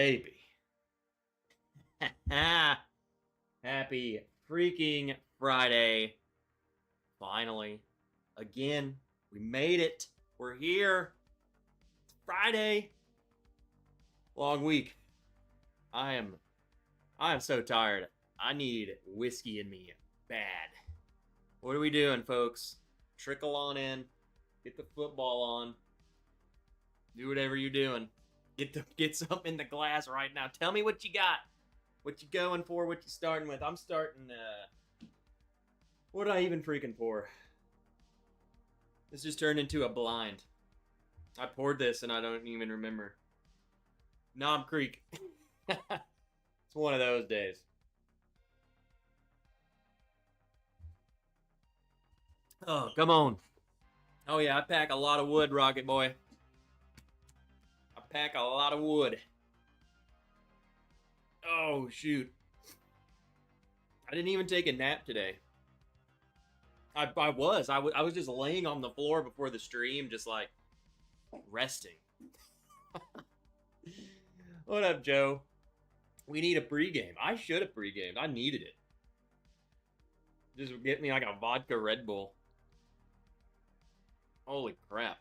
baby. Happy freaking Friday. Finally. Again, we made it. We're here. It's Friday. Long week. I am so tired. I need whiskey in me bad. What are we doing, folks? Trickle on in. Get the football on. Do whatever you're doing. Get something in the glass right now. Tell me what you got. What you going for? What you starting with? I'm starting, what did I even freaking pour? This just turned into a blind. I poured this and I don't even remember. Knob Creek. It's one of those days. Oh, come on. Oh yeah, I pack a lot of wood, Rocket Boy. I pack a lot of wood. Oh, shoot. I didn't even take a nap today. I was just laying on the floor before the stream, just like resting. What up, Joe? We need a pregame. I should have pregamed. I needed it. Just get me like a vodka Red Bull. Holy crap.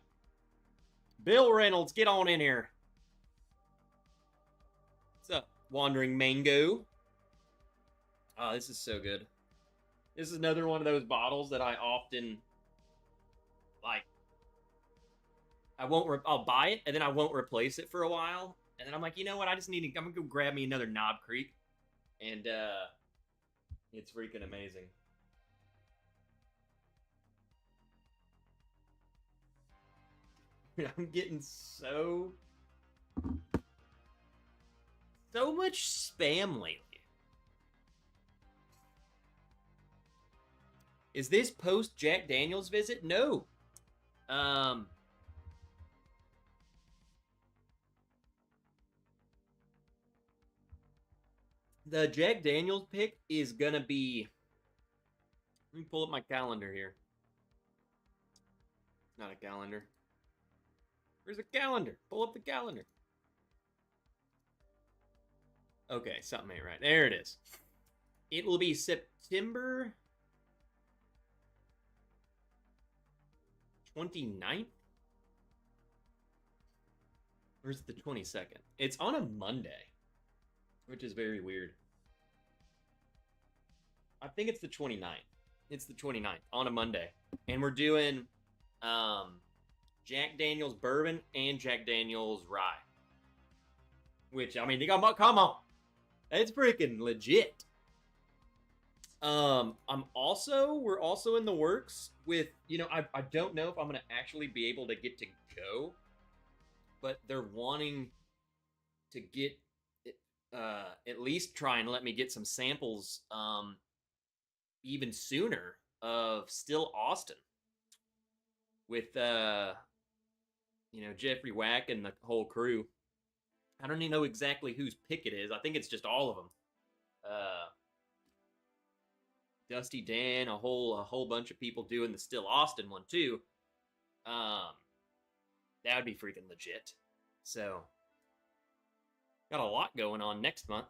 Bill Reynolds, get on in here. What's up, Wandering Mango? Oh, this is so good. This is another one of those bottles that I often, like, I'll buy it, and then I won't replace it for a while. And then I'm like, you know what? I'm going to go grab me another Knob Creek. And, it's freaking amazing. I'm getting so much spam lately. Is this post Jack Daniels visit? No. The Jack Daniels pick is gonna be. Let me pull up my calendar here. Not a calendar. Where's the calendar? Pull up the calendar. Okay, something ain't right. There it is. It will be September 29th? Or is it the 22nd? It's on a Monday, which is very weird. I think it's the 29th. It's the 29th on a Monday. And we're doing Jack Daniels Bourbon and Jack Daniels Rye. Which, I mean, come on. It's freaking legit. We're also in the works with, I don't know if I'm going to actually be able to get to go, but they're wanting to get, at least try and let me get some samples, even sooner of Still Austin with, Jeffrey Wack and the whole crew. I don't even know exactly whose pick it is. I think it's just all of them. Dusty Dan, a whole bunch of people doing the Still Austin one too. That would be freaking legit. So, got a lot going on next month.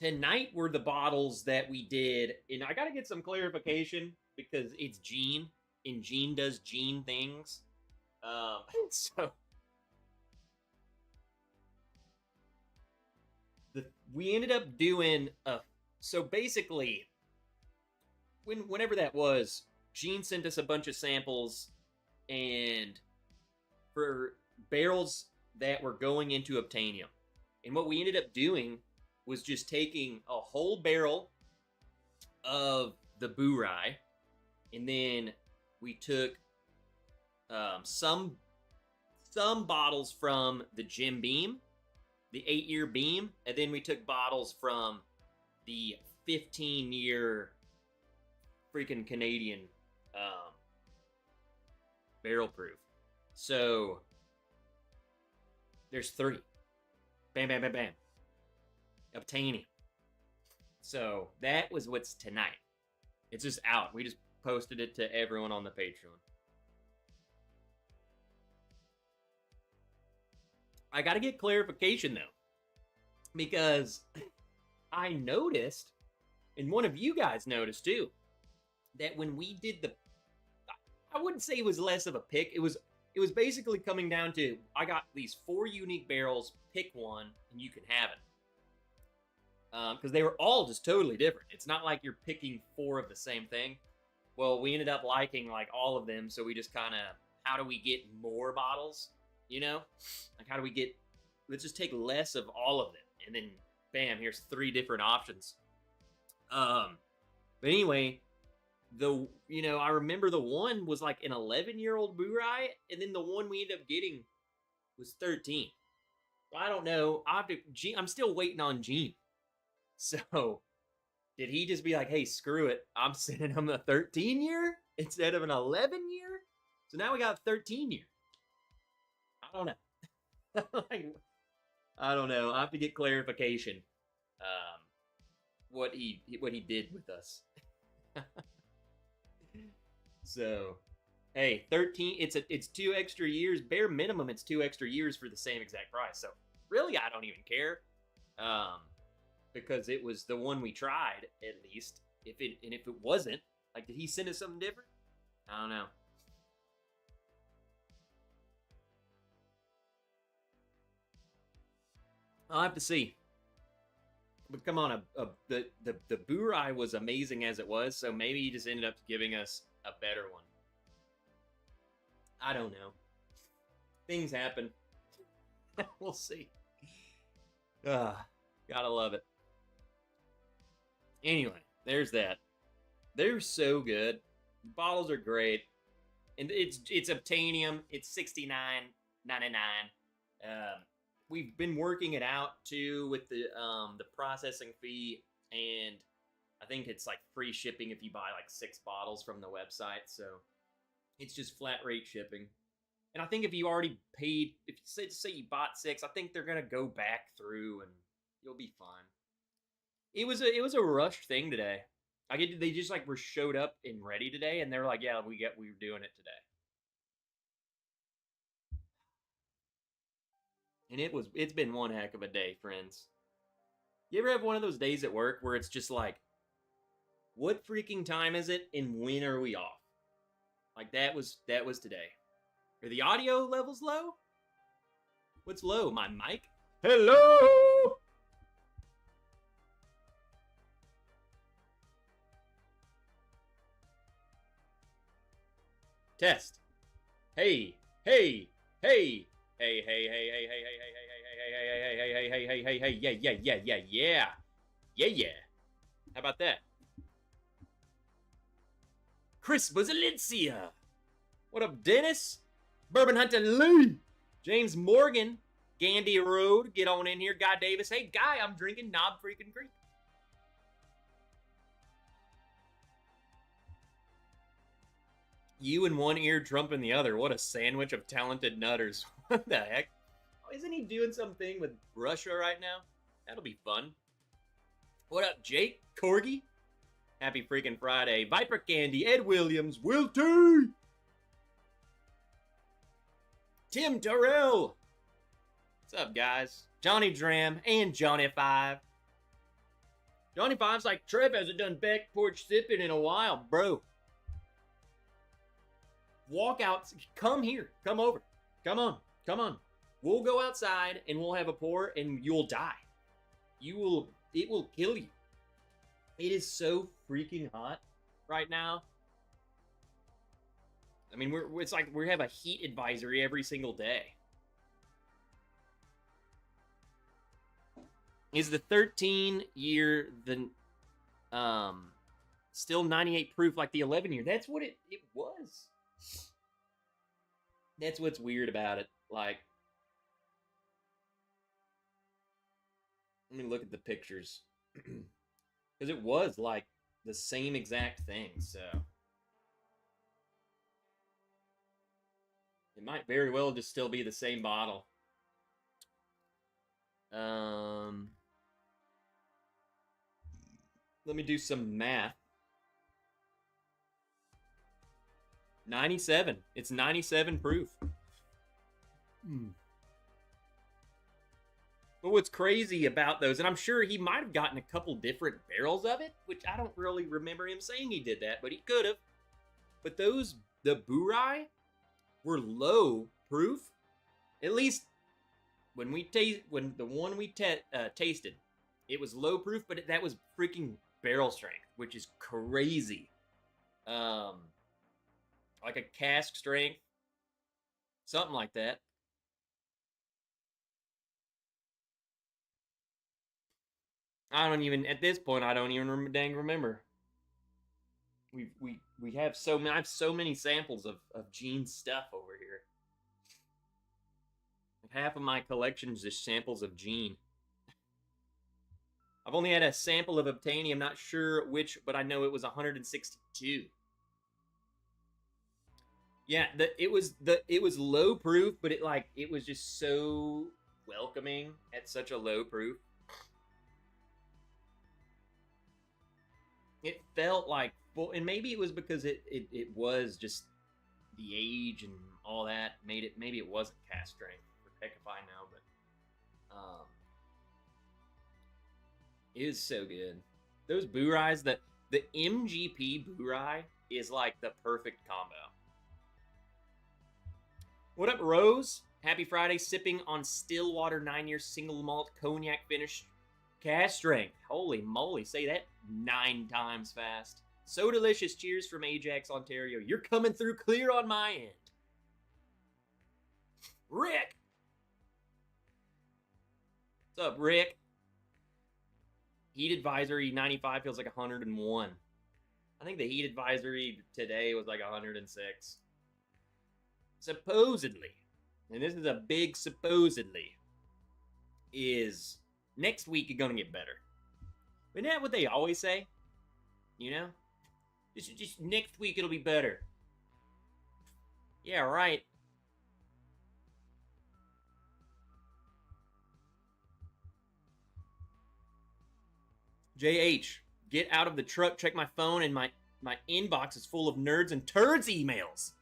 Tonight were the bottles that we did, and I gotta get some clarification because it's Gene, and Gene does Gene things. So we ended up doing so basically, whenever that was, Gene sent us a bunch of samples, and for barrels that were going into Obtanium. And what we ended up doing was just taking a whole barrel of the Boo Rye, and then we took some bottles from the Jim Beam, the 8-year Beam, and then we took bottles from the 15-year freaking Canadian barrel proof. So there's 3. Bam, bam, bam, bam. Obtanium. So that was what's tonight. It's just out. We just posted it to everyone on the Patreon. I got to get clarification though, because I noticed, and one of you guys noticed too, that when we did I wouldn't say it was less of a pick. It was basically coming down to, I got these 4 unique barrels, pick one, and you can have it. Because they were all just totally different. It's not like you're picking 4 of the same thing. Well, we ended up liking like all of them, so we just kind of, how do we get more bottles? You know, like how do we get? Let's just take less of all of them, and then bam, here's 3 different options. But anyway, I remember the one was like an 11-year-old Burai, and then the one we ended up getting was 13. I don't know. I'm still waiting on Gene. So, did he just be like, hey, screw it, I'm sending him a 13-year instead of an 11-year? So now we got a 13-year. I don't know. I don't know. I have to get clarification. What he did with us. So, hey, 13. It's 2 extra years. Bare minimum, it's 2 extra years for the same exact price. So really, I don't even care. Because it was the one we tried, at least. If it wasn't, like, did he send us something different? I don't know. I'll have to see. But come on, the Burai was amazing as it was, so maybe he just ended up giving us a better one. I don't know. Things happen. We'll see. Gotta love it. Anyway, there's that. They're so good. The bottles are great. And it's Obtanium. It's $69.99. We've been working it out too with the processing fee, and I think it's like free shipping if you buy like 6 bottles from the website. So it's just flat rate shipping. And I think if you already paid, if you say you bought 6, I think they're gonna go back through and you'll be fine. It was a rushed thing today. They just like were showed up and ready today, and they were like, yeah, we were doing it today. And it's been one heck of a day, friends. You ever have one of those days at work where it's just like, what freaking time is it and when are we off? Like that was today. Are the audio levels low? What's low? My mic? Hello! Test. Hey, hey, hey. Hey, hey, hey, hey, hey, hey, hey, hey, hey, hey, hey, hey, hey, hey, hey, hey, yeah, yeah, yeah, yeah, yeah. Yeah, yeah. How about that? Chris Buzalencia. What up, Dennis? Bourbon Hunter Lee. James Morgan. Gandy Road. Get on in here. Guy Davis. Hey, Guy, I'm drinking Knob Freaking Creek. You in one ear, Trump in the other. What a sandwich of talented nutters. What the heck? Oh, isn't he doing something with Russia right now? That'll be fun. What up, Jake? Corgi? Happy freaking Friday. Viper Candy, Ed Williams, Will T! Tim Terrell. What's up, guys? Johnny Dram and Johnny 5. Johnny 5's like, Trev hasn't done back porch sipping in a while, bro. Walk out. Come here. Come over. Come on. Come on. We'll go outside and we'll have a pour and you'll die. It will kill you. It is so freaking hot right now. I mean, it's like we have a heat advisory every single day. Is the 13-year still 98 proof like the 11-year? That's what it was. That's what's weird about it. Like, let me look at the pictures. Because it was like the same exact thing, so it might very well just still be the same bottle. Let me do some math. 97. It's 97 proof. But what's crazy about those, and I'm sure he might have gotten a couple different barrels of it, which I don't really remember him saying he did that, but he could have. But those, the Burai, were low proof. At least when the one we tasted, it was low proof, but that was freaking barrel strength, which is crazy. Like a cask strength, something like that. I don't even at this point. I don't even remember. We have so many. I have so many samples of Gene's stuff over here. Half of my collection is just samples of Gene. I've only had a sample of Obtanium. Not sure which, but I know it was 162. Yeah, it was low proof, but it was just so welcoming at such a low proof. It felt like, well, and maybe it was because it was just the age and all that made it. Maybe it wasn't cask strength. Heck if I know, but it is so good. Those Burais, the MGP Burai is like the perfect combo. What up, Rose? Happy Friday, sipping on Stillwater 9-year single malt cognac finish cask strength. Holy moly, say that 9 times fast. So delicious. Cheers from Ajax, Ontario. You're coming through clear on my end. Rick! What's up, Rick? Heat advisory 95 feels like 101. I think the heat advisory today was like 106. Supposedly, and this is a big supposedly, is next week is gonna get better. Isn't that what they always say? You know? Just next week it'll be better. Yeah, right. JH, get out of the truck, check my phone, and my inbox is full of nerds and turds emails.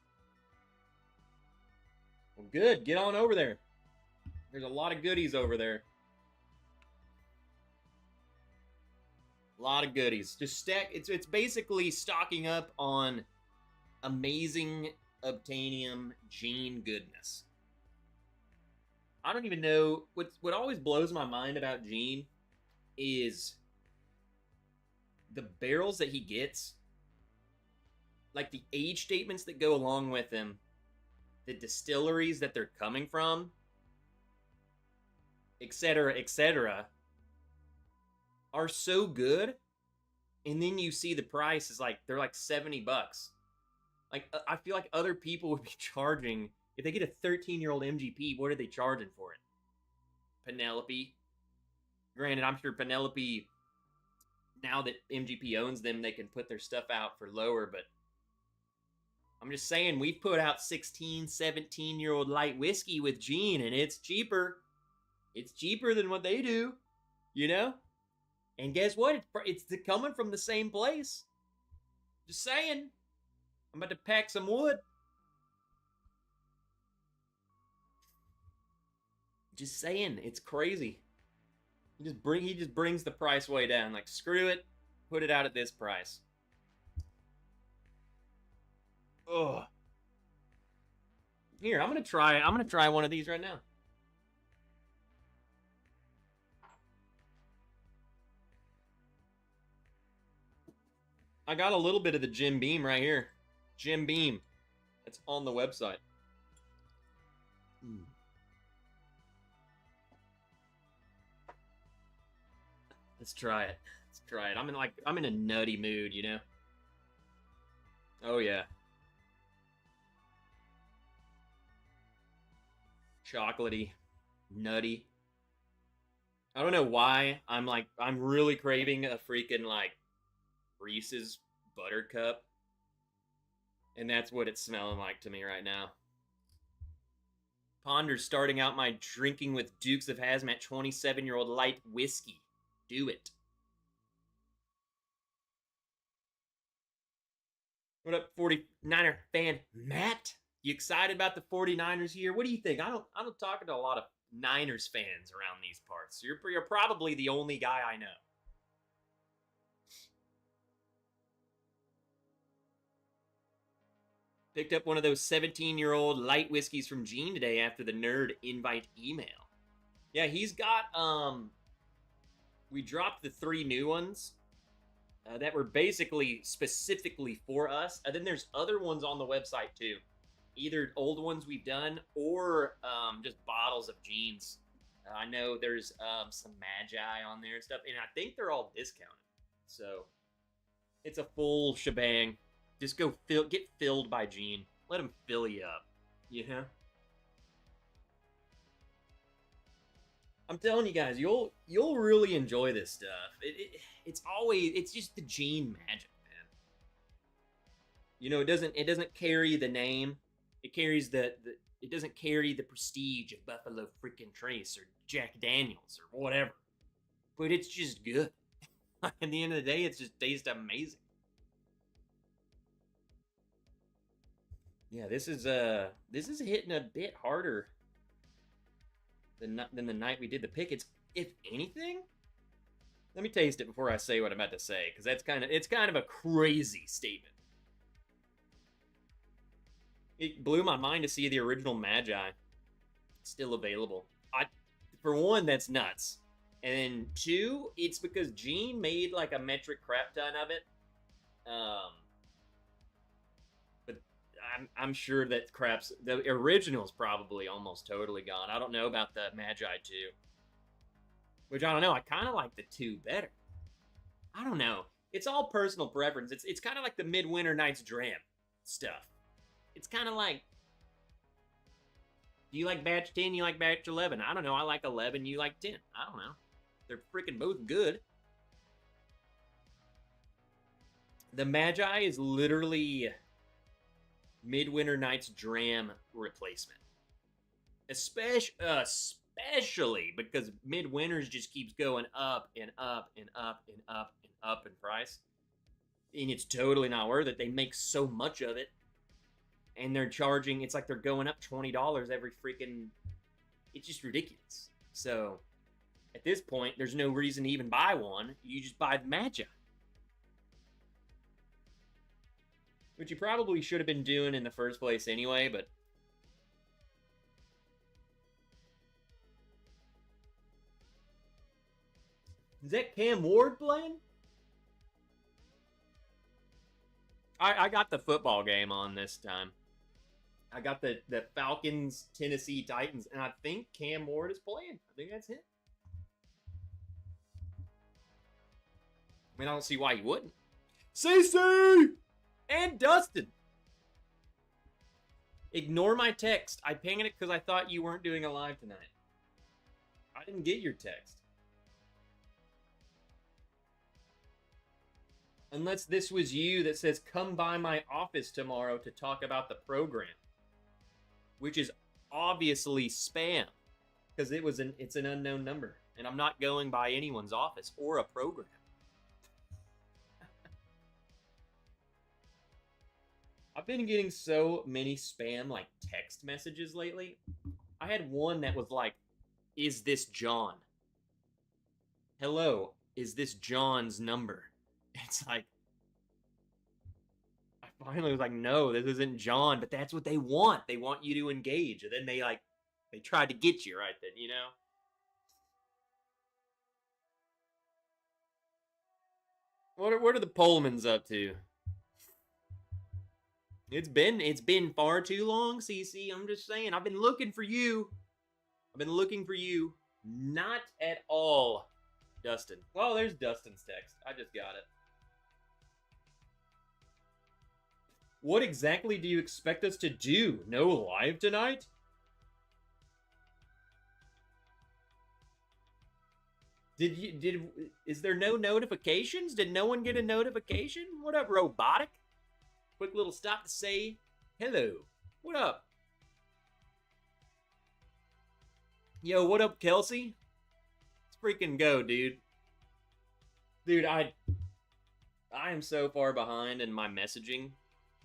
Well, good. Get on over there. There's a lot of goodies over there. A lot of goodies. Just stack. It's basically stocking up on amazing Obtanium Gene goodness. I don't even know what always blows my mind about Gene is the barrels that he gets, like the age statements that go along with them, the distilleries that they're coming from, etc., are so good. And then you see the price is like, they're like $70. Like, I feel like other people would be charging, if they get a 13-year-old MGP, what are they charging for it? Penelope. Granted, I'm sure Penelope, now that MGP owns them, they can put their stuff out for lower, but I'm just saying, we've put out 16, 17-year-old light whiskey with Gene, and it's cheaper. It's cheaper than what they do, you know? And guess what? It's coming from the same place. Just saying. I'm about to pack some wood. Just saying, it's crazy. He just brings the price way down. Like, screw it, put it out at this price. Ugh. Here, I'm gonna try one of these right now. I got a little bit of the Jim Beam right here. Jim Beam. It's on the website. Let's try it. Let's try it. I'm in a nutty mood, you know? Oh yeah. Chocolatey. Nutty. I don't know why I'm really craving a freaking like Reese's Buttercup. And that's what it's smelling like to me right now. Ponder's starting out my drinking with Dukes of Hazmat 27-year-old light whiskey. Do it. What up, 49er fan Matt? You excited about the 49ers here? What do you think? I don't talk to a lot of Niners fans around these parts. You're probably the only guy I know. Picked up one of those 17-year-old light whiskeys from Gene today after the nerd invite email. Yeah, he's got, we dropped the 3 new ones that were basically specifically for us. And then there's other ones on the website too. Either old ones we've done or just bottles of Gene's. I know there's some Magi on there and stuff, and I think they're all discounted. So it's a full shebang. Just go get filled by Gene. Let him fill you up. Yeah. I'm telling you guys, you'll really enjoy this stuff. It's just the Gene magic, man. You know, it doesn't carry the name. It carries it doesn't carry the prestige of Buffalo freaking Trace or Jack Daniels or whatever. But it's just good. At the end of the day, it just tastes amazing. Yeah, this is hitting a bit harder than the night we did the pick. It's, if anything, let me taste it before I say what I'm about to say, because it's kind of a crazy statement. It blew my mind to see the original Magi still available. For one, that's nuts. And then 2, it's because Gene made like a metric crap ton of it. But I'm sure that the original's probably almost totally gone. I don't know about the Magi 2. Which I don't know. I kind of like the 2 better. I don't know. It's all personal preference. It's kind of like the Midwinter Nights Dram stuff. It's kind of like, do you like batch 10, you like batch 11? I don't know, I like 11, you like 10. I don't know. They're freaking both good. The Magi is literally Midwinter Nights Dram replacement. Especially because Midwinter's just keeps going up and up and up and up and up in price. And it's totally not worth it. They make so much of it. And they're charging, it's like they're going up $20 every freaking, it's just ridiculous. So, at this point, there's no reason to even buy one. You just buy the Magi. Which you probably should have been doing in the first place anyway, but... Is that Cam Ward playing? I got the football game on this time. I got the Falcons, Tennessee Titans, and I think Cam Ward is playing. I think that's him. I mean, I don't see why you wouldn't. CC! And Dustin! Ignore my text. I pinged it because I thought you weren't doing a live tonight. I didn't get your text. Unless this was you that says, come by my office tomorrow to talk about the program. Which is obviously spam. Because it's an unknown number. And I'm not going by anyone's office or a program. I've been getting so many spam, like, text messages lately. I had one that was like, is this John? Hello, is this John's number? It's like, I finally was like, no, this isn't John, but that's what they want. They want you to engage. And then they tried to get you right then, you know? What are the Pullmans up to? It's been far too long, CC. I'm just saying. I've been looking for you. Not at all, Dustin. Well, there's Dustin's text. I just got it. What exactly do you expect us to do? No live tonight? Is there no notifications? Did no one get a notification? What up, Robotic? Quick little stop to say hello. What up? Yo, what up, Kelsey? Let's freaking go, dude. Dude, I am so far behind in my messaging.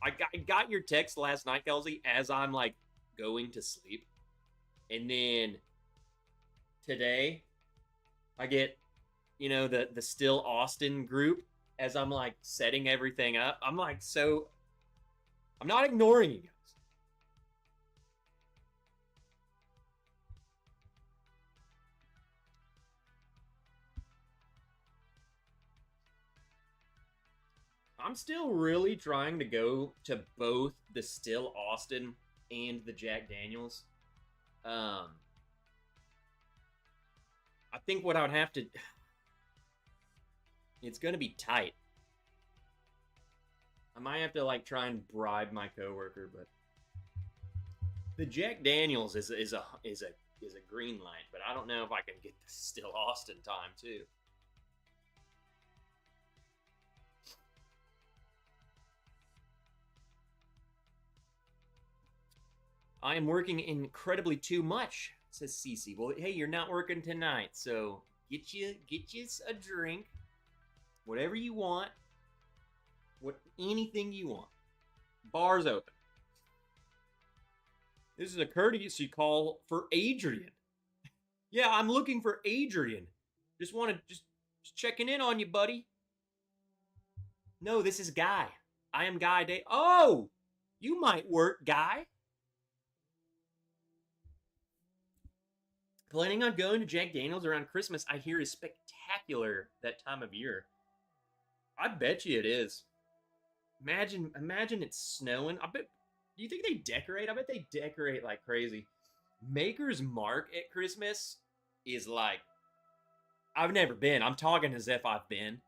I got your text last night, Kelsey, as I'm, like, going to sleep. And then today, I get, the Still Austin group as I'm like setting everything up. I'm like, I'm not ignoring you guys. I'm still really trying to go to both the Still Austin and the Jack Daniels. I think what I would have to, it's gonna be tight. I might have to like try and bribe my coworker, but the Jack Daniels is a green light, but I don't know if I can get the Still Austin time too. I am working incredibly too much, says Cece. Well, hey, you're not working tonight, so get you a drink, whatever you want, anything you want. Bar's open. This is a courtesy call for Adrian. Yeah, I'm looking for Adrian. Just checking in on you, buddy. No, this is Guy. I am Guy Day. Oh, you might work, Guy. Planning on going to Jack Daniels around Christmas, I hear, is spectacular that time of year. I bet you it is. Imagine it's snowing. Do you think they decorate? I bet they decorate like crazy. Maker's Mark at Christmas is like, I've never been. I'm talking as if I've been,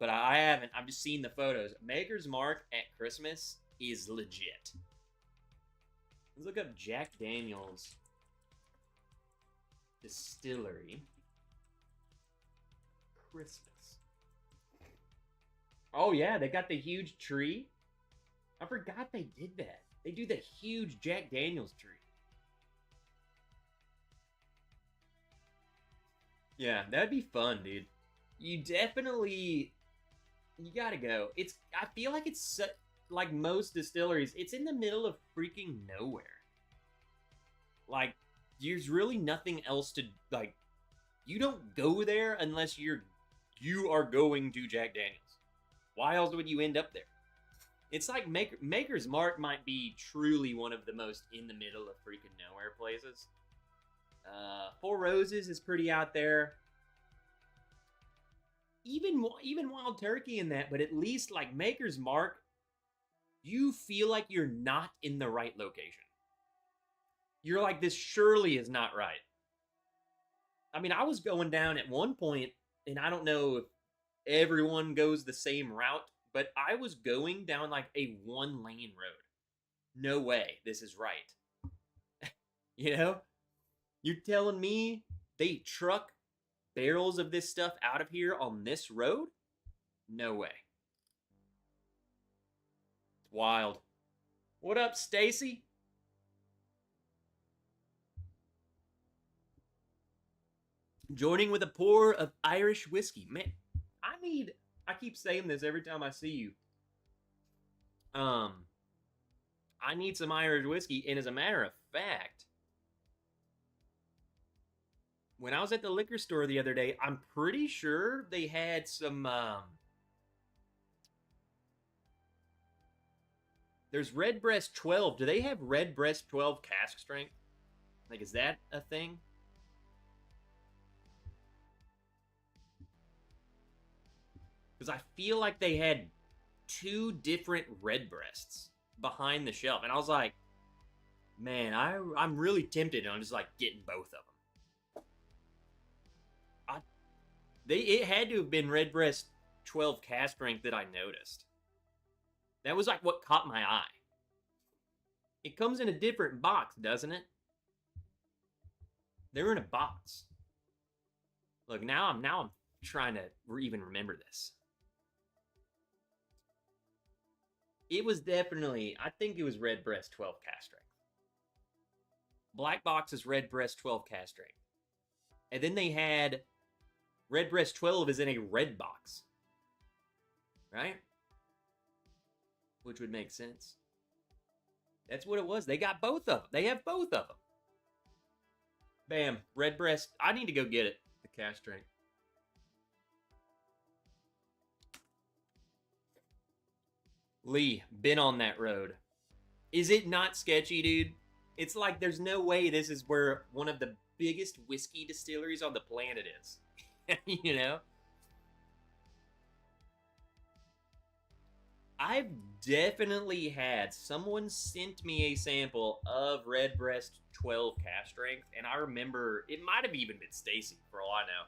but I haven't. I've just seen the photos. Maker's Mark at Christmas is legit. Let's look up Jack Daniels Distillery Christmas. Oh yeah, they got the huge tree. I forgot they did that. They do the huge Jack Daniels tree. Yeah, that'd be fun, dude. You gotta go. I feel like it's like most distilleries, it's in the middle of freaking nowhere. Like, there's really nothing else to, like, you don't go there unless you are going to Jack Daniels. Why else would you end up there? It's like Maker's Mark might be truly one of the most in the middle of freaking nowhere places. Four Roses is pretty out there. Even Wild Turkey in that, but at least like Maker's Mark, you feel like you're not in the right location. You're like, this surely is not right. I mean, I was going down at one point, and I don't know if everyone goes the same route, but I was going down like a one-lane road. No way, this is right. You know? You're telling me they truck barrels of this stuff out of here on this road? No way. It's wild. What up, Stacy? Joining with a pour of Irish whiskey. Man, I keep saying this every time I see you. I need some Irish whiskey, and as a matter of fact, when I was at the liquor store the other day, I'm pretty sure they had some, there's Redbreast 12. Do they have Redbreast 12 cask strength? Like, is that a thing? Because I feel like they had two different Redbreasts behind the shelf. And I was like, man, I'm really tempted on just like getting both of them. It had to have been Redbreast 12 cask strength that I noticed. That was like what caught my eye. It comes in a different box, doesn't it? They're in a box. Look, now I'm trying to even remember this. It was definitely, I think it was Redbreast 12 cask strength. Black Box is Redbreast 12 cask strength. And then they had Redbreast 12 is in a red box. Right? Which would make sense. That's what it was. They got both of them. They have both of them. Bam. Redbreast. I need to go get it. The cash strength. Lee, been on that road. Is it not sketchy, dude? It's like there's no way this is where one of the biggest whiskey distilleries on the planet is. You know? I've definitely had someone sent me a sample of Redbreast 12 cask strength, and I remember it might have even been Stacy for all I know.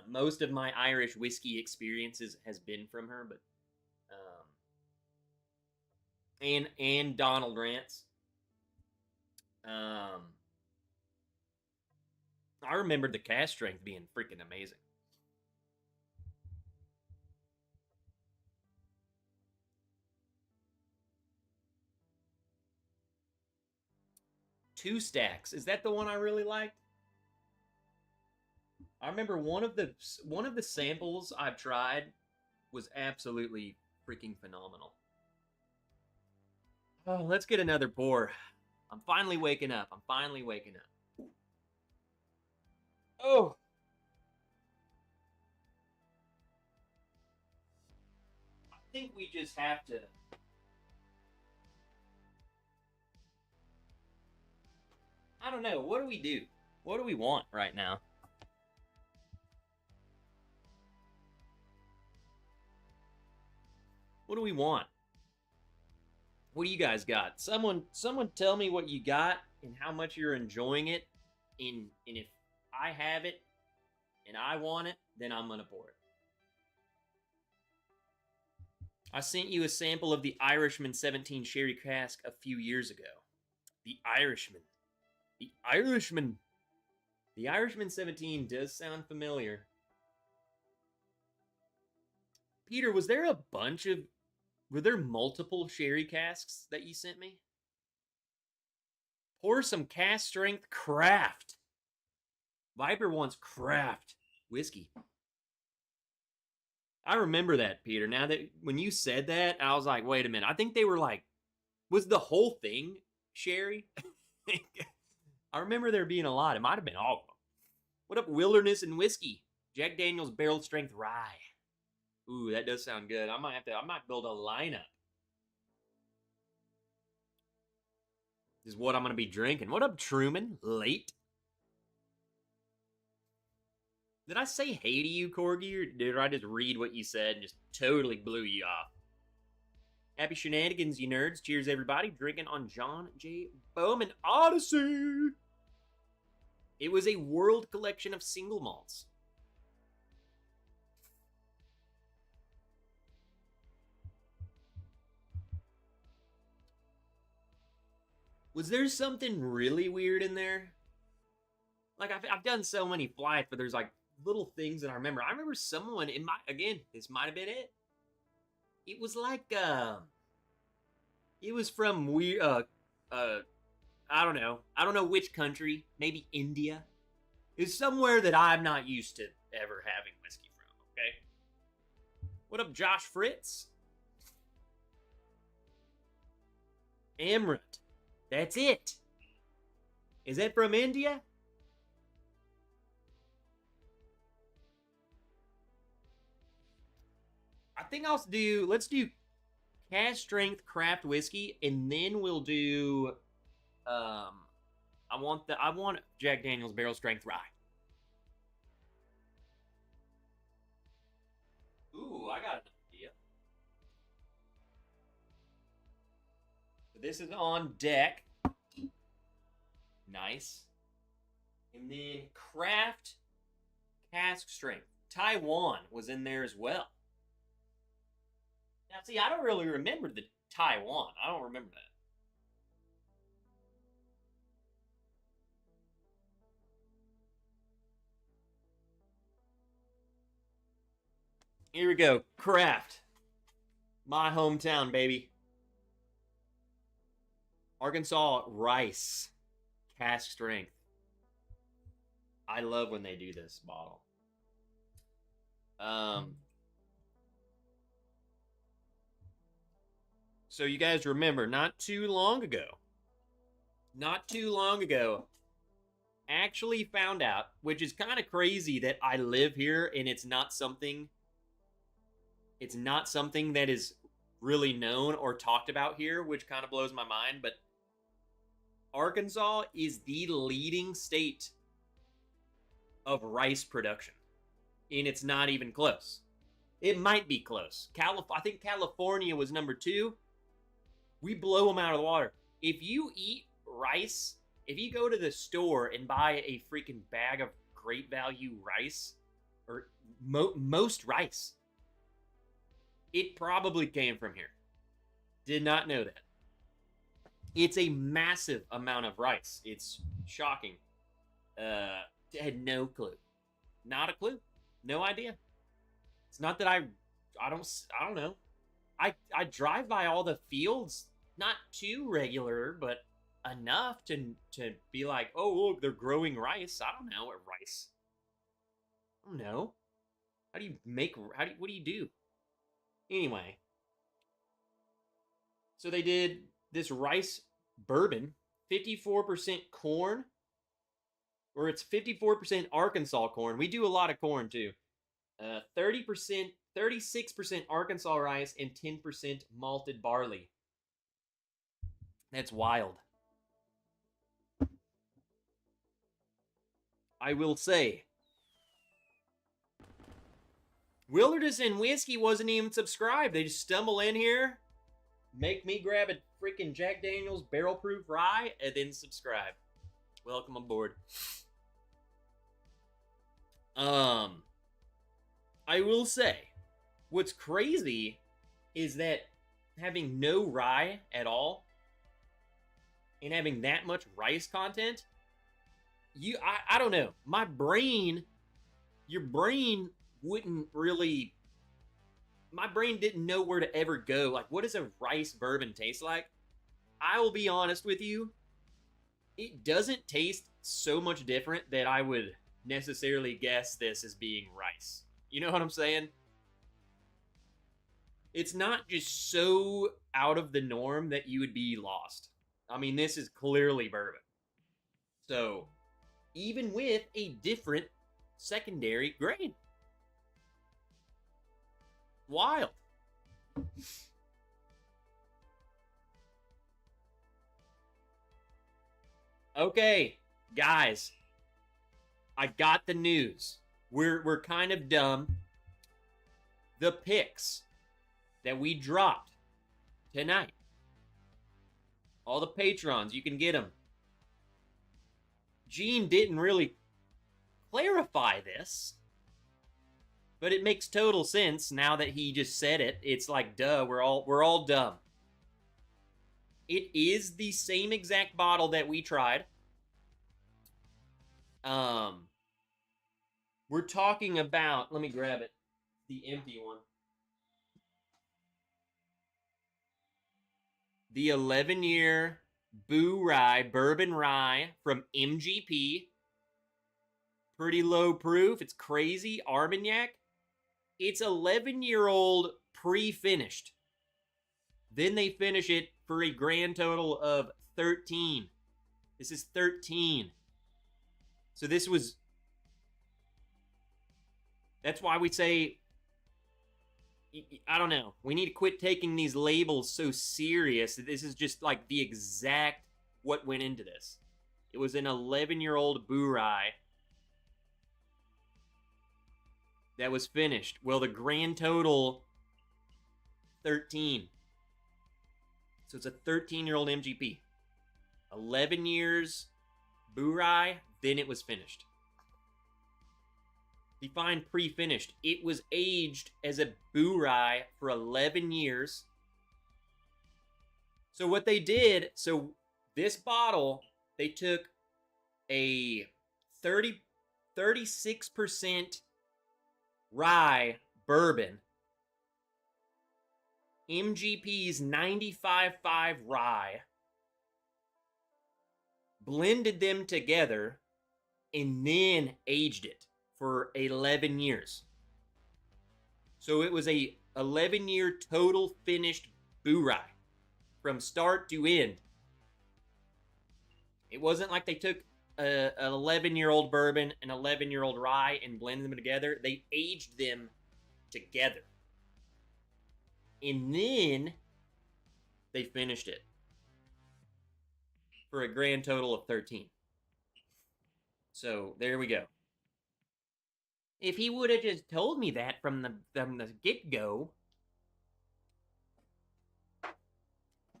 Most of my Irish whiskey experiences has been from her, but and Donald Rance. I remember the cask strength being freaking amazing. Two Stacks. Is that the one I really liked? I remember one of the samples I've tried was absolutely freaking phenomenal. Oh, let's get another pour. I'm finally waking up. I'm finally waking up. Oh. I think we just have to. I don't know. What do we do? What do we want right now? What do we want? What do you guys got? Someone tell me what you got and how much you're enjoying it. And if I have it and I want it, then I'm gonna pour it. I sent you a sample of the Irishman 17 sherry cask a few years ago. The Irishman. The Irishman. The Irishman 17 does sound familiar. Peter, was there a bunch of... Were there multiple sherry casks that you sent me? Pour some cask strength craft. Viper wants craft whiskey. I remember that, Peter. Now that when you said that, I was like, wait a minute. I think they were like, was the whole thing sherry? I remember there being a lot. It might have been all of them. What up, Wilderness and Whiskey? Jack Daniel's Barrel Strength Rye. Ooh, that does sound good. I might build a lineup. This is what I'm going to be drinking. What up, Truman? Late? Did I say hey to you, Corgi, or did I just read what you said and just totally blew you off? Happy Shenanigans, you nerds. Cheers, everybody. Drinking on John J. Bowman Odyssey. It was a world collection of single malts. Was there something really weird in there? Like, I've done so many flights, but there's like little things that I remember. I remember someone in my... Again, this might have been it. It was like, it was from I don't know. I don't know which country. Maybe India. It's somewhere that I'm not used to ever having whiskey from, okay? What up, Josh Fritz? Amrit. That's it. Is that from India? I think let's do cask strength craft whiskey, and then we'll do, I want Jack Daniel's Barrel Strength Rye. Ooh, I got an idea. So this is on deck. Nice. And then craft cask strength. Taiwan was in there as well. Now, see, I don't really remember the Taiwan. I don't remember that. Here we go. Craft. My hometown, baby. Arkansas rice. Cask strength. I love when they do this bottle. So you guys remember, not too long ago, actually found out, which is kind of crazy that I live here and it's not something that is really known or talked about here, which kind of blows my mind, but Arkansas is the leading state of rice production. And it's not even close. It might be close. I think California was number 2. We blow them out of the water. If you eat rice, if you go to the store and buy a freaking bag of great value rice, or most rice, it probably came from here. Did not know that. It's a massive amount of rice. It's shocking. Had no clue. Not a clue. No idea. It's not that I don't know. I drive by all the fields, not too regular, but enough to be like, oh look, they're growing rice. I don't know what rice. I don't know. What do you do? Anyway. So they did this rice bourbon, 54% corn, or it's 54% Arkansas corn. We do a lot of corn too. 30%, 36% Arkansas rice, and 10% malted barley. That's wild. I will say, Wilderness and Whiskey wasn't even subscribed. They just stumble in here, make me grab a freaking Jack Daniels barrel proof rye, and then subscribe. Welcome aboard. I will say, what's crazy is that having no rye at all and having that much rice content, I don't know. Your brain wouldn't really, my brain didn't know where to ever go. Like, what does a rice bourbon taste like? I will be honest with you. It doesn't taste so much different that I would necessarily guess this as being rice. You know what I'm saying? It's not just so out of the norm that you would be lost. I mean, this is clearly bourbon. So, even with a different secondary grain. Wild. Okay, guys. I got the news. We're kind of dumb. The picks that we dropped tonight. All the patrons, you can get them. Gene didn't really clarify this, but it makes total sense now that he just said it. It's like, duh, we're all dumb. It is the same exact bottle that we tried. We're talking about, let me grab it, the empty one. The 11-year Boo Rye Bourbon Rye from MGP. Pretty low proof. It's crazy. Armagnac. It's 11-year-old pre-finished. Then they finish it for a grand total of 13. This is 13. So this was... That's why we say... I don't know. We need to quit taking these labels so serious. This is just like the exact what went into this. It was an 11-year-old Boo Rye that was finished. Well, the grand total, 13. So it's a 13-year-old MGP. 11 years Boo Rye, then it was finished. Defined pre-finished. It was aged as a Boo Rye for 11 years. So what they did, so this bottle, they took a 36% rye bourbon, MGP's 95.5 rye, blended them together, and then aged it for 11 years. So it was a 11-year total finished Boo Rye from start to end. It wasn't like they took an 11-year-old bourbon, an 11-year-old rye, and blended them together. They aged them together. And then they finished it for a grand total of 13. So there we go. If he would have just told me that from the get-go,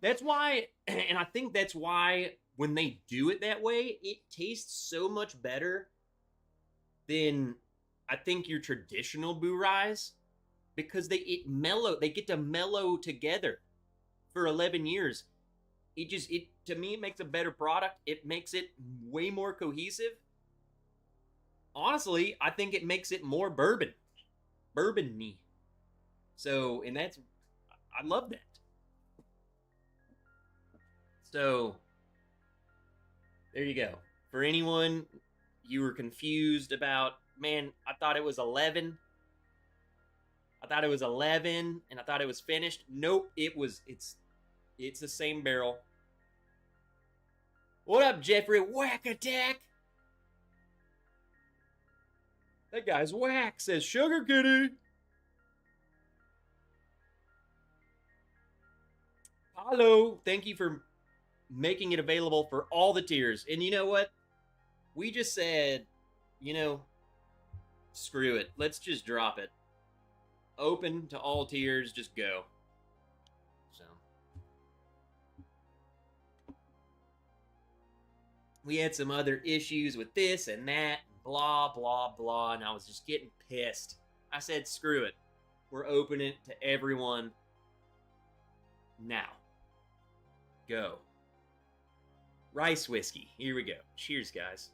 that's why, and I think that's why when they do it that way, it tastes so much better than I think your traditional boo ryes, because they get to mellow together for 11 years. It to me, it makes a better product. It makes it way more cohesive. Honestly, I think it makes it more bourbon-y. So, and that's, I love that. So, there you go. For anyone you were confused about, man, I thought it was 11. I thought it was 11 and I thought it was finished. Nope, it's the same barrel. What up, Jeffrey? Whack attack. That guy's whack, says Sugar Kitty. Hello, thank you for making it available for all the tiers. And you know what? We just said, screw it. Let's just drop it. Open to all tiers, just go. So we had some other issues with this and that, blah, blah, blah, and I was just getting pissed. I said, screw it. We're opening it to everyone now. Go. Rice whiskey. Here we go. Cheers, guys.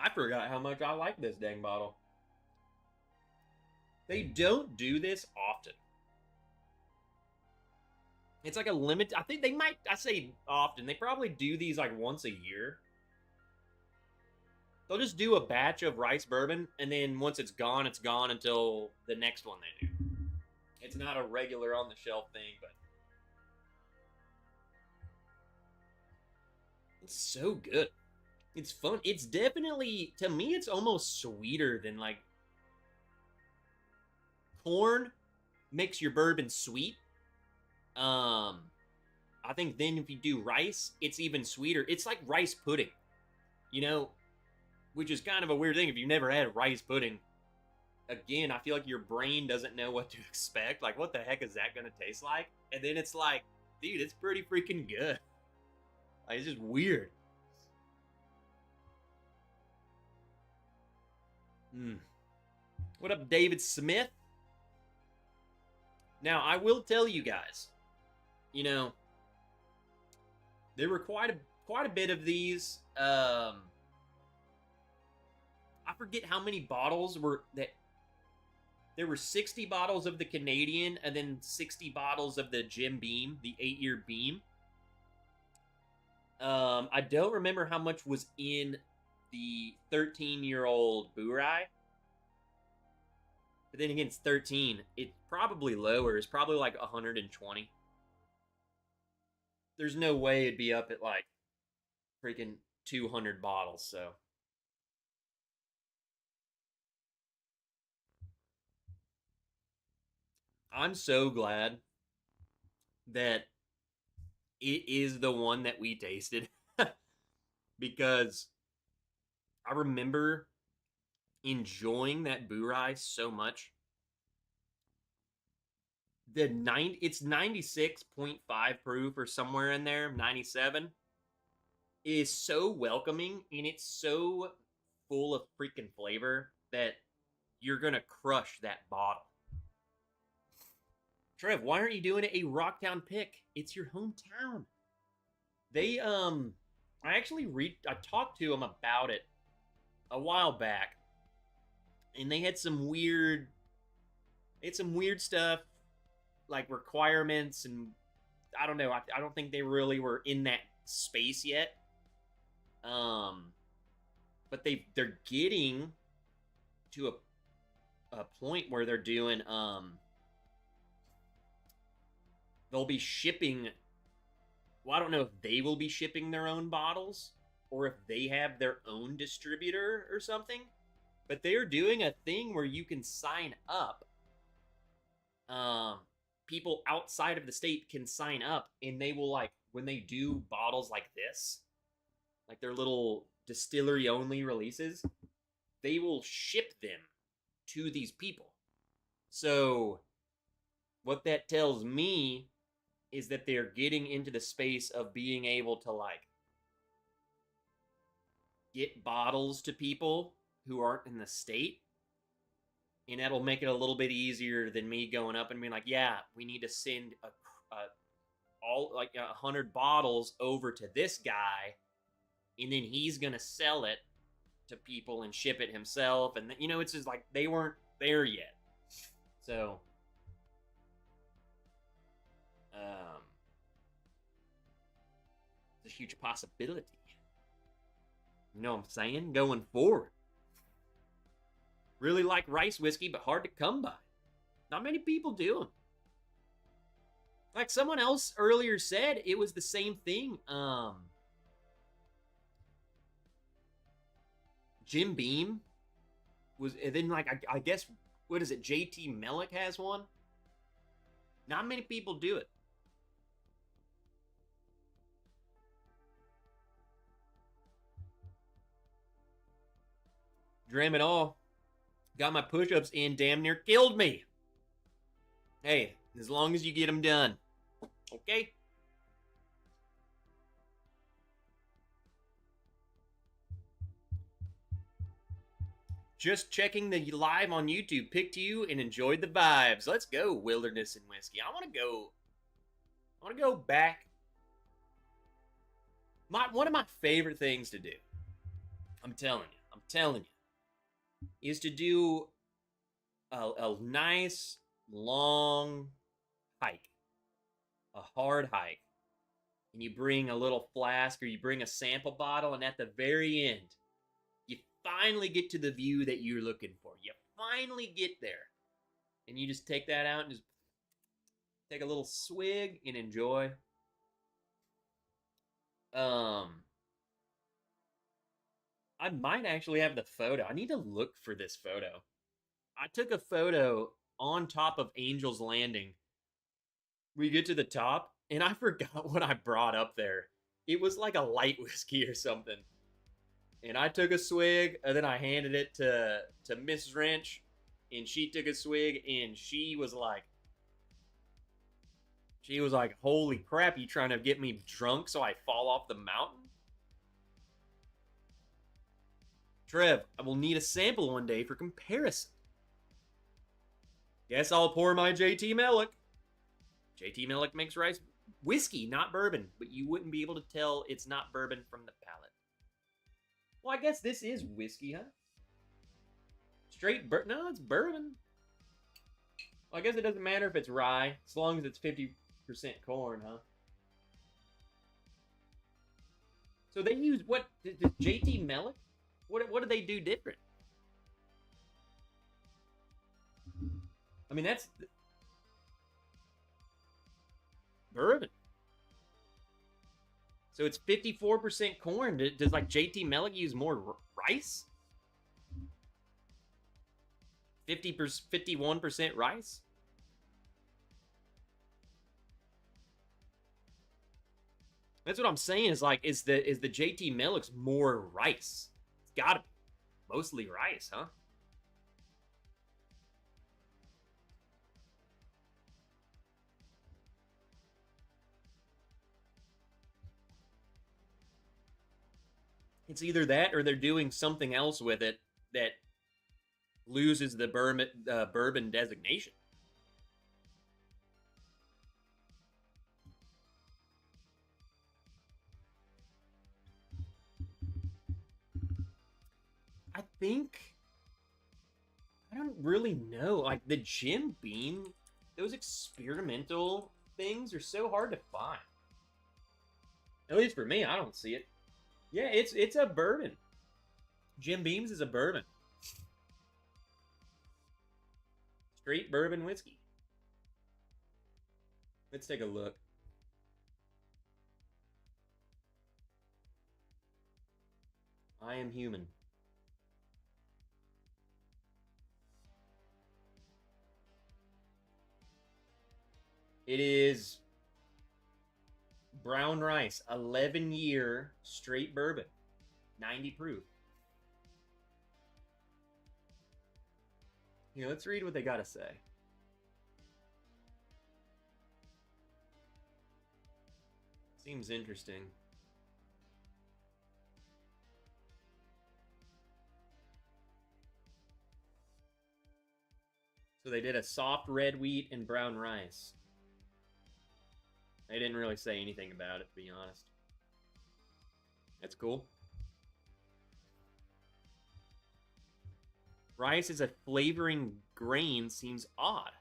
I forgot how much I like this dang bottle. They don't do this often. It's like a limit. I think they might, I say often, they probably do these like once a year. They'll just do a batch of rice bourbon, and then once it's gone until the next one they do. It's not a regular on the shelf thing, but it's so good. It's fun. It's definitely, to me, it's almost sweeter than like corn makes your bourbon sweet. I think then if you do rice, it's even sweeter. It's like rice pudding, which is kind of a weird thing if you've never had rice pudding. Again, I feel like your brain doesn't know what to expect. Like, what the heck is that going to taste like? And then it's like, dude, it's pretty freaking good. Like, it's just weird. What up, David Smith? Now, I will tell you guys, there were quite a bit of these. I forget how many bottles were that. There were 60 bottles of the Canadian and then 60 bottles of the Jim Beam, the 8-year Beam. I don't remember how much was in the 13-year-old Boo Rye. But then again, it's 13. It's probably lower. It's probably like 120. There's no way it'd be up at like freaking 200 bottles, so. I'm so glad that it is the one that we tasted because I remember enjoying that Boo Rye so much. It's 96.5 proof or somewhere in there, 97. It is so welcoming and it's so full of freaking flavor that you're gonna crush that bottle. Trev, why aren't you doing a Rocktown pick? It's your hometown. They I talked to them about it a while back, and they had some weird stuff like requirements, and I don't know. I don't think they really were in that space yet. But they're getting to a point where they're doing they'll be shipping. Well, I don't know if they will be shipping their own bottles or if they have their own distributor or something. But they're doing a thing where you can sign up. People outside of the state can sign up, and they will, like, when they do bottles like this, like their little distillery only releases, they will ship them to these people. So what that tells me is that they're getting into the space of being able to, like, get bottles to people who aren't in the state. And that'll make it a little bit easier than me going up and being like, yeah, we need to send all like 100 bottles over to this guy, and then he's gonna sell it to people and ship it himself. And you know, it's just like they weren't there yet. So it's a huge possibility. You know what I'm saying? Going forward. Really like rice whiskey, but hard to come by. Not many people do them. Like someone else earlier said, it was the same thing. Jim Beam was, and then like I guess, what is it? JT Mellick has one. Not many people do it. Dram it all. Got my push-ups in, damn near killed me. Hey, as long as you get them done. Okay? Just checking the live on YouTube. Picked you and enjoyed the vibes. Let's go, Wilderness and Whiskey. I want to go back. One of my favorite things to do, I'm telling you, is to do a nice, long hike. A hard hike. And you bring a little flask or you bring a sample bottle, and at the very end, you finally get to the view that you're looking for. You finally get there. And you just take that out and just take a little swig and enjoy. I might actually have the photo. I need to look for this photo. I took a photo on top of Angel's Landing. We get to the top, and I forgot what I brought up there. It was like a light whiskey or something. And I took a swig, and then I handed it to Miss Wrench, and she took a swig, and she was like, holy crap, you trying to get me drunk so I fall off the mountain? Trev, I will need a sample one day for comparison. Guess I'll pour my JT Mellick. JT Mellick makes rice whiskey, not bourbon, but you wouldn't be able to tell it's not bourbon from the palate. Well, I guess this is whiskey, huh? Straight bourbon? No, it's bourbon. Well, I guess it doesn't matter if it's rye, as long as it's 50% corn, huh? So they use what? JT Mellick? What do they do different? I mean, that's bourbon. So it's 54% corn. Does like JT Mellick use more rice? 51% rice? That's what I'm saying. Is like, is the JT Mellick's more rice? It's gotta be mostly rice, huh? It's either that or they're doing something else with it that loses the bourbon designation. I think, I don't really know. Like the Jim Beam, those experimental things are so hard to find. At least for me, I don't see it. Yeah, it's a bourbon. Jim Beam's is a bourbon. Straight bourbon whiskey. Let's take a look. I am human. It is brown rice, 11-year straight bourbon, 90 proof. Here, let's read what they got to say. Seems interesting. So they did a soft red wheat and brown rice. They didn't really say anything about it, to be honest. That's cool. Rice as a flavoring grain seems odd.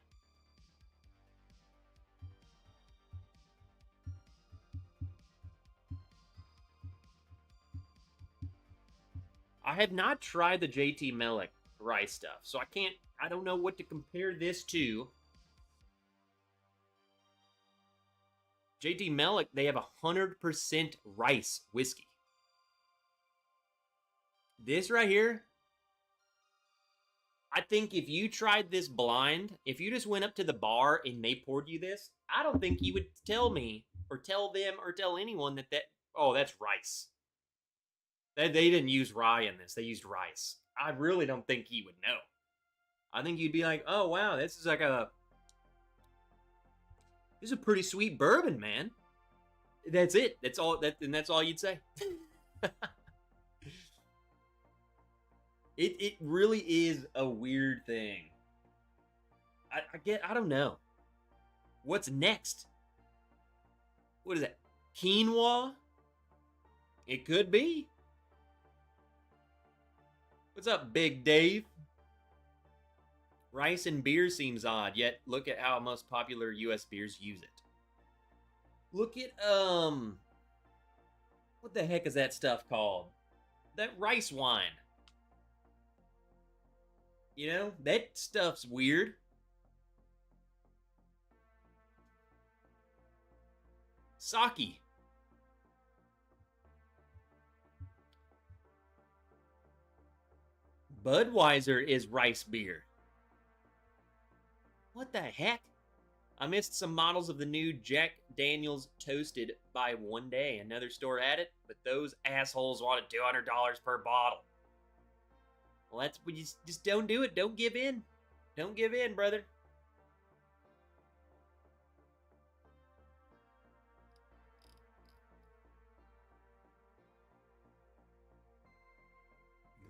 I have not tried the JT Mellick rice stuff, so I don't know what to compare this to. JT Mellick, they have 100% rice whiskey. This right here, I think if you tried this blind, if you just went up to the bar and they poured you this, I don't think you would tell me or tell them or tell anyone that oh, that's rice. They didn't use rye in this. They used rice. I really don't think he would know. I think you'd be like, oh, wow, this is a pretty sweet bourbon, man. That's it. That's all you'd say. It really is a weird thing. I don't know. What's next? What is that? Quinoa? It could be. What's up, Big Dave? Rice and beer seems odd, yet look at how most popular US beers use it. Look at, what the heck is that stuff called? That rice wine. You know, that stuff's weird. Sake. Budweiser is rice beer. What the heck? I missed some models of the new Jack Daniels Toasted by one day. Another store had it, but those assholes wanted $200 per bottle. Well, that's when you just don't do it. Don't give in. Don't give in, brother.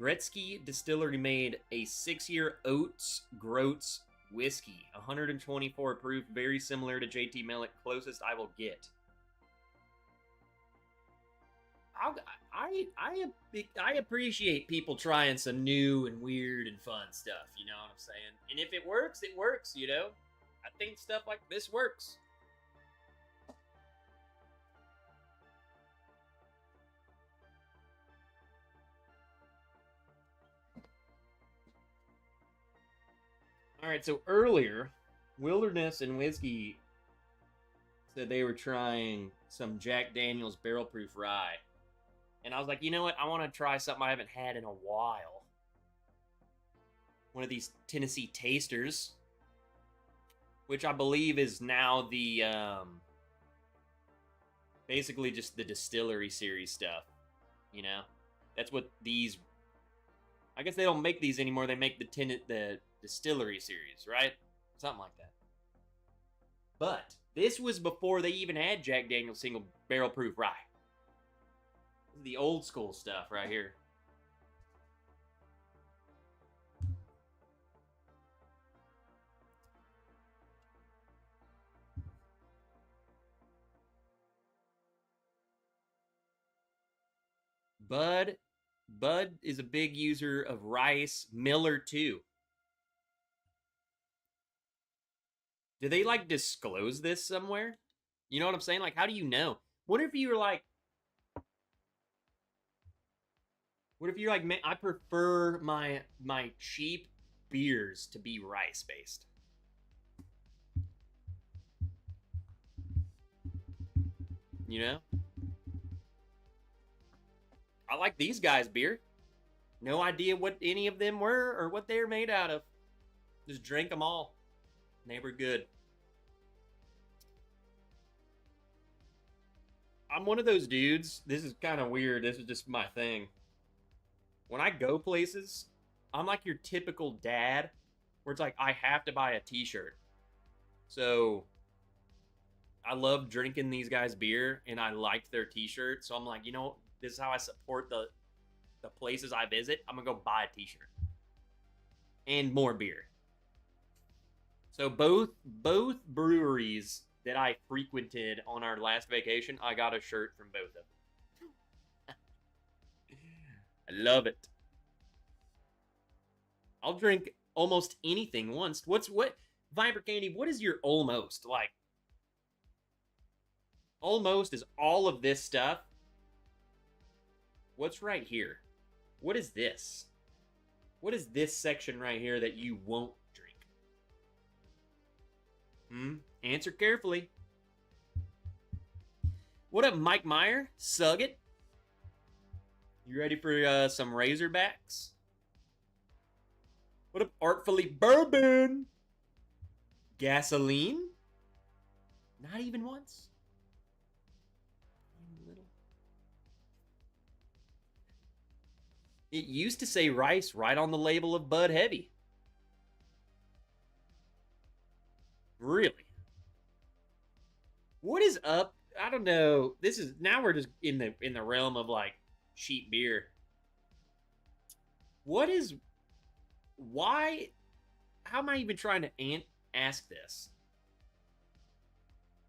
Gretzky Distillery made a 6-year Oats Groats whiskey, 124 proof, very similar to JT Mellick, closest I will get. I appreciate people trying some new and weird and fun stuff, you know what I'm saying? And if it works, it works, you know? I think stuff like this works. All right, so earlier, Wilderness and Whiskey said they were trying some Jack Daniels Barrel Proof Rye. And I was like, you know what? I want to try something I haven't had in a while. One of these Tennessee Tasters, which I believe is now the, basically just the Distillery series stuff, you know? That's what these, I guess they don't make these anymore. They make the Distillery series, right? Something like that. But this was before they even had Jack Daniel's Single Barrel Proof Rye. This is the old school stuff right here. Bud is a big user of rice. Miller too. Do they like disclose this somewhere? You know what I'm saying? Like, how do you know? What if you're like, man, I prefer my cheap beers to be rice based. You know? I like these guys' beer. No idea what any of them were or what they're made out of. Just drank them all. They were good. I'm one of those dudes. This is kind of weird. This is just my thing. When I go places, I'm like your typical dad where it's like I have to buy a t-shirt. So I love drinking these guys' beer and I liked their t-shirt. So I'm like, you know, this is how I support the places I visit. I'm gonna go buy a t-shirt. And more beer. So both breweries that I frequented on our last vacation, I got a shirt from both of them. I love it. I'll drink almost anything once. What Viper Candy, what is your almost? Like almost is all of this stuff. What's right here? What is this? What is this section right here that you won't drink? Answer carefully. What up, Mike Meyer? Sug it. You ready for some Razorbacks? What up, Artfully Bourbon? Gasoline? Not even once. It used to say rice right on the label of Bud Heavy. Really? What is up? I don't know. This is now we're just in the realm of like cheap beer. What is why how am I even trying to ask this?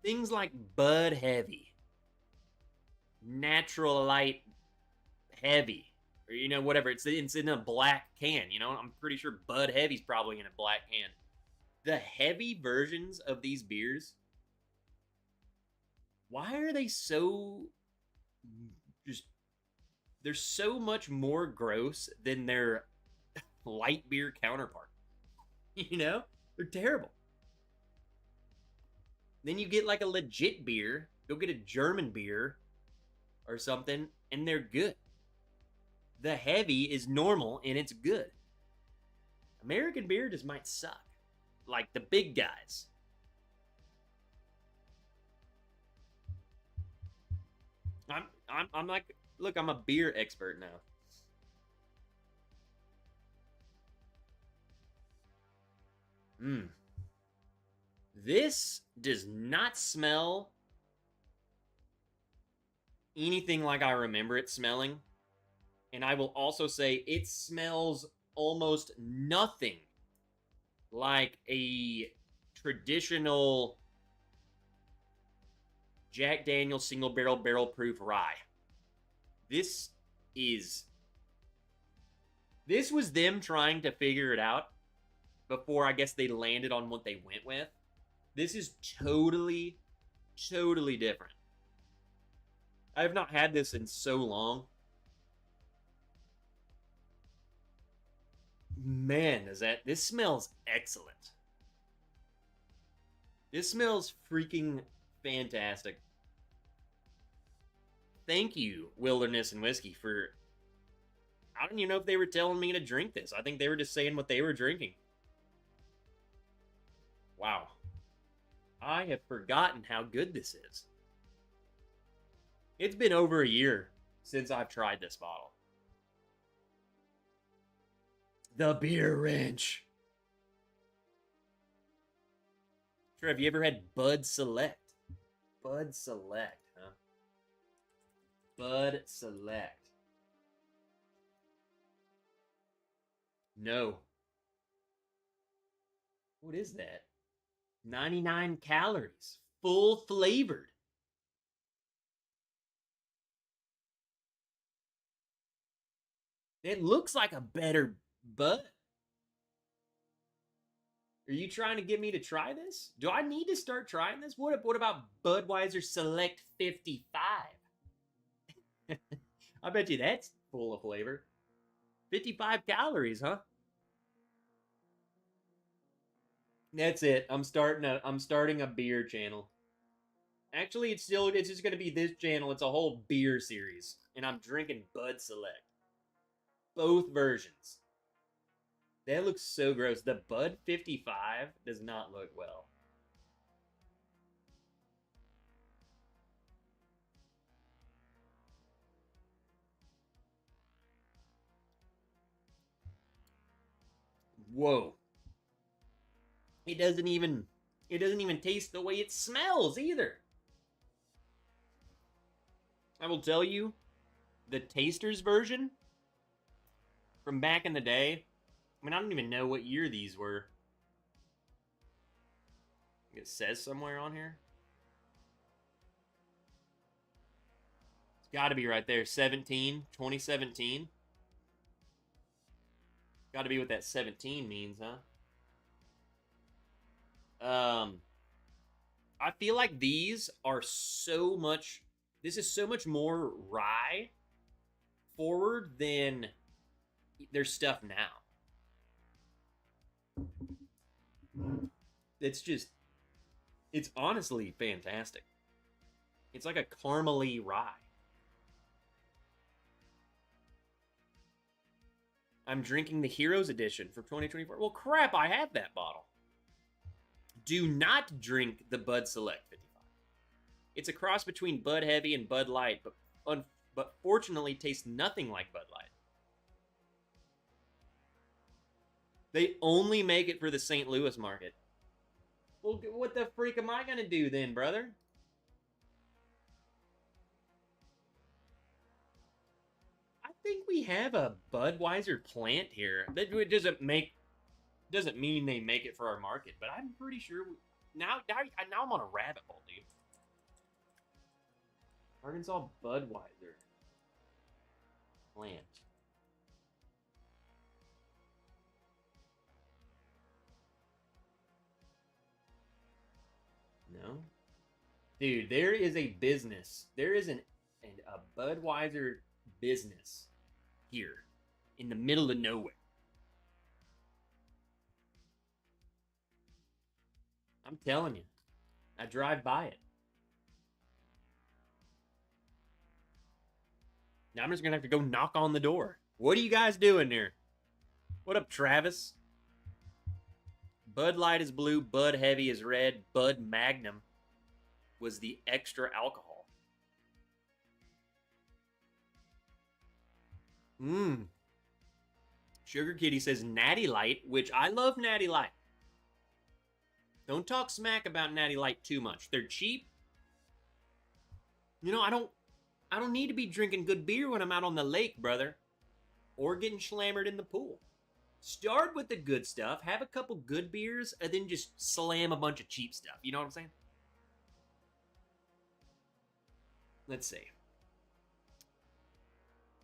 Things like Bud Heavy, Natural Light Heavy, or you know whatever. It's in a black can. You know, I'm pretty sure Bud Heavy's probably in a black can. The heavy versions of these beers, why are they so just they're so much more gross than their light beer counterpart. You know? They're terrible. Then you get like a legit beer, go get a German beer or something, and they're good. The heavy is normal and it's good. American beer just might suck. Like the big guys. I'm like, look, I'm a beer expert now. This does not smell anything like I remember it smelling. And I will also say it smells almost nothing like a traditional Jack Daniel's single barrel proof rye. This was them trying to figure it out before I guess they landed on what they went with. This is totally different. I have not had this in so long. Man, this smells excellent. This smells freaking fantastic. Thank you, Wilderness and Whiskey, for... I don't even know if they were telling me to drink this. I think they were just saying what they were drinking. Wow. I have forgotten how good this is. It's been over a year since I've tried this bottle. The Beer Wrench. Sure, have you ever had Bud Select? Bud Select, huh? Bud Select. No. What is that? 99 calories. Full flavored. It looks like a better Bud. Are you trying to get me to try this? Do I need to start trying this? What about Budweiser Select 55? I bet you that's full of flavor. 55 calories, huh? That's it. I'm starting a beer channel. Actually, it's just gonna be this channel. It's a whole beer series, and I'm drinking Bud Select, both versions. That looks so gross. The Bud 55 does not look well. Whoa. It doesn't even taste the way it smells either. I will tell you, the taster's version from back in the day, I mean, I don't even know what year these were. It says somewhere on here. It's got to be right there. 2017. Got to be what that 17 means, huh? I feel like these are so much. This is so much more rye forward than their stuff now. It's honestly fantastic. It's like a caramely rye. I'm drinking the Heroes Edition for 2024. Well, crap, I have that bottle. Do not drink the Bud Select 55. It's a cross between Bud Heavy and Bud Light, but fortunately tastes nothing like Bud Light. They only make it for the St. Louis market. Well, what the freak am I gonna do then, brother? I think we have a Budweiser plant here. That doesn't mean they make it for our market, but I'm pretty sure now I'm on a rabbit hole, dude. Arkansas Budweiser plant. No, dude, there is a business. There is a Budweiser business here in the middle of nowhere. I'm telling you, I drive by it. Now I'm just gonna have to go knock on the door. What are you guys doing here? What up, Travis? Bud Light is blue, Bud Heavy is red, Bud Magnum was the extra alcohol. Sugar Kitty says Natty Light, which I love Natty Light. Don't talk smack about Natty Light too much. They're cheap. You know, I don't need to be drinking good beer when I'm out on the lake, brother. Or getting slammered in the pool. Start with the good stuff, have a couple good beers, and then just slam a bunch of cheap stuff. You know what I'm saying? Let's see.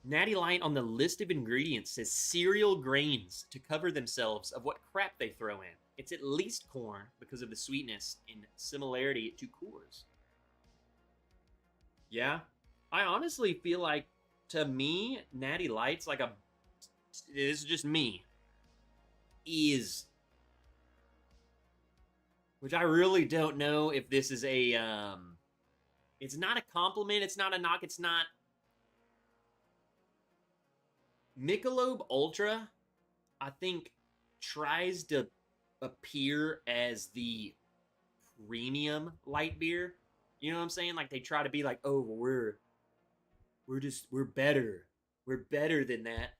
Natty Light on the list of ingredients says cereal grains to cover themselves of what crap they throw in. It's at least corn because of the sweetness and similarity to Coors. Yeah, I honestly feel like, to me, Natty Light's like this is just me, which I really don't know if this is it's not a compliment, it's not a knock, it's not. Michelob Ultra, I think, tries to appear as the premium light beer. You know what I'm saying? Like, they try to be like, oh, we're better. We're better than that.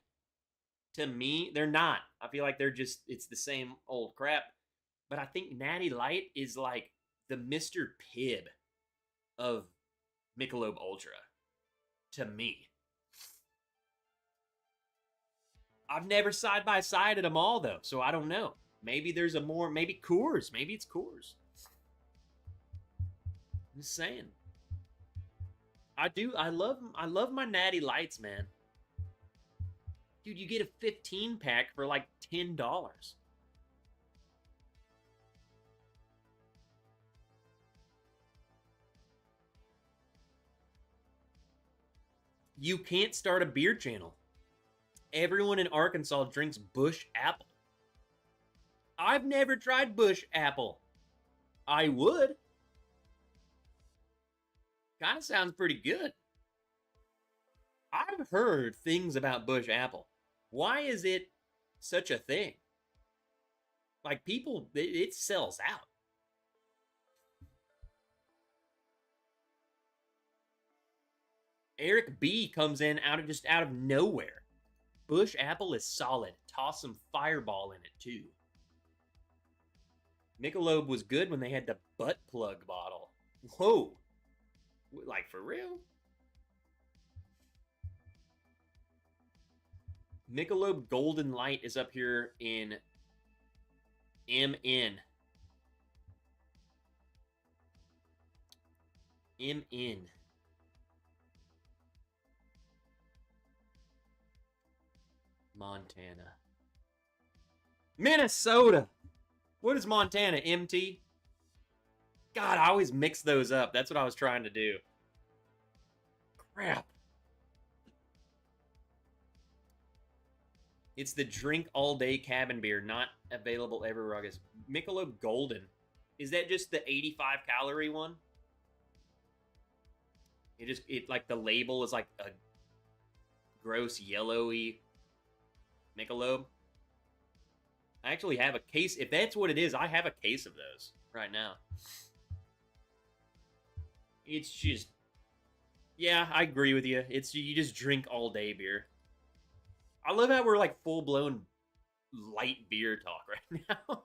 To me, they're not. I feel like it's the same old crap. But I think Natty Light is like the Mr. Pibb of Michelob Ultra. To me. I've never side by sided them all though, so I don't know. Maybe there's maybe Coors. Maybe it's Coors. I'm just saying. I love my Natty Lights, man. Dude, you get a 15 pack for like $10. You can't start a beer channel. Everyone in Arkansas drinks Bush Apple. I've never tried Bush Apple. I would. Kind of sounds pretty good. I've heard things about Bush Apple. Why is it such a thing? Like, people, it sells out. Eric B comes in out of nowhere. Bush Apple is solid. Toss some Fireball in it too. Michelob was good when they had the butt plug bottle. Whoa. Like, for real? Michelob Golden Light is up here in MN. MN. Montana. Minnesota. What is Montana? MT? God, I always mix those up. That's what I was trying to do. Crap. It's the drink all day cabin beer, not available everywhere. I guess Michelob Golden. Is that just the 85 calorie one? It like the label is like a gross yellowy Michelob. I actually have a case. If that's what it is, I have a case of those right now. It's just, yeah, I agree with you. It's, you just drink all day beer. I love how we're like full blown light beer talk right now.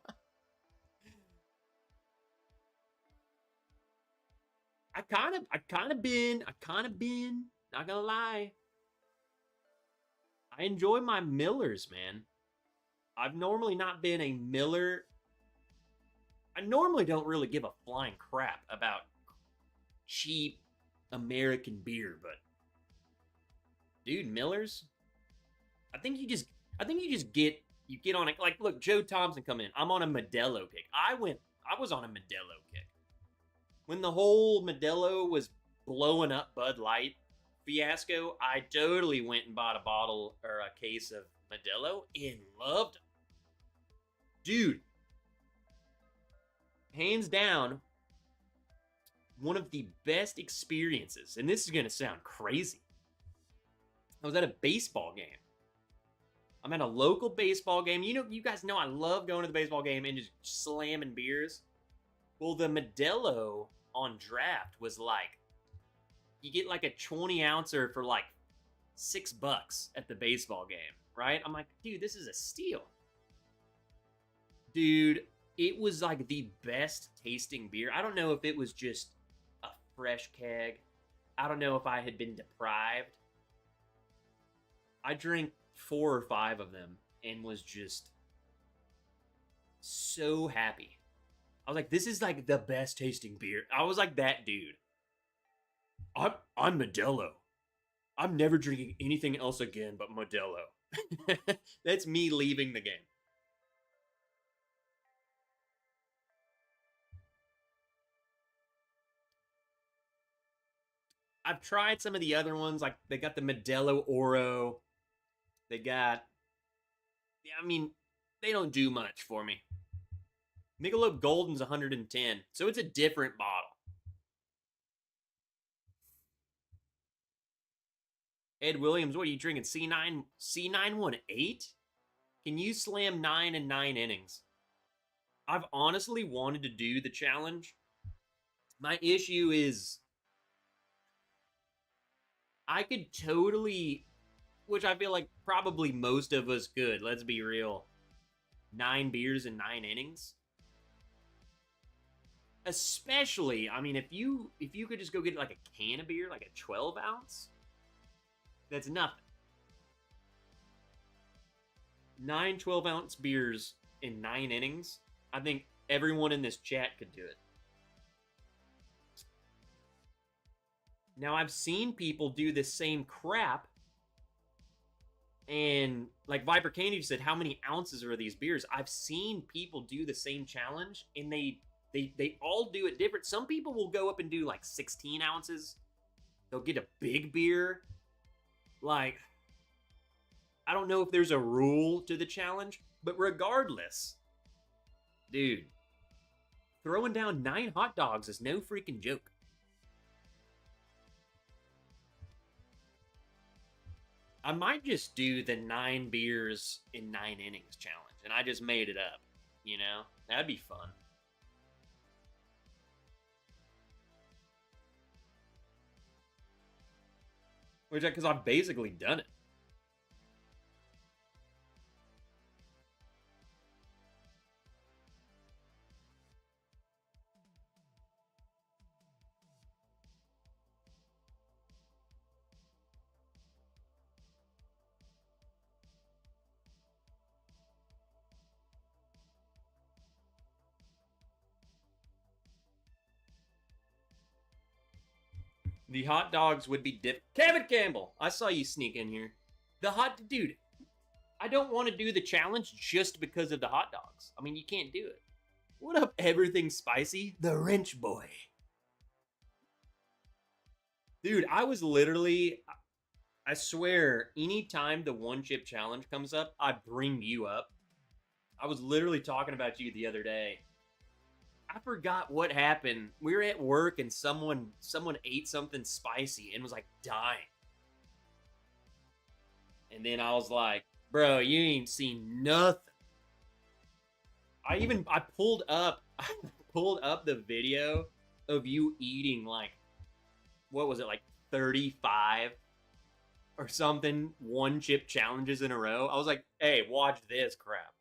I kind of been, not gonna lie. I enjoy my Millers, man. I've normally not been a Miller. I normally don't really give a flying crap about cheap American beer, but dude, Millers, I think you just get on it. Like, look, Joe Thompson come in. I'm on a Modelo kick. I was on a Modelo kick. When the whole Modelo was blowing up Bud Light fiasco, I totally went and bought a bottle or a case of Modelo and loved them. Dude, hands down, one of the best experiences, and this is going to sound crazy. I was at a baseball game. I'm at a local baseball game. You know, you guys know I love going to the baseball game and just slamming beers. Well, the Modelo on draft was like, you get like a 20 ouncer for like $6 at the baseball game, right? I'm like, dude, this is a steal. Dude, it was like the best tasting beer. I don't know if it was just a fresh keg. I don't know if I had been deprived. I drank 4 or 5 of them and was just so happy. I was like, this is like the best tasting beer. I was like that dude. I'm Modelo. I'm never drinking anything else again but Modelo. That's me leaving the game. I've tried some of the other ones, like they got the Modelo Oro. They got, yeah, I mean, they don't do much for me. Michelob Golden's 110, so it's a different bottle. Ed Williams, what are you drinking? C918? Can you slam 9 in 9 innings? I've honestly wanted to do the challenge. My issue is I could totally, which I feel like probably most of us could, let's be real, 9 beers in 9 innings. Especially, I mean, if you could just go get like a can of beer, like a 12 ounce, that's nothing. 9 12-ounce beers in 9 innings. I think everyone in this chat could do it. Now, I've seen people do the same crap. And like Viper Candy said, how many ounces are these beers? I've seen people do the same challenge, and they all do it different. Some people will go up and do like 16 ounces. They'll get a big beer. Like, I don't know if there's a rule to the challenge, but regardless, dude, throwing down 9 hot dogs is no freaking joke. I might just do the 9 beers in 9 innings challenge, and I just made it up. You know, that'd be fun. Which, because I've basically done it. The hot dogs would be Kevin Campbell, I saw you sneak in here. The hot dude. I don't want to do the challenge just because of the hot dogs. I mean, you can't do it. What up, everything spicy? The wrench boy. Dude, I was literally, I swear, anytime the one chip challenge comes up, I bring you up. I was literally talking about you the other day. I forgot what happened. We were at work and someone ate something spicy and was like dying. And then I was like, bro, you ain't seen nothing. I pulled up the video of you eating like, what was it, like 35 or something one chip challenges in a row. I was like, hey, watch this crap.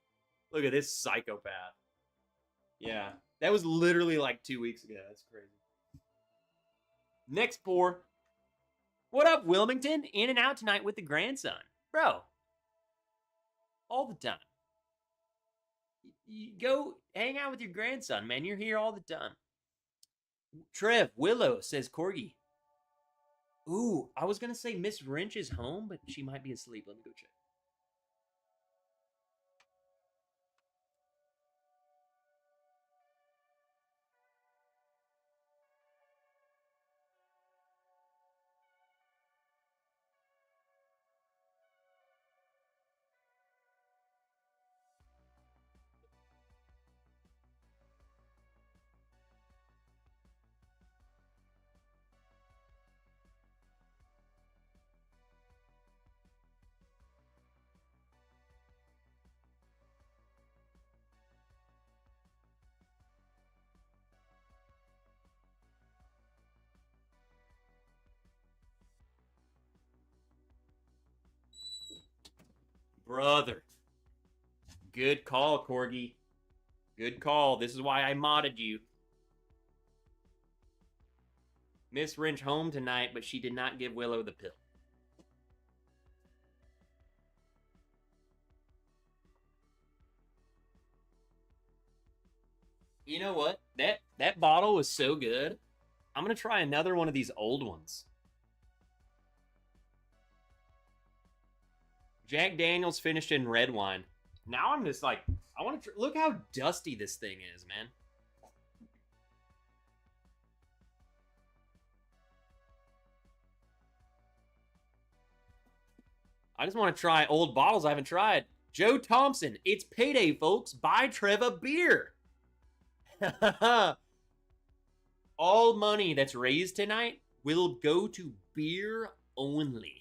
Look at this psychopath. Yeah, that was literally like 2 weeks ago. That's crazy. Next pour. What up, Wilmington? In and out tonight with the grandson. Bro, all the time. You go hang out with your grandson, man. You're here all the time. Trev, Willow says Corgi. Ooh, I was going to say Miss Wrench is home, but she might be asleep. Let me go check. Brother. Good call, Corgi. Good call. This is why I modded you. Miss Wrench home tonight, but she did not give Willow the pill. You know what? That bottle was so good. I'm going to try another one of these old ones. Jack Daniels finished in red wine. Now I'm just like, I want to look how dusty this thing is, man. I just want to try old bottles I haven't tried. Joe Thompson, it's payday, folks. Buy Trev a beer. All money that's raised tonight will go to beer only.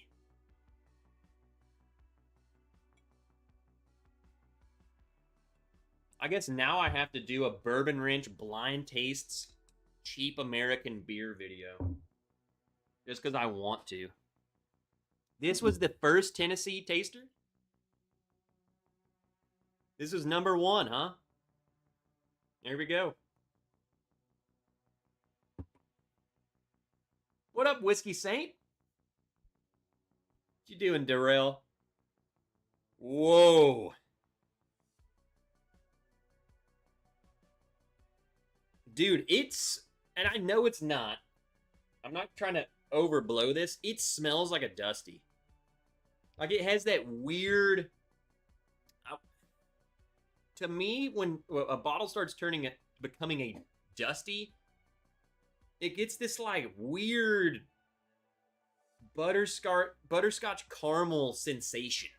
I guess now I have to do a Bourbon Wrench blind tastes cheap American beer video. Just because I want to. This was the first Tennessee taster? This was number 1, huh? There we go. What up, Whiskey Saint? What you doing, Darrell? Whoa. Dude, it's... And I know it's not. I'm not trying to overblow this. It smells like a Dusty. Like, it has that weird... to me, when a bottle starts becoming a Dusty, it gets this, like, weird butterscotch caramel sensation.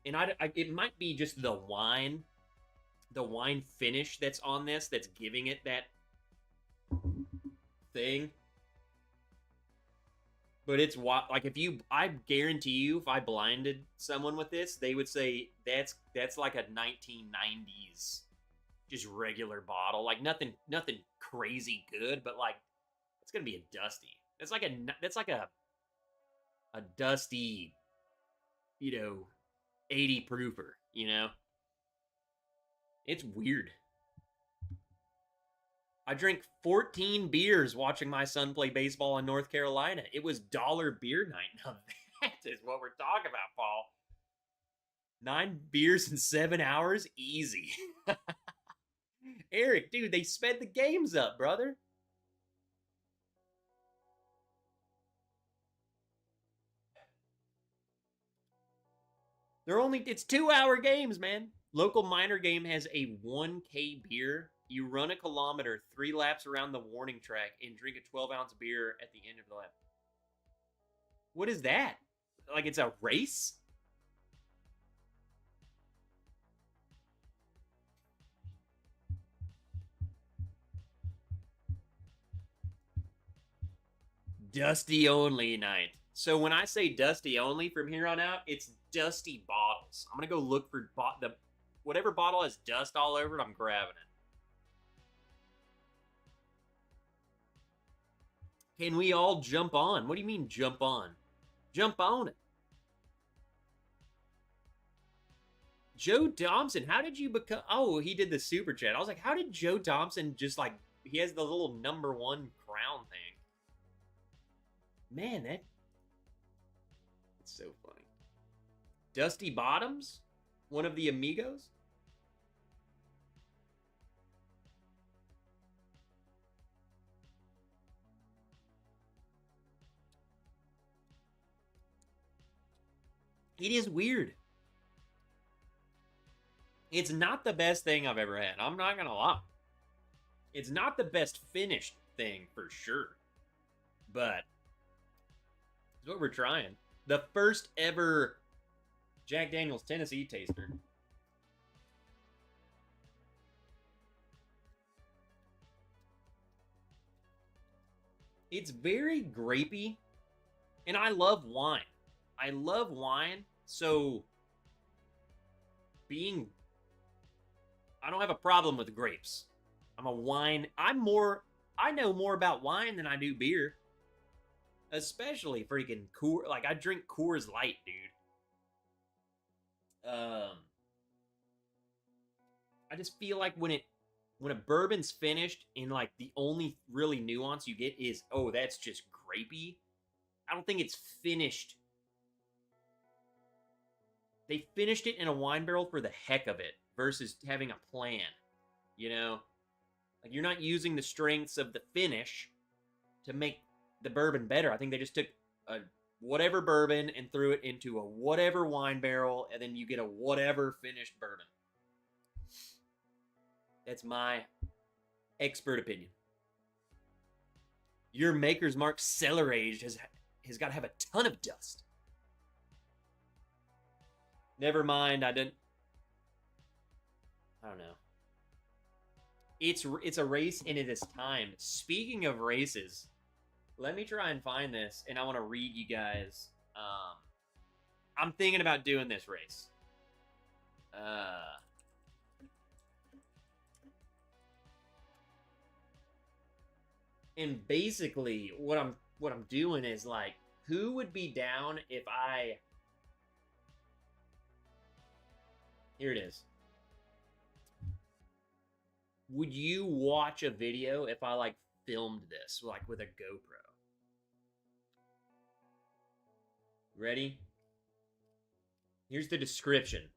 And it might be just the wine finish that's on this that's giving it that thing. But it's like if you, I guarantee you, if I blinded someone with this, they would say that's like a 1990s just regular bottle, like nothing crazy good, but like it's gonna be a dusty. That's like a dusty, 80 proofer. It's weird. I drank 14 beers watching my son play baseball in North Carolina. It was dollar beer night. Now that is what we're talking about, Paul. 9 beers in 7 hours? Easy. Eric, dude, they sped the games up, brother. It's 2-hour games, man. Local minor game has a 1K beer. You run a kilometer, 3 laps around the warning track, and drink a 12-ounce beer at the end of the lap. What is that? Like it's a race? Dusty only night. So when I say dusty only from here on out, it's dusty bottles. I'm gonna go look for whatever bottle has dust all over it. I'm grabbing it. Can we all jump on? What do you mean jump on? Jump on it. Joe Thompson, how did you become? Oh, he did the super chat. I was like, how did Joe Thompson just like he has the little number 1 crown thing? Man, that's so funny. Dusty Bottoms, one of the amigos. It is weird. It's not the best thing I've ever had. I'm not gonna lie. It's not the best finished thing for sure, but it's what we're trying. The first ever Jack Daniel's Tennessee taster. It's very grapey, and I love wine. So I don't have a problem with grapes. I know more about wine than I do beer. Especially freaking Coors. Like I drink Coors Light, dude. I just feel like when a bourbon's finished and like the only really nuance you get is, oh, that's just grapey. I don't think it's finished. They finished it in a wine barrel for the heck of it versus having a plan. Like you're not using the strengths of the finish to make the bourbon better. I think they just took a whatever bourbon and threw it into a whatever wine barrel, and then you get a whatever finished bourbon. That's my expert opinion. Your Maker's Mark cellar aged has got to have a ton of dust. Never mind, I don't know. It's a race and it is timed. Speaking of races, let me try and find this, and I want to read you guys. I'm thinking about doing this race. And basically, what I'm doing is like, who would be down if I? Here it is. Would you watch a video if I like filmed this like with a GoPro? Ready? Here's the description.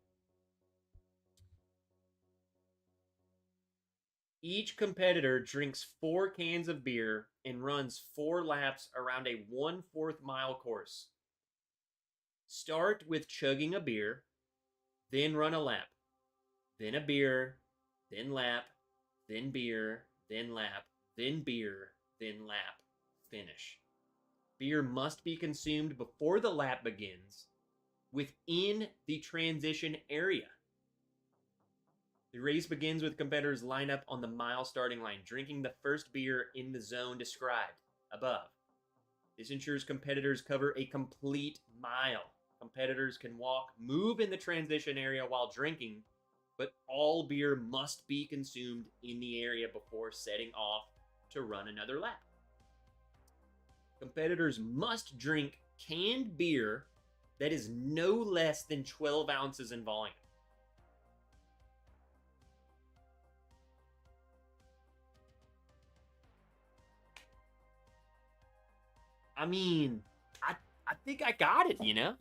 Each competitor drinks 4 cans of beer and runs 4 laps around a 1/4 mile course. Start with chugging a beer, then run a lap, then a beer, then lap, then beer, then lap, then beer, then lap, finish. Beer must be consumed before the lap begins within the transition area. The race begins with competitors line up on the mile starting line, drinking the first beer in the zone described above. This ensures competitors cover a complete mile. Competitors can walk, move in the transition area while drinking, but all beer must be consumed in the area before setting off to run another lap. Competitors must drink canned beer that is no less than 12 ounces in volume. I mean, I think I got it, you know?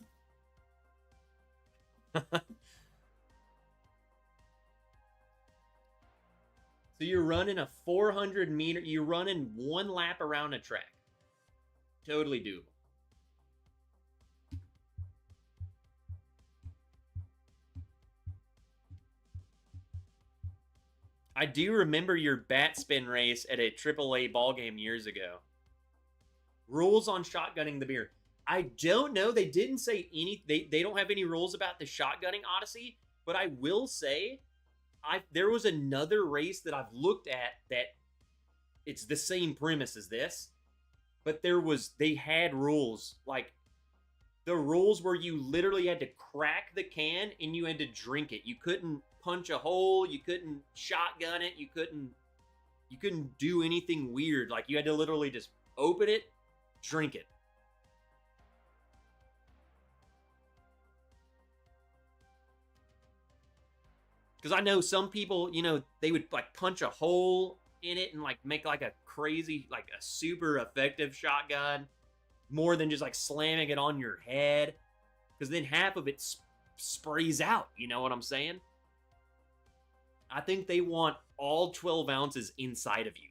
So you're running a 400 meter, you're running one lap around a track. Totally doable. I do remember your bat spin race at a AAA ball game years ago. Rules on shotgunning the beer. I don't know. They didn't say any. They don't have any rules about the shotgunning Odyssey. But I will say, there was another race that I've looked at that it's the same premise as this, but they had rules. Like, the rules where you literally had to crack the can and you had to drink it. You couldn't punch a hole. You couldn't shotgun it. You couldn't do anything weird. Like, you had to literally just open it, drink it. Because I know some people, they would like punch a hole in it and like make like a crazy, like a super effective shotgun, more than just like slamming it on your head. Because then half of it sprays out. You know what I'm saying? I think they want all 12 ounces inside of you,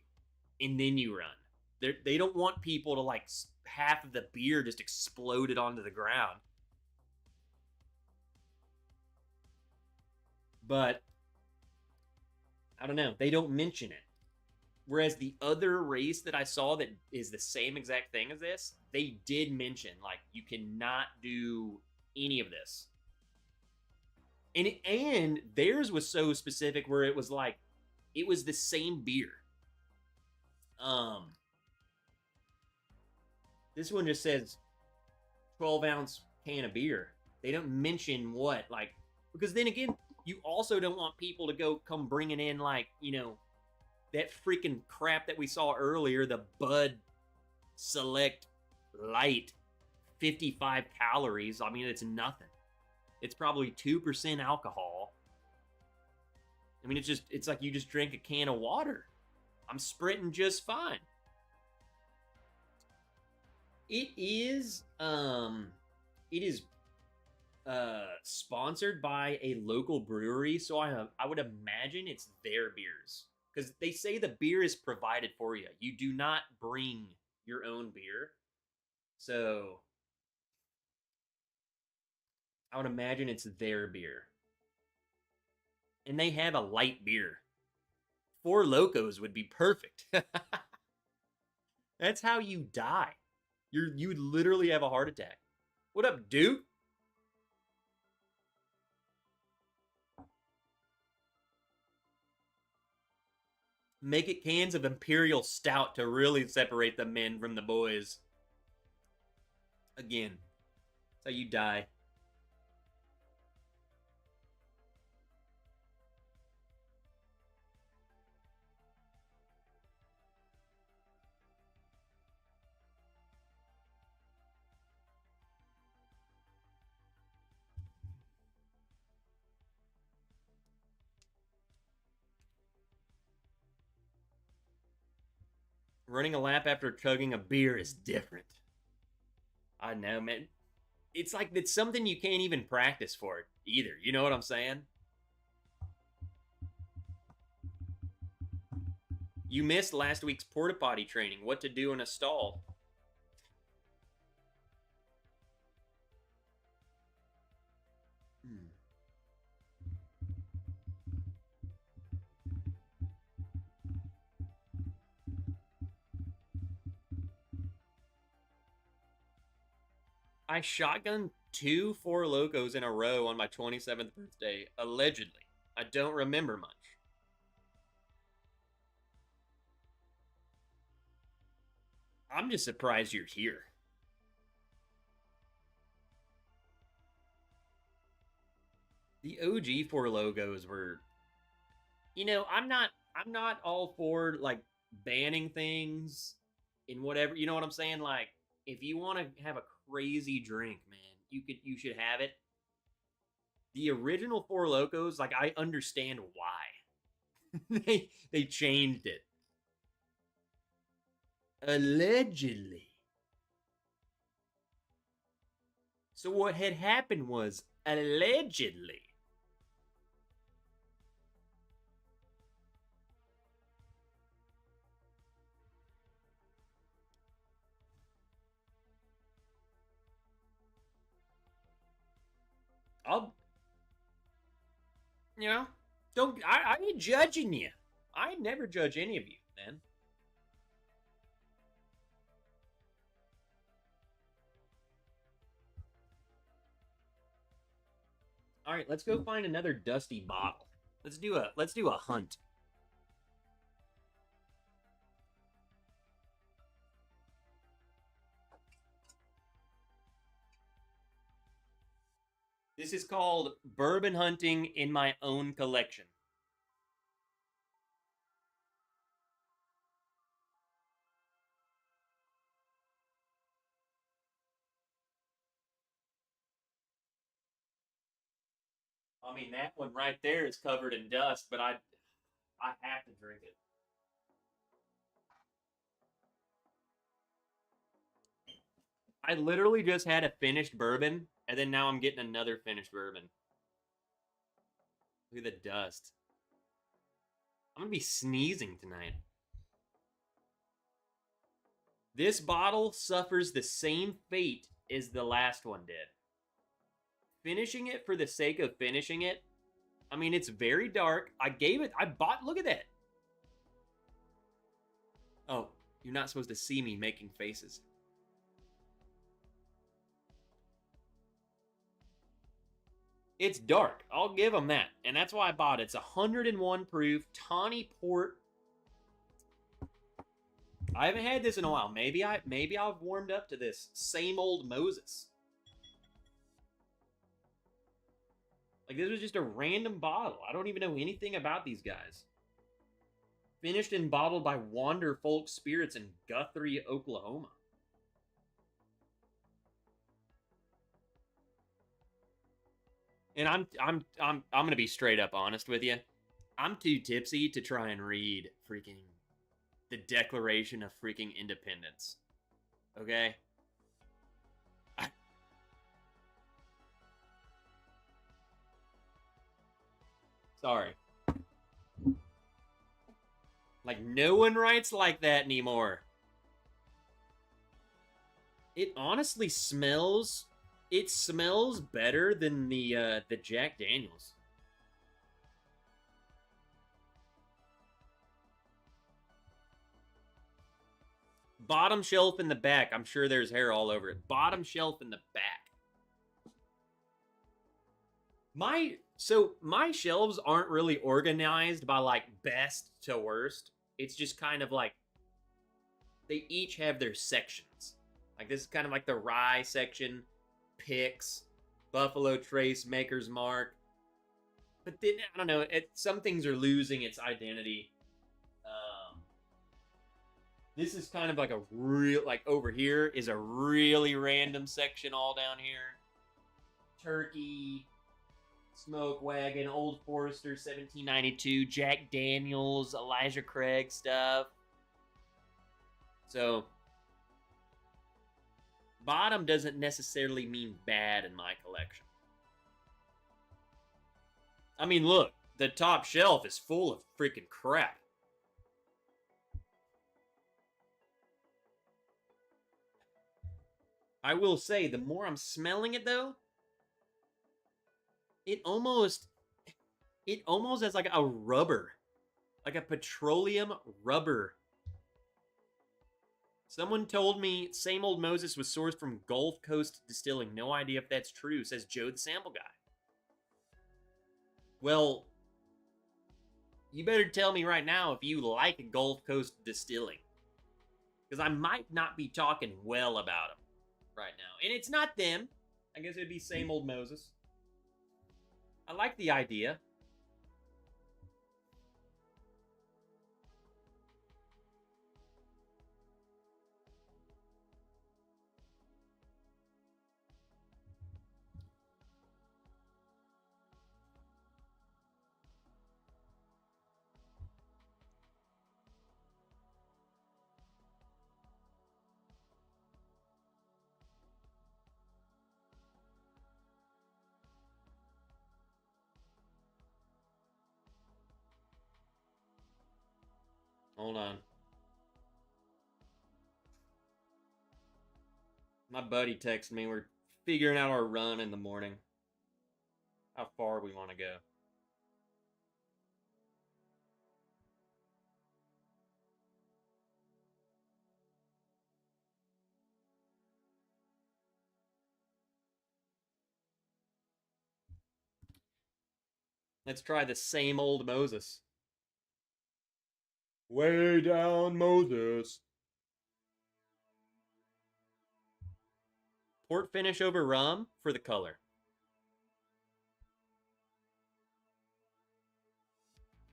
and then you run. They don't want people to like half of the beer just exploded onto the ground. But I don't know. They don't mention it. Whereas the other race that I saw that is the same exact thing as this, they did mention, like, you cannot do any of this. And theirs was so specific where it was like, it was the same beer. This one just says 12 ounce can of beer. They don't mention what, like, because then again, you also don't want people to come bringing in, like, that freaking crap that we saw earlier, the Bud Select Light, 55 calories. I mean, it's nothing. It's probably 2% alcohol. I mean, it's like you just drink a can of water. I'm sprinting just fine. It is sponsored by a local brewery, so I would imagine it's their beers, because they say the beer is provided for you. You do not bring your own beer, so I would imagine it's their beer. And they have a light beer. Four Locos would be perfect. That's how you die. You would literally have a heart attack. What up, Duke? Make it cans of Imperial Stout to really separate the men from the boys. Again, that's how you die. Running a lap after chugging a beer is different. I know, man. It's like it's something you can't even practice for it either. You know what I'm saying? You missed last week's porta potty training. What to do in a stall. I shotgunned 2 Four Locos in a row on my 27th birthday, allegedly. I don't remember much. I'm just surprised you're here. The OG 4 logos were, I'm not all for like banning things in whatever, you know what I'm saying? Like, if you want to have a crazy drink, man, you should have it. The original Four Locos, like, I understand why they changed it. Allegedly. So what had happened was, allegedly, I'll, don't, I ain't judging you. I never judge any of you, man. All right, let's go find another dusty bottle. Let's do a hunt. This is called bourbon hunting in my own collection. I mean, that one right there is covered in dust, but I have to drink it. I literally just had a finished bourbon, and then now I'm getting another finished bourbon. Look at the dust. I'm gonna be sneezing tonight. This bottle suffers the same fate as the last one did. Finishing it for the sake of finishing it. I mean, it's very dark. Look at that. Oh, you're not supposed to see me making faces. It's dark. I'll give them that. And that's why I bought it. It's 101 proof, tawny port. I haven't had this in a while. Maybe I've warmed up to this. Same old Moses. Like, this was just a random bottle. I don't even know anything about these guys. Finished and bottled by Wander Folk Spirits in Guthrie, Oklahoma. And I'm gonna be straight up honest with you. I'm too tipsy to try and read freaking the Declaration of freaking Independence. Okay? Sorry. Like, no one writes like that anymore. It honestly smells... It smells better than the Jack Daniels. Bottom shelf in the back. I'm sure there's hair all over it. Bottom shelf in the back. My shelves aren't really organized by, like, best to worst. It's just kind of like they each have their sections. Like, this is kind of like the rye section, picks, Buffalo Trace, Maker's Mark. But then, I don't know, some things are losing its identity. This is kind of like a real, like, over here is a really random section all down here. Turkey, Smoke Wagon, Old Forester, 1792, Jack Daniels, Elijah Craig stuff. So, bottom doesn't necessarily mean bad in my collection. I mean, look, the top shelf is full of freaking crap. I will say, the more I'm smelling it, though, it almost has like a rubber, like a petroleum rubber. Someone told me Same Old Moses was sourced from Gulf Coast Distilling. No idea if that's true, says Joe the Sample Guy. Well, you better tell me right now if you like Gulf Coast Distilling. Because I might not be talking well about them right now. And it's not them. I guess it'd be Same Old Moses. I like the idea. Hold on. My buddy texted me. We're figuring out our run in the morning. How far we want to go. Let's try the same old Moses. Way down Moses. Port finish over rum for the color.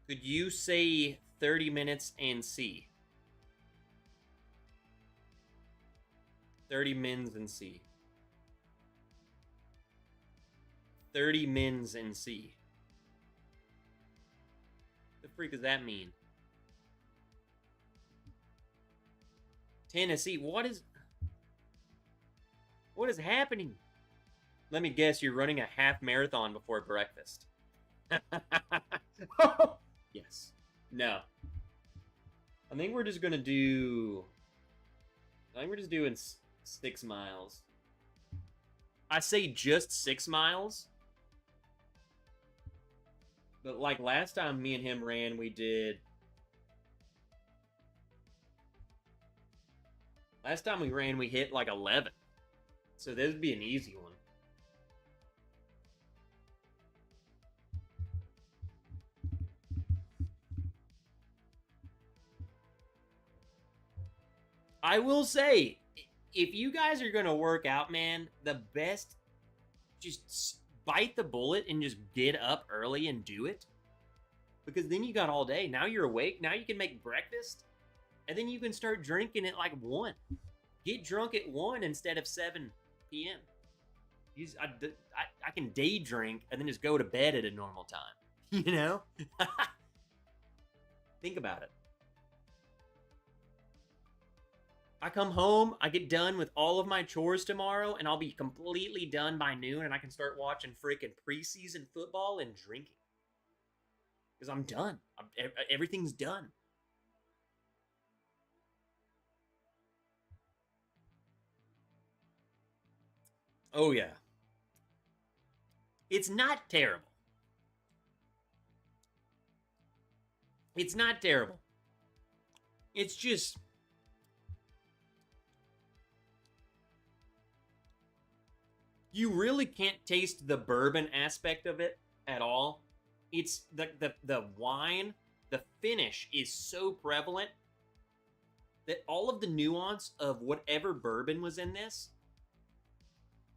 Could you say 30 minutes and C? 30 mins and C. 30 mins and C. The freak does that mean? Tennessee, what is happening? Let me guess, you're running a half marathon before breakfast. Yes. No. I think we're just gonna do. I think we're just doing 6 miles. I say just 6 miles. But like last time me and him ran, we did. Last time we ran, we hit like 11. So this would be an easy one. I will say, if you guys are going to work out, man, the best, just bite the bullet and just get up early and do it. Because then you got all day. Now you're awake. Now you can make breakfast. And then you can start drinking at like 1. Get drunk at 1 instead of 7 p.m. I can day drink and then just go to bed at a normal time. You know? Think about it. I come home, I get done with all of my chores tomorrow, and I'll be completely done by noon, and I can start watching freaking preseason football and drinking. Because I'm done. Everything's done. Oh, yeah. It's not terrible. It's not terrible. It's just... You really can't taste the bourbon aspect of it at all. It's the wine, the finish is so prevalent that all of the nuance of whatever bourbon was in this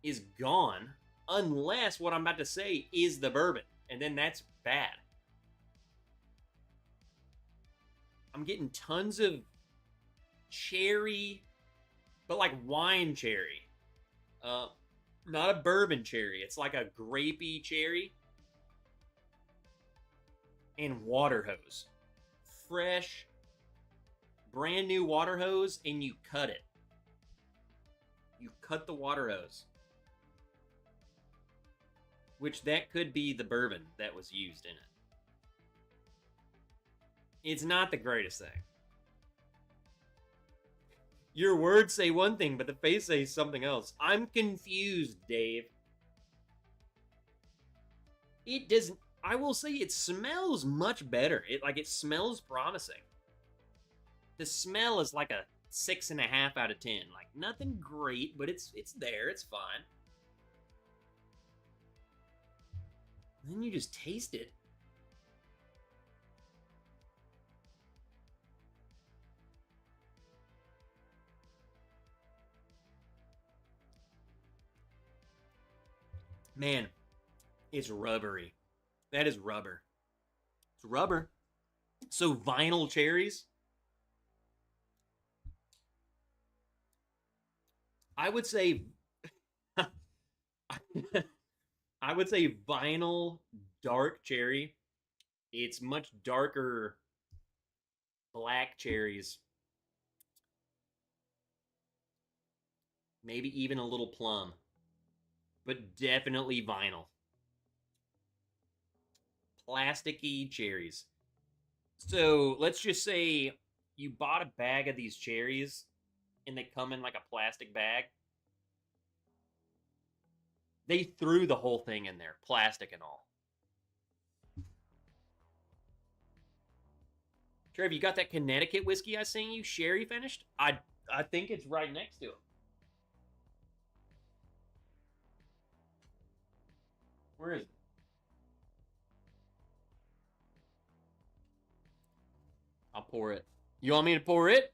is gone, unless what I'm about to say is the bourbon, and then that's bad. I'm getting tons of cherry, but like wine cherry. Not a bourbon cherry. It's like a grapey cherry. And water hose. Fresh, brand new water hose, and you cut it. You cut the water hose. Which that could be the bourbon that was used in it. It's not the greatest thing. Your words say one thing, but the face says something else. I'm confused, Dave. It doesn't... I will say it smells much better. It smells promising. The smell is like a 6.5 out of 10. Like, nothing great, but it's there. It's fine. And then you just taste it. Man, it's rubbery. That is rubber. It's rubber. So vinyl cherries. I would say I would say vinyl dark cherry. It's much darker black cherries. Maybe even a little plum. But definitely vinyl. Plasticky cherries. So let's just say you bought a bag of these cherries and they come in like a plastic bag. They threw the whole thing in there, plastic and all. Trev, you got that Connecticut whiskey I seen you sherry finished? I think it's right next to it. Where is it? I'll pour it. You want me to pour it?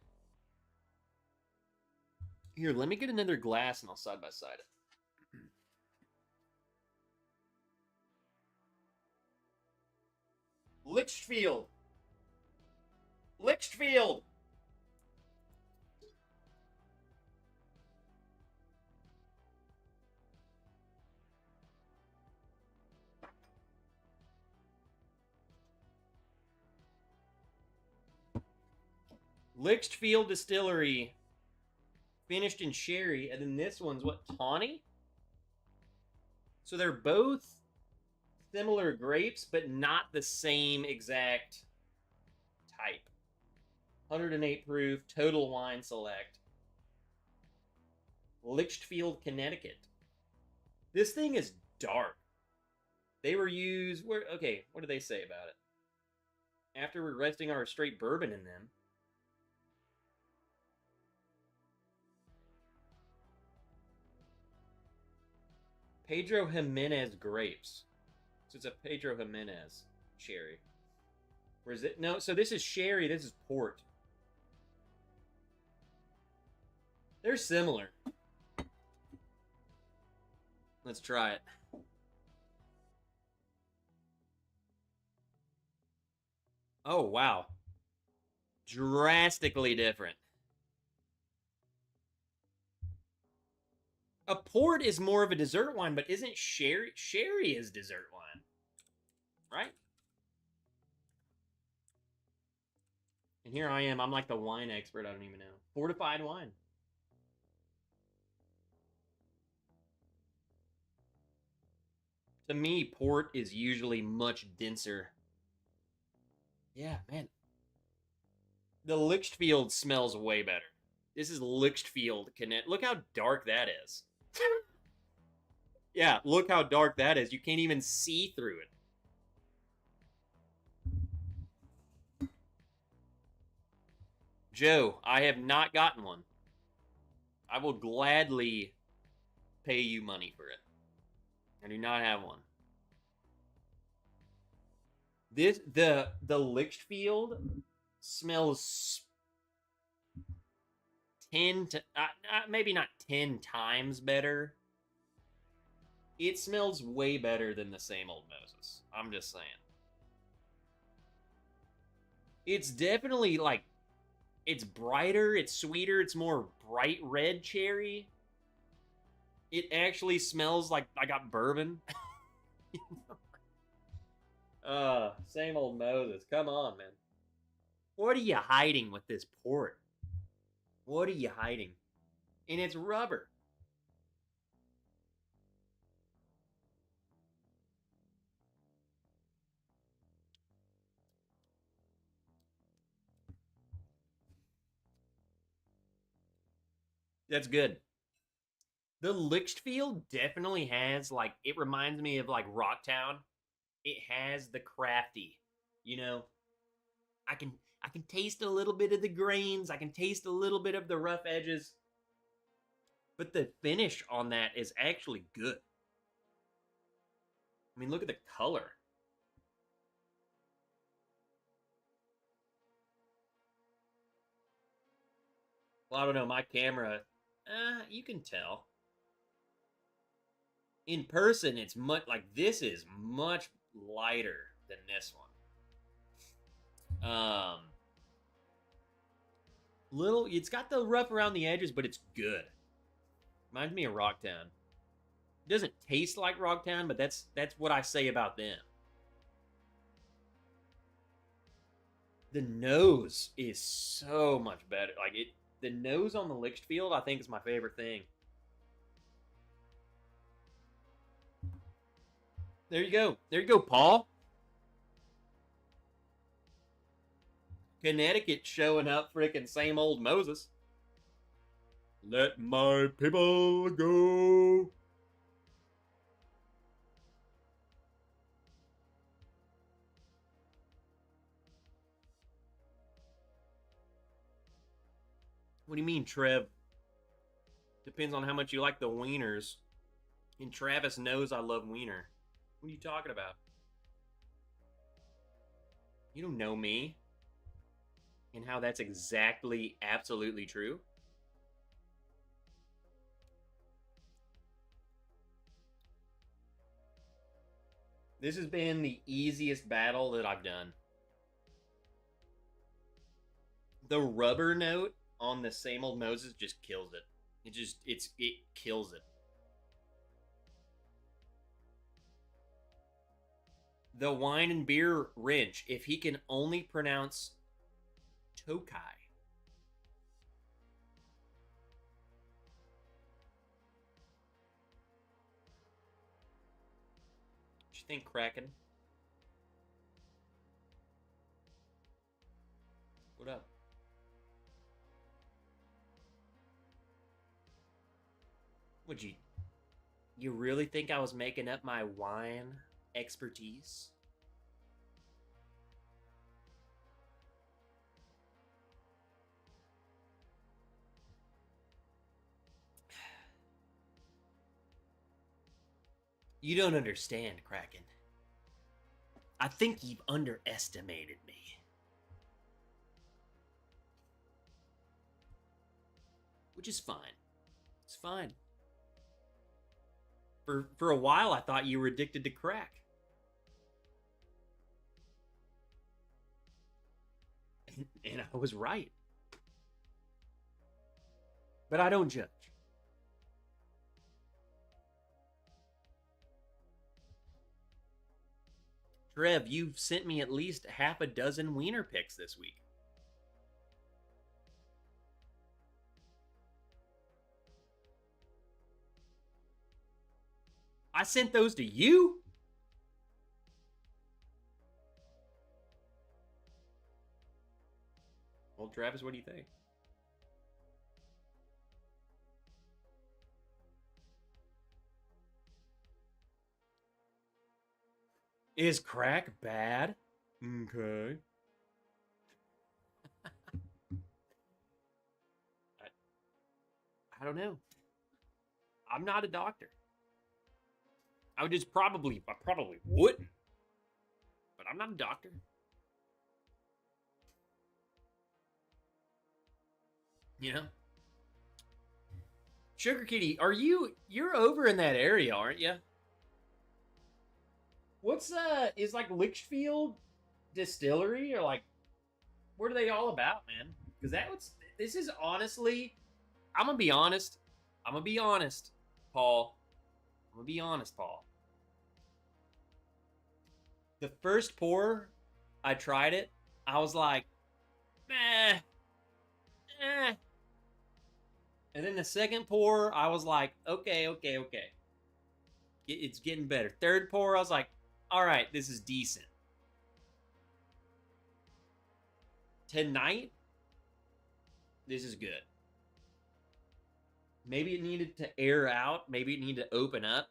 Here, let me get another glass and I'll side by side it. Litchfield. Litchfield. Litchfield Distillery, finished in sherry, and then this one's what, tawny? So they're both similar grapes, but not the same exact type. 108 proof, total wine select. Litchfield, Connecticut. This thing is dark. They were used, okay, what do they say about it? After we're resting our straight bourbon in them. Pedro Jimenez grapes. So it's a Pedro Jimenez sherry. Where is it? No, so this is sherry, this is port. They're similar. Let's try it. Oh, wow. Drastically different. A port is more of a dessert wine, but isn't sherry? Sherry is dessert wine, right? And here I am. I'm like the wine expert. I don't even know. Fortified wine. To me, port is usually much denser. Yeah, man. The Litchfield smells way better. This is Litchfield. Look how dark that is. Yeah, look how dark that is. You can't even see through it. Joe, I have not gotten one. I will gladly pay you money for it. I do not have one. The Litchfield smells 10 to maybe not 10 times better. It smells way better than the same old Moses. I'm just saying. It's definitely like, it's brighter, it's sweeter, it's more bright red cherry. It actually smells like I got bourbon. Same old Moses. Come on, man. What are you hiding with this port? What are you hiding? And it's rubber. That's good. The Litchfield definitely has, like, it reminds me of, like, Rocktown. It has the crafty, you know? I can taste a little bit of the grains. I can taste a little bit of the rough edges. But the finish on that is actually good. I mean, look at the color. Well, I don't know. My camera, you can tell. In person, it's much like this is much lighter than this one. Little, it's got the rough around the edges, but it's good. Reminds me of Rocktown. It doesn't taste like Rocktown, but that's what I say about them. The nose is so much better. Like the nose on the Lichfield, I think, is my favorite thing. There you go. There you go, Paul. Connecticut showing up, freaking same old Moses. Let my people go. What do you mean, Trev? Depends on how much you like the wieners. And Travis knows I love wiener. What are you talking about? You don't know me. And how that's exactly, absolutely true. This has been the easiest battle that I've done. The rubber note on the same old Moses just kills it. It kills it. The wine and beer wrench, if he can only pronounce Tokai. What you think, Kraken? What up? Would you really think I was making up my wine expertise? You don't understand, Kraken. I think you've underestimated me. Which is fine. It's fine. For a while, I thought you were addicted to crack. And I was right. But I don't judge. Trev, you've sent me at least half a dozen wiener picks this week. I sent those to you? Well, Travis, what do you think? Is crack bad? Okay. I don't know. I'm not a doctor. I probably wouldn't. But I'm not a doctor. You know? Sugar Kitty, you're over in that area, aren't you? What's is like Litchfield Distillery, or like what are they all about, man? Because this is honestly, I'm gonna be honest, Paul. I'm gonna be honest, Paul. The first pour, I tried it. I was like, eh. And then the second pour, I was like, okay. It's getting better. Third pour, I was like, all right, this is decent. Tonight, this is good. Maybe it needed to air out. Maybe it needed to open up.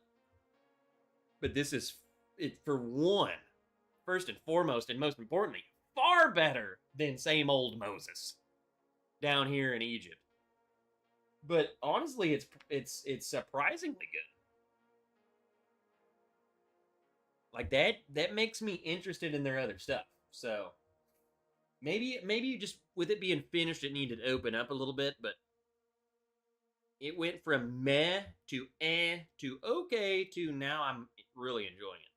But this is, for one, first and foremost, and most importantly, far better than same old Moses down here in Egypt. But honestly, it's surprisingly good. Like that makes me interested in their other stuff. So maybe just with it being finished, it needed to open up a little bit, but it went from meh to to okay to now I'm really enjoying it.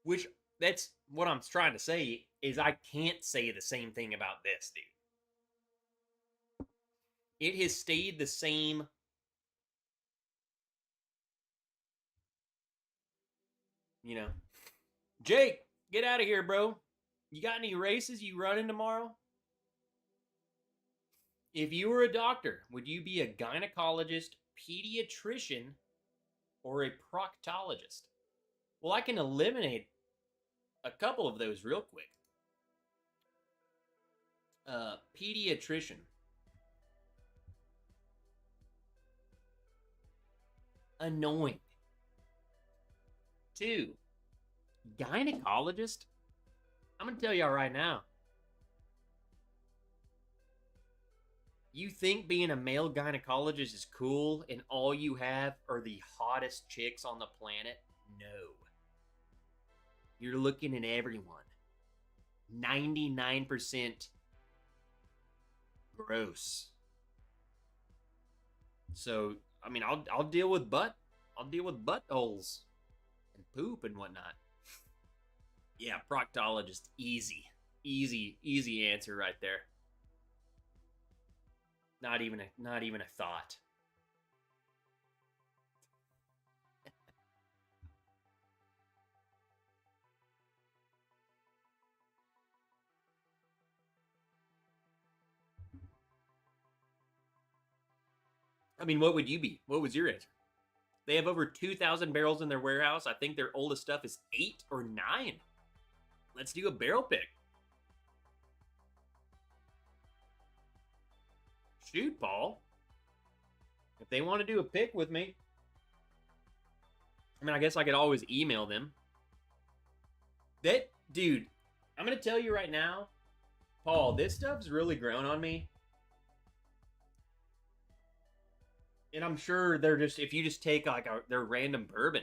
Which, that's what I'm trying to say, is I can't say the same thing about this, dude. It has stayed the same. You know, Jake, get out of here, bro. You got any races you running tomorrow? If you were a doctor, would you be a gynecologist, pediatrician, or a proctologist? Well, I can eliminate a couple of those real quick. Pediatrician. Annoying. 2, gynecologist. I'm going to tell y'all right now. You think being a male gynecologist is cool and all you have are the hottest chicks on the planet? No. You're looking at everyone. 99% gross. So, I mean, I'll deal with buttholes and poop and whatnot. Yeah, proctologist, easy answer right there. Not even a thought. I mean, what would you be? What was your answer? They have over 2,000 barrels in their warehouse. I think their oldest stuff is 8 or 9. Let's do a barrel pick. Shoot, Paul. If they want to do a pick with me, I mean, I guess I could always email them. That, dude, I'm going to tell you right now, Paul, this stuff's really grown on me. And I'm sure they're just, if you just take like their random bourbon,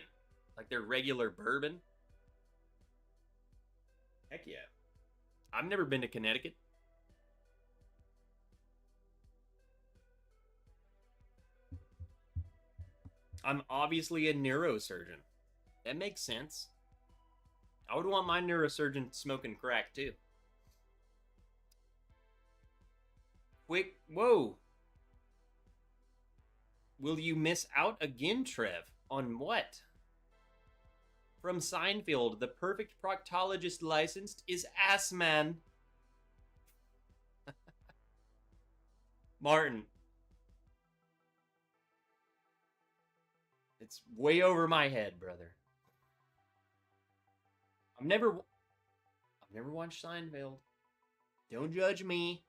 like their regular bourbon. Heck yeah. I've never been to Connecticut. I'm obviously a neurosurgeon. That makes sense. I would want my neurosurgeon smoking crack too. Quick, whoa. Will you miss out again, Trev? On what? From Seinfeld, the perfect proctologist licensed is Assman. Martin. It's way over my head, brother. I've never watched Seinfeld. Don't judge me.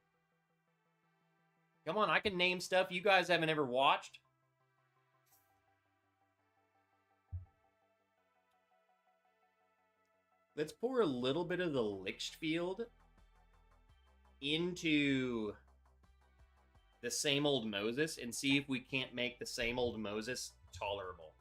Come on, I can name stuff you guys haven't ever watched. Let's pour a little bit of the Lichfield into the same old Moses and see if we can't make the same old Moses tolerable.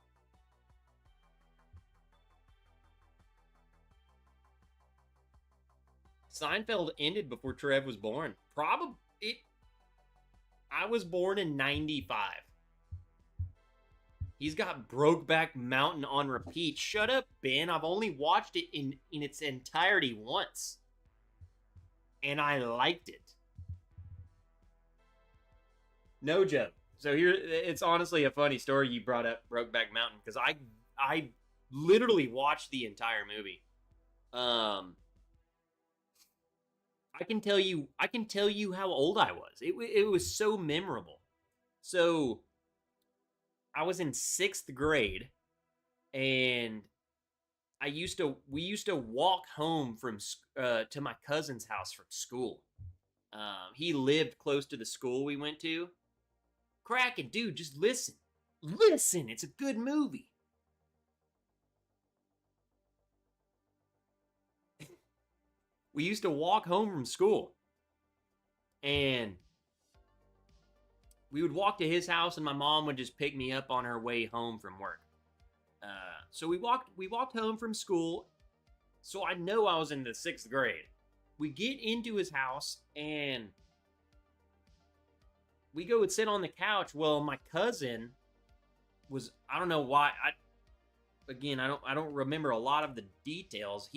Seinfeld ended before Trev was born. I was born in 95. He's got Brokeback Mountain on repeat. Shut up, Ben. I've only watched it in its entirety once. And I liked it. No joke. So here, it's honestly a funny story you brought up Brokeback Mountain, because I literally watched the entire movie. I can tell you how old I was. It was so memorable. So I was in 6th grade, and we used to walk home from to my cousin's house from school. He lived close to the school we went to. Cracking, dude, just listen. Listen, it's a good movie. We used to walk home from school, and we would walk to his house, and my mom would just pick me up on her way home from work. So we walked home from school, so I know I was in the 6th grade. We get into his house, and we go and sit on the couch. Well, my cousin was, I don't know why, again, I don't remember a lot of the details.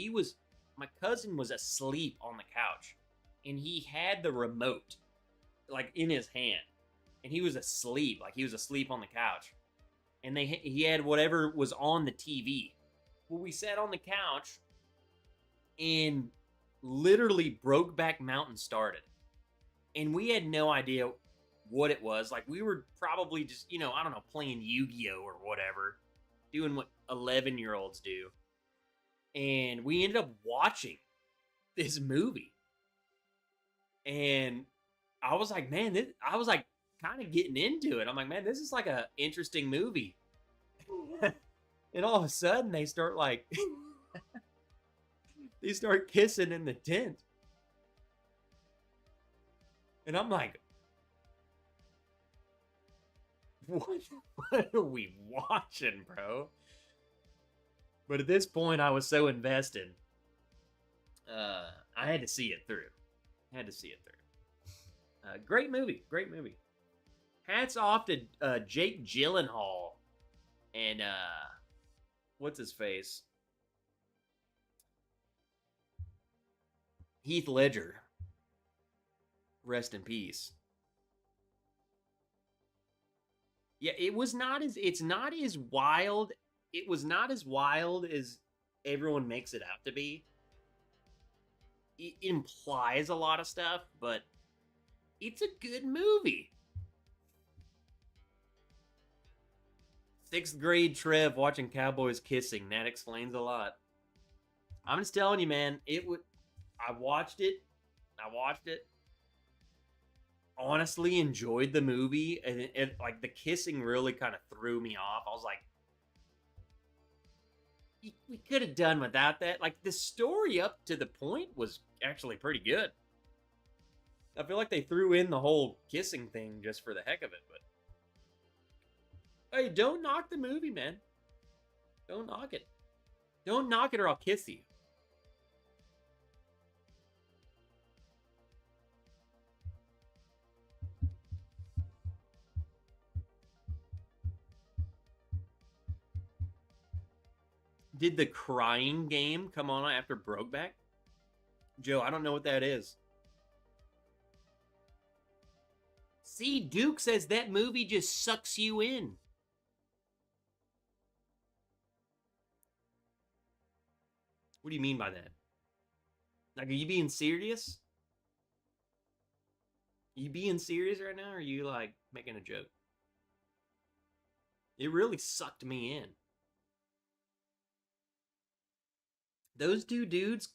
My cousin was asleep on the couch, and he had the remote like in his hand, and he was asleep, like he was asleep on the couch, and he had whatever was on the TV. Well, we sat on the couch, and literally Brokeback Mountain started, and we had no idea what it was. Like, we were probably just, I don't know, playing Yu-Gi-Oh or whatever, doing what 11-year-olds do. And we ended up watching this movie. And I was like, man, I was like kind of getting into it. I'm like, man, this is like a interesting movie. And all of a sudden they start like, they start kissing in the tent. And I'm like, what are we watching, bro? But at this point, I was so invested. I had to see it through. Great movie. Hats off to Jake Gyllenhaal and what's his face? Heath Ledger. Rest in peace. Yeah, it's not as wild. It was not as wild as everyone makes it out to be. It implies a lot of stuff, but it's a good movie. 6th grade Trev watching cowboys kissing. That explains a lot. I'm just telling you, man. I watched it. Honestly enjoyed the movie, and like the kissing really kind of threw me off. I was like, we could have done without that. Like, the story up to the point was actually pretty good. I feel like they threw in the whole kissing thing just for the heck of it, but hey, don't knock the movie, man. Don't knock it. Don't knock it or I'll kiss you. Did the Crying Game come on after Brokeback? Joe, I don't know what that is. See, Duke says that movie just sucks you in. What do you mean by that? Like, are you being serious? Are you being serious right now, or are you, like, making a joke? It really sucked me in. Those two dudes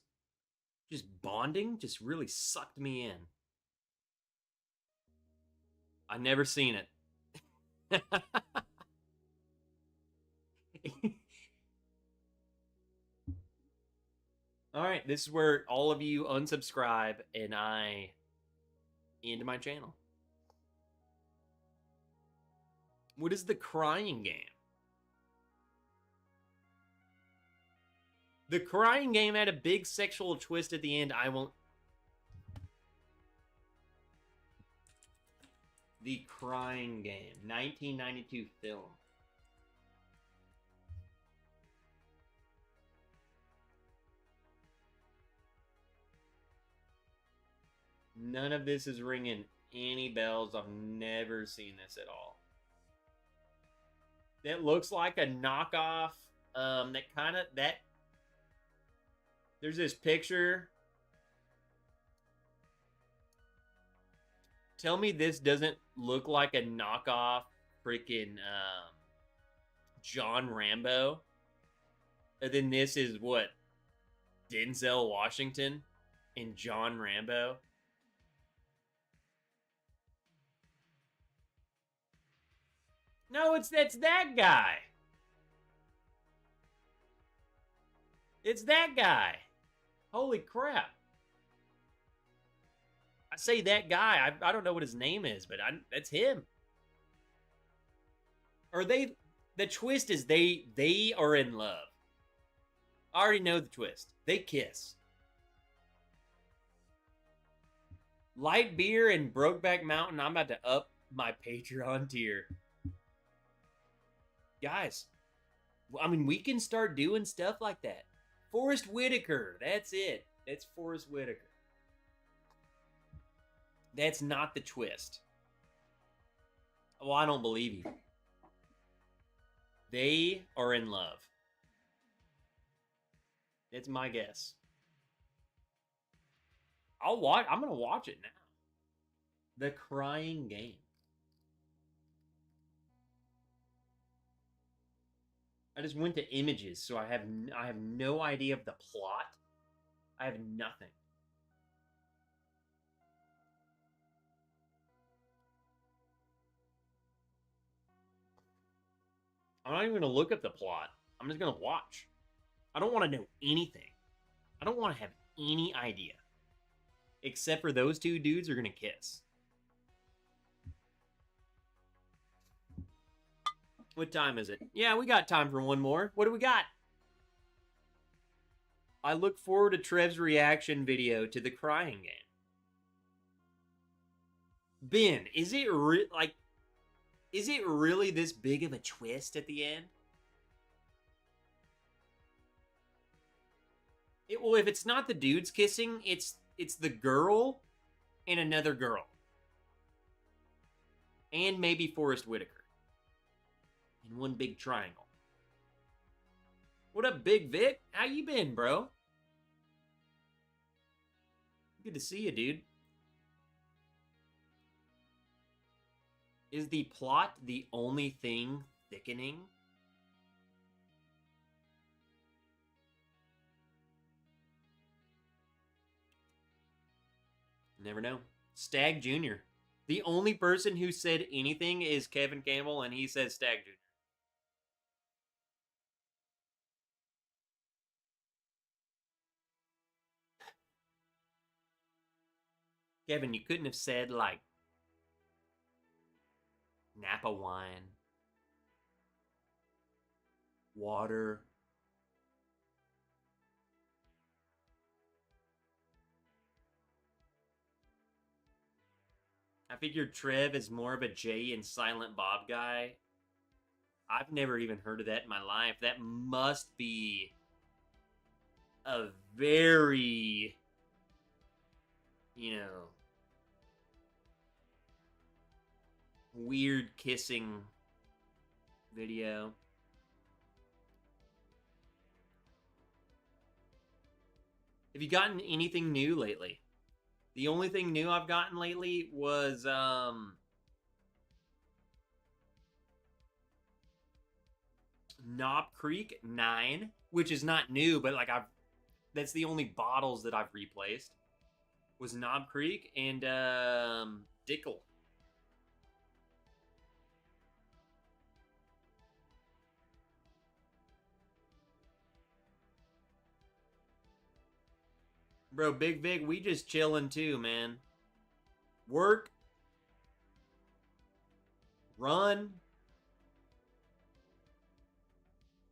just bonding just really sucked me in. I've never seen it. All right, this is where all of you unsubscribe and I end my channel. What is the Crying Game? The Crying Game had a big sexual twist at the end. I won't... The Crying Game, 1992 film. None of this is ringing any bells. I've never seen this at all. That looks like a knockoff. There's this picture. Tell me this doesn't look like a knockoff freaking John Rambo. And then this is what? Denzel Washington and John Rambo. No, it's that guy. It's that guy. Holy crap. I say that guy. I don't know what his name is, but that's him. Are they... The twist is they are in love. I already know the twist. They kiss. Light beer and Brokeback Mountain. I'm about to up my Patreon tier. Guys, I mean, we can start doing stuff like that. Forrest Whitaker. That's it. That's Forrest Whitaker. That's not the twist. Well, I don't believe you. They are in love. That's my guess. I'm gonna watch it now. The Crying Game. I just went to images, so I have no idea of the plot. I have nothing. I'm not even gonna look at the plot. I'm just gonna watch. I don't want to know anything. I don't want to have any idea. Except for those two dudes are gonna kiss. What time is it? Yeah, we got time for one more. What do we got? I look forward to Trev's reaction video to the Crying Game. Ben, is it really this big of a twist at the end? Well, if it's not the dudes kissing, it's the girl and another girl. And maybe Forrest Whitaker. In one big triangle. What up, Big Vic? How you been, bro? Good to see you, dude. Is the plot the only thing thickening? Never know. Stag Jr. The only person who said anything is Kevin Campbell, and he says Stag Jr. Kevin, you couldn't have said, like, Napa wine, water. I figured Trev is more of a Jay and Silent Bob guy. I've never even heard of that in my life. That must be a very, weird kissing video. Have you gotten anything new lately? The only thing new I've gotten lately was Knob Creek 9, which is not new, but like that's the only bottles that I've replaced. Was Knob Creek and Dickel. Bro, Big Vic, we just chilling too, man. Work. Run.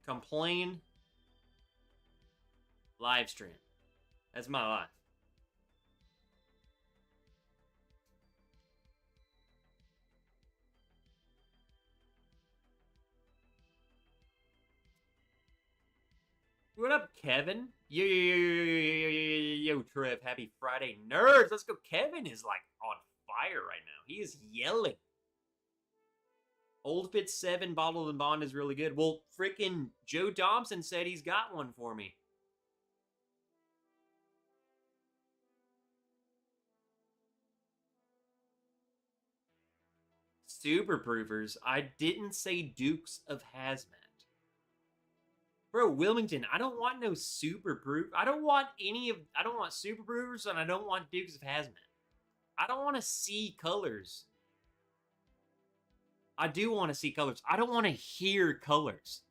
Complain. Live stream. That's my life. What up, Kevin? Yo, Trev. Happy Friday, nerds. Let's go. Kevin is like on fire right now. He is yelling. Old Fit 7 Bottled and Bond is really good. Well, freaking Joe Thompson said he's got one for me. Super Proofers. I didn't say Dukes of Hazmat. Bro, Wilmington, I don't want no super proof. I don't want super proofers, and I don't want Dukes of Hazmat. I don't want to see colors. I do want to see colors. I don't want to hear colors.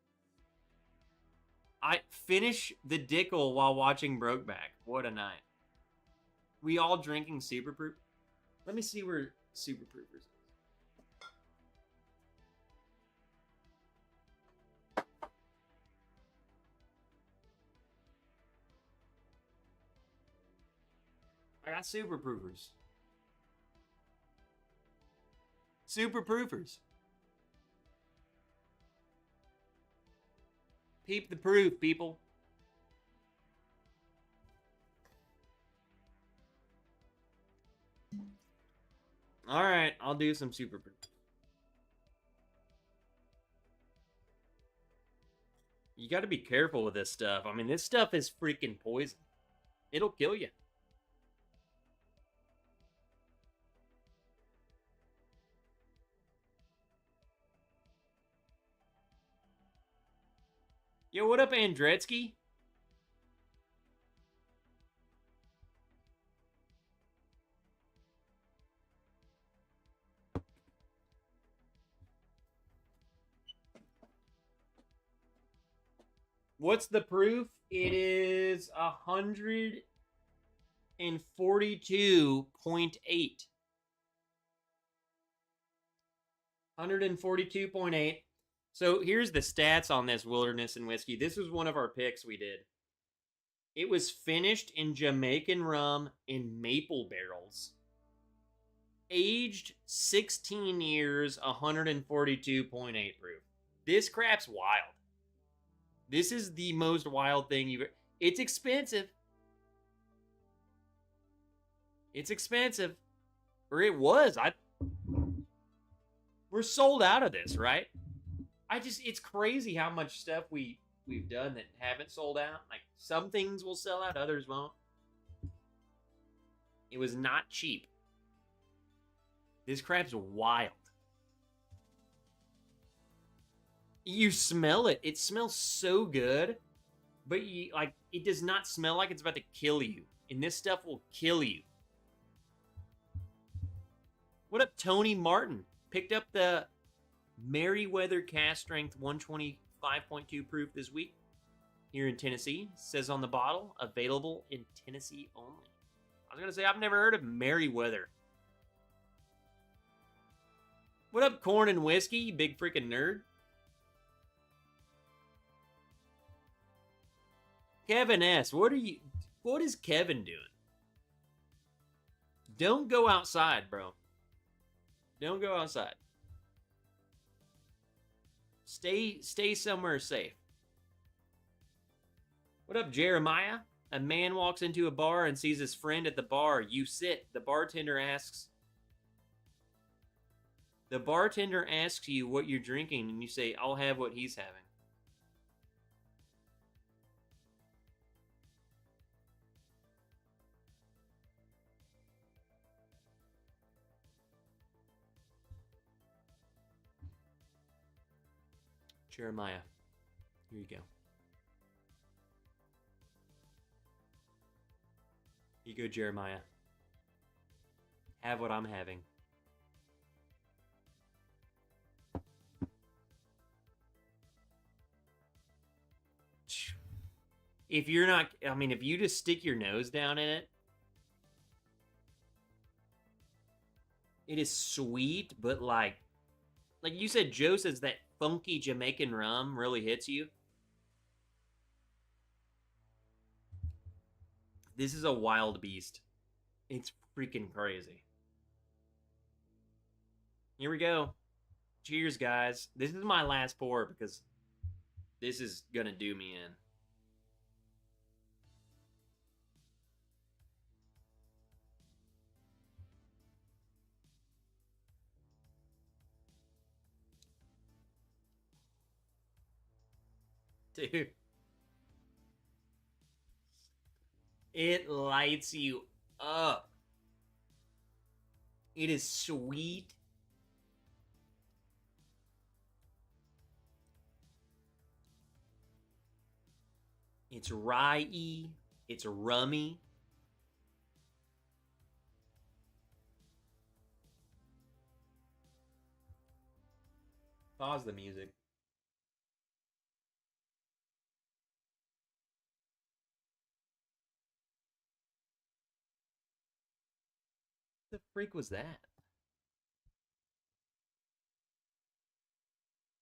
I finish the Dickel while watching Brokeback. What a night. We all drinking super proof? Let me see where super proofers is. I got super proofers. Super proofers. Peep the proof, people. All right, I'll do some super proof. You got to be careful with this stuff. I mean, this stuff is freaking poison. It'll kill you. Yo, what up, Andretsky? What's the proof? It is 142.8. 142.8. So here's the stats on this Wilderness and Whiskey. This was one of our picks we did. It was finished in Jamaican rum in maple barrels. Aged 16 years, 142.8 proof. This crap's wild. This is the most wild thing you've... It's expensive. It's expensive. Or it was. We're sold out of this, right? It's crazy how much stuff we've done that haven't sold out. Like, some things will sell out, others won't. It was not cheap. This crap's wild. You smell it. It smells so good, but it does not smell like it's about to kill you. And this stuff will kill you. What up, Tony Martin? Picked up the Merriweather Cast Strength 125.2 proof this week here in Tennessee. It says on the bottle, available in Tennessee only. I was going to say, I've never heard of Merriweather. What up, Corn and Whiskey, you big freaking nerd? Kevin S., what is Kevin doing? Don't go outside, bro. Don't go outside. Stay somewhere safe. What up, Jeremiah? A man walks into a bar and sees his friend at the bar. You sit. The bartender asks you what you're drinking, and you say, I'll have what he's having. Jeremiah. Here you go. Here you go, Jeremiah. Have what I'm having. If you're not, I mean, if you just stick your nose down in it, it is sweet, but like you said, Joe says that funky Jamaican rum really hits you. This is a wild beast. It's freaking crazy. Here we go. Cheers, guys. This is my last pour because this is gonna do me in. Dude. It lights you up. It is sweet. It's rye-y. It's rummy. Pause the music. What the freak was that?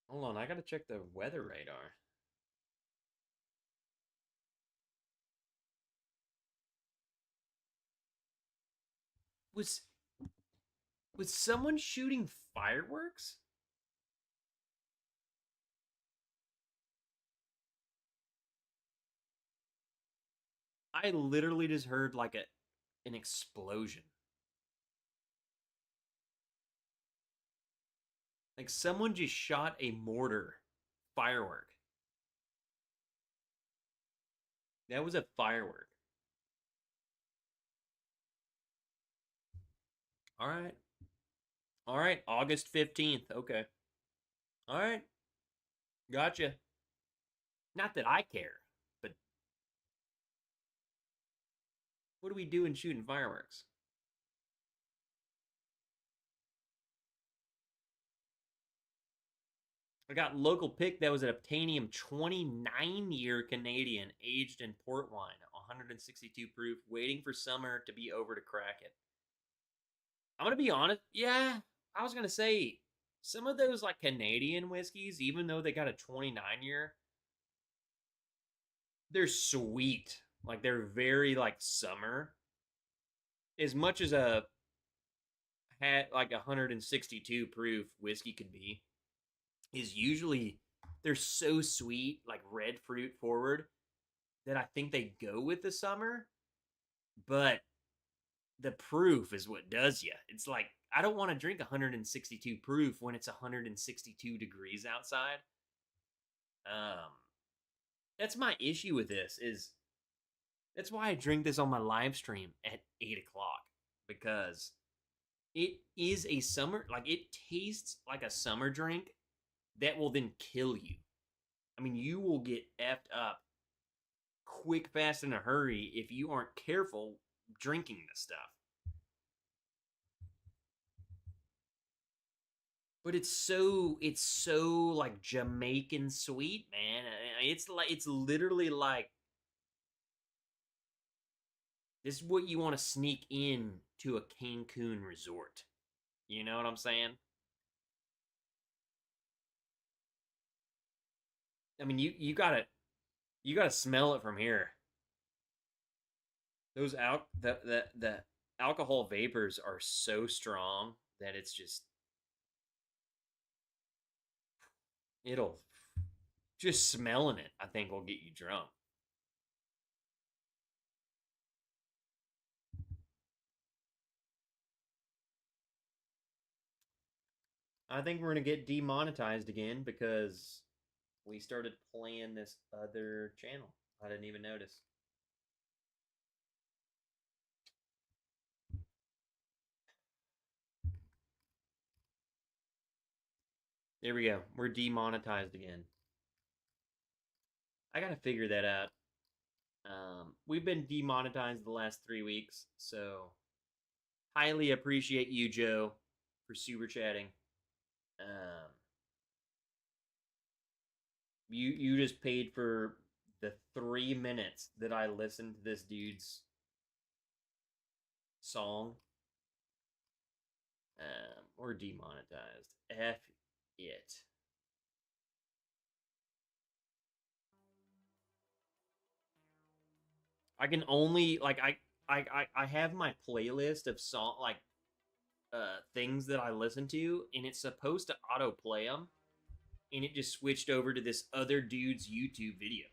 Hold on, I gotta check the weather radar. Was someone shooting fireworks? I literally just heard like an explosion. Like someone just shot a mortar firework. That was a firework. All right. All right. August 15th. Okay. All right. Gotcha. Not that I care, but what are we doing shooting fireworks? I got local pick that was an Obtanium 29-year Canadian aged in port wine, 162 proof, waiting for summer to be over to crack it. I'm gonna be honest. Yeah, I was gonna say some of those like Canadian whiskeys, even though they got a 29-year, they're sweet. Like they're very like summer. As much as a had like 162 proof whiskey could be, is usually they're so sweet, like red fruit forward, that I think they go with the summer. But the proof is what does you. It's like I don't want to drink 162 proof when it's 162 degrees outside. Um, that's my issue with this. Is that's why I drink this on my live stream at 8 o'clock, because it is a summer, like it tastes like a summer drink that will then kill you. I mean, you will get effed up quick, fast, in a hurry if you aren't careful drinking this stuff. But it's so like Jamaican sweet, man. It's literally like this is what you want to sneak in to a Cancun resort. You know what I'm saying? I mean, you gotta smell it from here. Those out the alcohol vapors are so strong that it's just it'll just smelling it. I think will get you drunk. I think we're gonna get demonetized again because we started playing this other channel. I didn't even notice. There we go. We're demonetized again. I gotta figure that out. We've been demonetized the last 3 weeks, so highly appreciate you, Joe, for super chatting. Um, you just paid for the 3 minutes that I listened to this dude's song. We're demonetized. F it. I can only like I have my playlist of song like things that I listen to, and it's supposed to auto play them, and it just switched over to this other dude's YouTube video.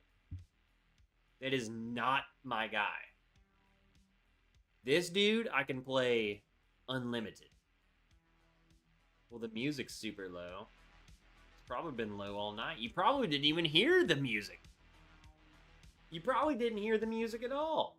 That is not my guy. This dude I can play unlimited. Well, the music's super low. It's probably been low all night. You probably didn't even hear the music. You probably didn't hear the music at all.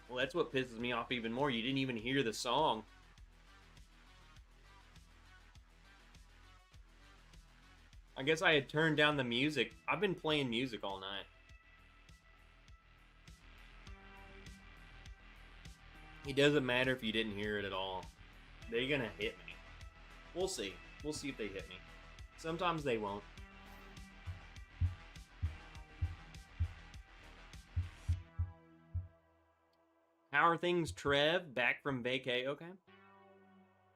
Well, that's what pisses me off even more. You didn't even hear the song. I guess I had turned down the music. I've been playing music all night. It doesn't matter if you didn't hear it at all. They're gonna hit me. We'll see. We'll see if they hit me. Sometimes they won't. How are things, Trev? Back from vacay? Okay.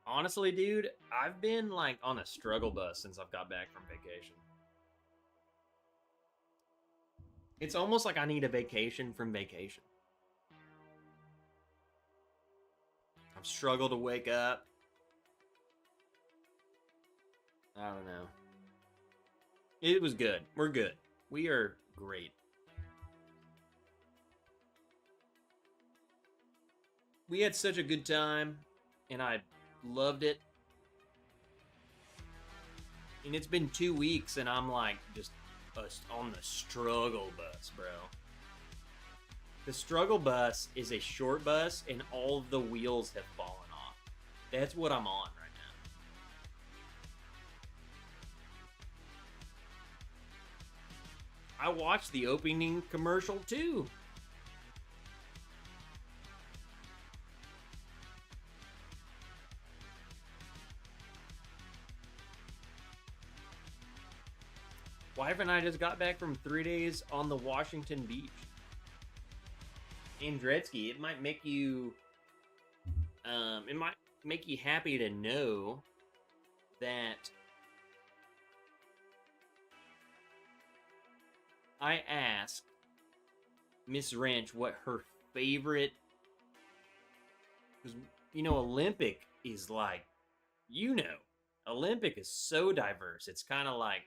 Honestly, dude, I've been like on a struggle bus since I've got back from vacation. It's almost like I need a vacation from vacation. I've struggled to wake up. I don't know. It was good. We're good. We are great. We had such a good time, and I loved it. And it's been 2 weeks, and I'm like just on the struggle bus, bro. The struggle bus is a short bus, and all of the wheels have fallen off. That's what I'm on right now. I watched the opening commercial too. Wife and I just got back from 3 days on the Washington beach. Andretzky, it might make you happy to know that I asked Miss Wrench what her favorite, because Olympic is like, Olympic is so diverse. It's kind of like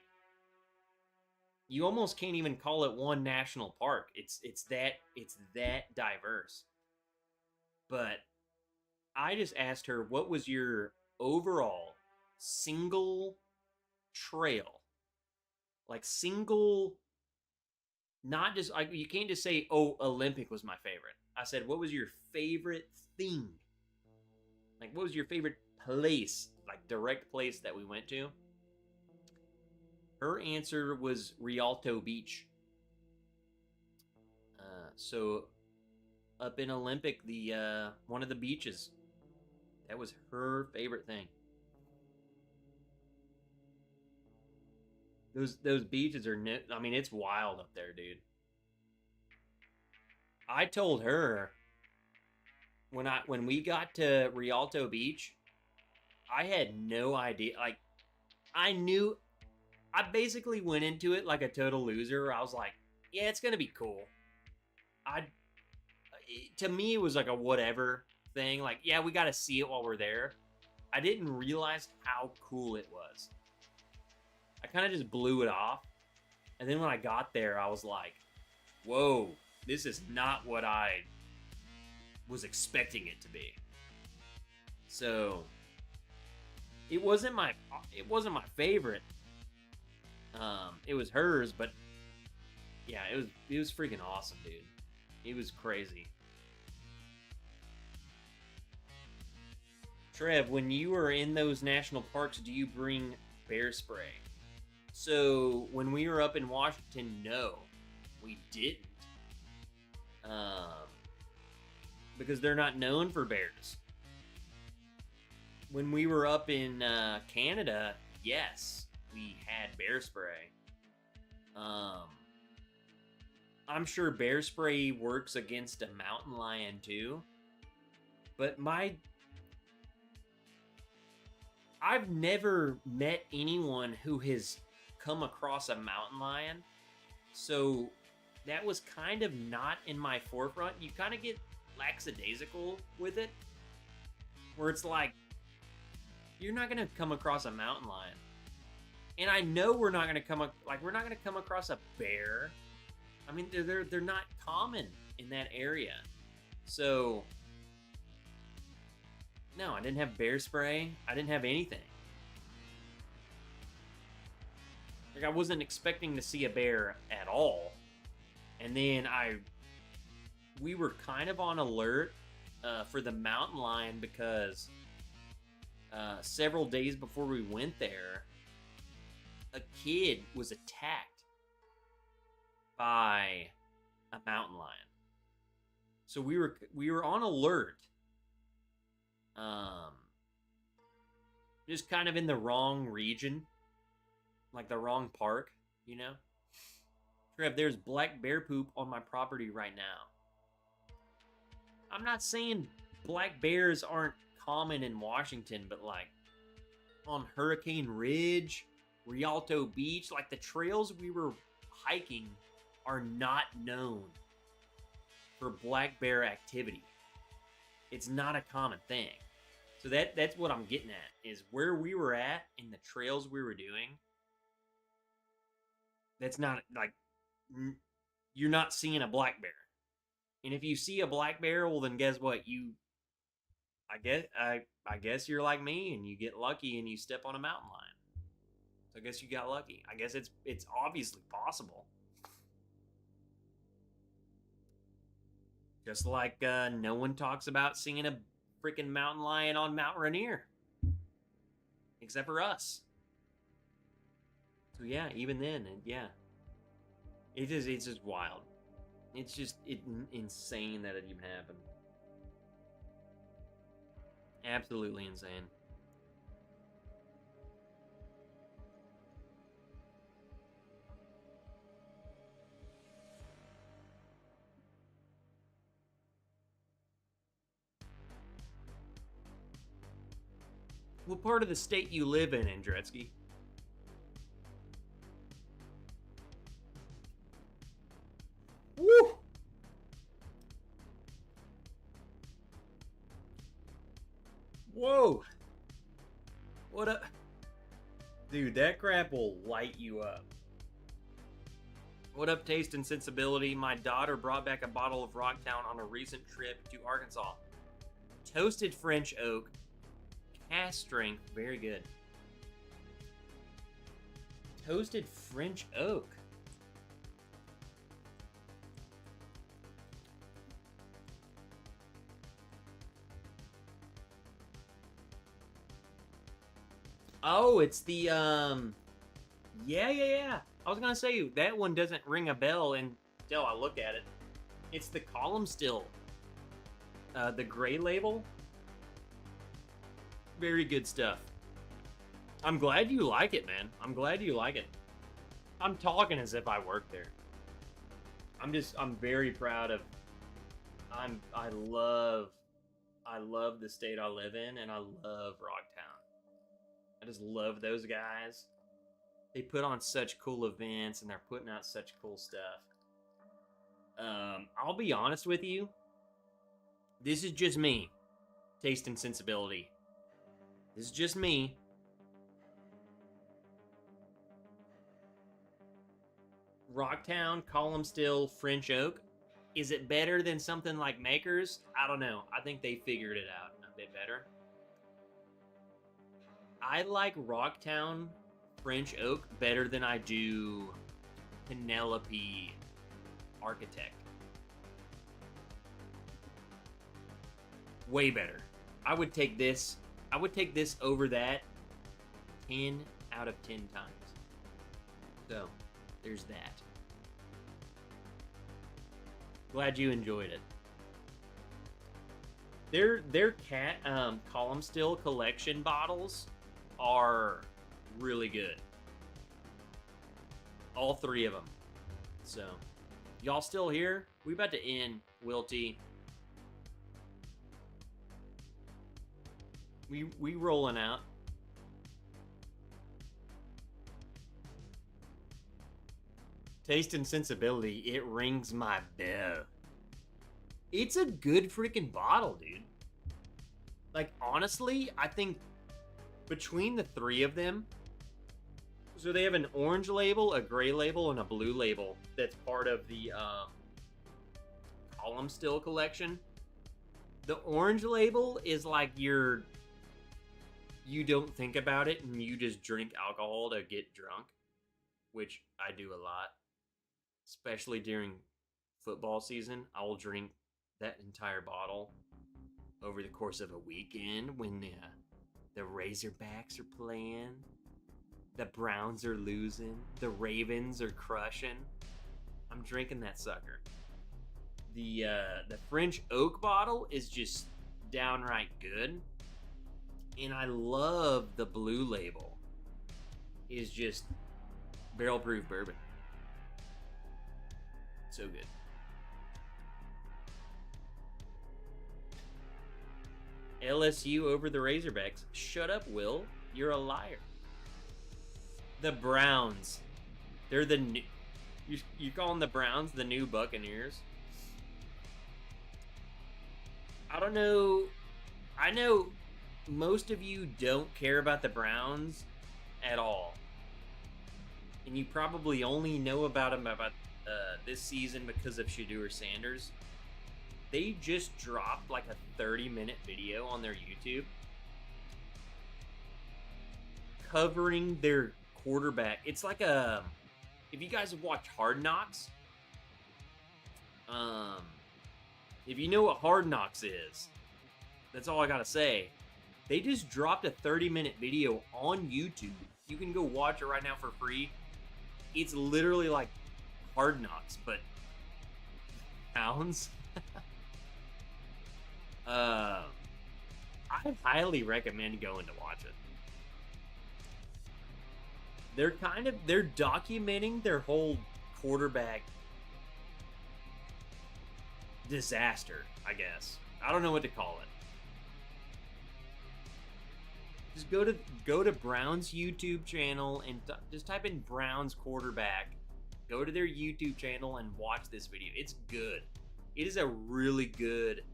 you almost can't even call it one national park. It's that diverse. But I just asked her, what was your overall single trail? Like single, not just like you can't just say, oh, Olympic was my favorite. I said, what was your favorite thing? Like, what was your favorite place, like direct place that we went to? Her answer was Rialto Beach. So up in Olympic, the one of the beaches, that was her favorite thing. Those beaches are, I mean, it's wild up there, dude. I told her when we got to Rialto Beach, I had no idea. Like, I basically went into it like a total loser. I was like, yeah, it's gonna be cool. To me, it was like a whatever thing. Like, yeah, we got to see it while we're there. I didn't realize how cool it was. I kind of just blew it off. And then when I got there, I was like, whoa, this is not what I was expecting it to be. So it wasn't my favorite. It was hers, but yeah, it was freaking awesome, dude. It was crazy. Trev, when you are in those national parks, do you bring bear spray? So when we were up in Washington, no, we didn't. Because they're not known for bears. When we were up in Canada, yes, we had bear spray. I'm sure bear spray works against a mountain lion too. But I've never met anyone who has come across a mountain lion. So that was kind of not in my forefront. You kind of get lackadaisical with it. Where it's like, you're not going to come across a mountain lion. And I know we're not going to come across a bear. I mean, they're not common in that area. So no, I didn't have bear spray. I didn't have anything. Like, I wasn't expecting to see a bear at all. And then we were kind of on alert for the mountain lion because several days before we went there, a kid was attacked by a mountain lion. So we were on alert. Just kind of in the wrong region, like the wrong park, you know? Trev, there's black bear poop on my property right now. I'm not saying black bears aren't common in Washington, but like on Hurricane Ridge, Rialto Beach, like the trails we were hiking are not known for black bear activity. It's not a common thing. So that's what I'm getting at, is where we were at in the trails we were doing. That's not like, you're not seeing a black bear. And if you see a black bear, well then guess what? I guess you're like me and you get lucky and you step on a mountain lion. So I guess you got lucky. I guess it's obviously possible. Just like no one talks about seeing a freaking mountain lion on Mount Rainier. Except for us. So yeah, even then, yeah. It's just wild. It's just insane that it even happened. Absolutely insane. What part of the state you live in, Andretzky? Woo! Whoa! What a... Dude, that crap will light you up. What up, Taste and Sensibility? My daughter brought back a bottle of Rocktown on a recent trip to Arkansas. Toasted French oak. Cast strength. Very good. Toasted French oak. Oh, it's the, yeah. I was gonna say, that one doesn't ring a bell until I look at it. It's the Column Still. The gray label. Very good stuff. I'm glad you like it, man. I'm glad you like it. I'm talking as if I work there. I'm very proud of, I love the state I live in, and I love Rocktown. I just love those guys. They put on such cool events, and they're putting out such cool stuff. I'll be honest with you. This is just me. Taste and sensibility. This is just me. Rocktown, Column Still, French Oak. Is it better than something like Maker's? I don't know. I think they figured it out a bit better. I like Rocktown French Oak better than I do Penelope Architect. Way better. I would take this over that 10 out of 10 times. So, there's that. Glad you enjoyed it. Their Column Still collection bottles are really good. All three of them. So, y'all still here? We about to end, Wilty. We rolling out. Taste and sensibility, it rings my bell. It's a good freaking bottle, dude. Like, honestly, I think between the three of them, so they have an orange label, a gray label, and a blue label that's part of the Column Still collection. The orange label is like you don't think about it and you just drink alcohol to get drunk, which I do a lot. Especially during football season, I will drink that entire bottle over the course of a weekend when the Razorbacks are playing, the Browns are losing, the Ravens are crushing. I'm drinking that sucker. The French Oak bottle is just downright good. And I love the blue label. Is just barrel proof bourbon. So good. LSU over the Razorbacks. Shut up, Will. You're a liar. The Browns. They're the new... You calling the Browns the new Buccaneers? I don't know. I know most of you don't care about the Browns at all. And you probably only know about them this season because of Shedeur Sanders. They just dropped like a 30-minute video on their YouTube covering their quarterback. It's like if you guys have watched Hard Knocks, if you know what Hard Knocks is, that's all I gotta say. They just dropped a 30-minute video on YouTube. You can go watch it right now for free. It's literally like Hard Knocks, but pounds. I highly recommend going to watch it. They're documenting their whole quarterback disaster, I guess. I don't know what to call it. Just go to Brown's YouTube channel and just type in Brown's quarterback. Go to their YouTube channel and watch this video. It's good. It is a really good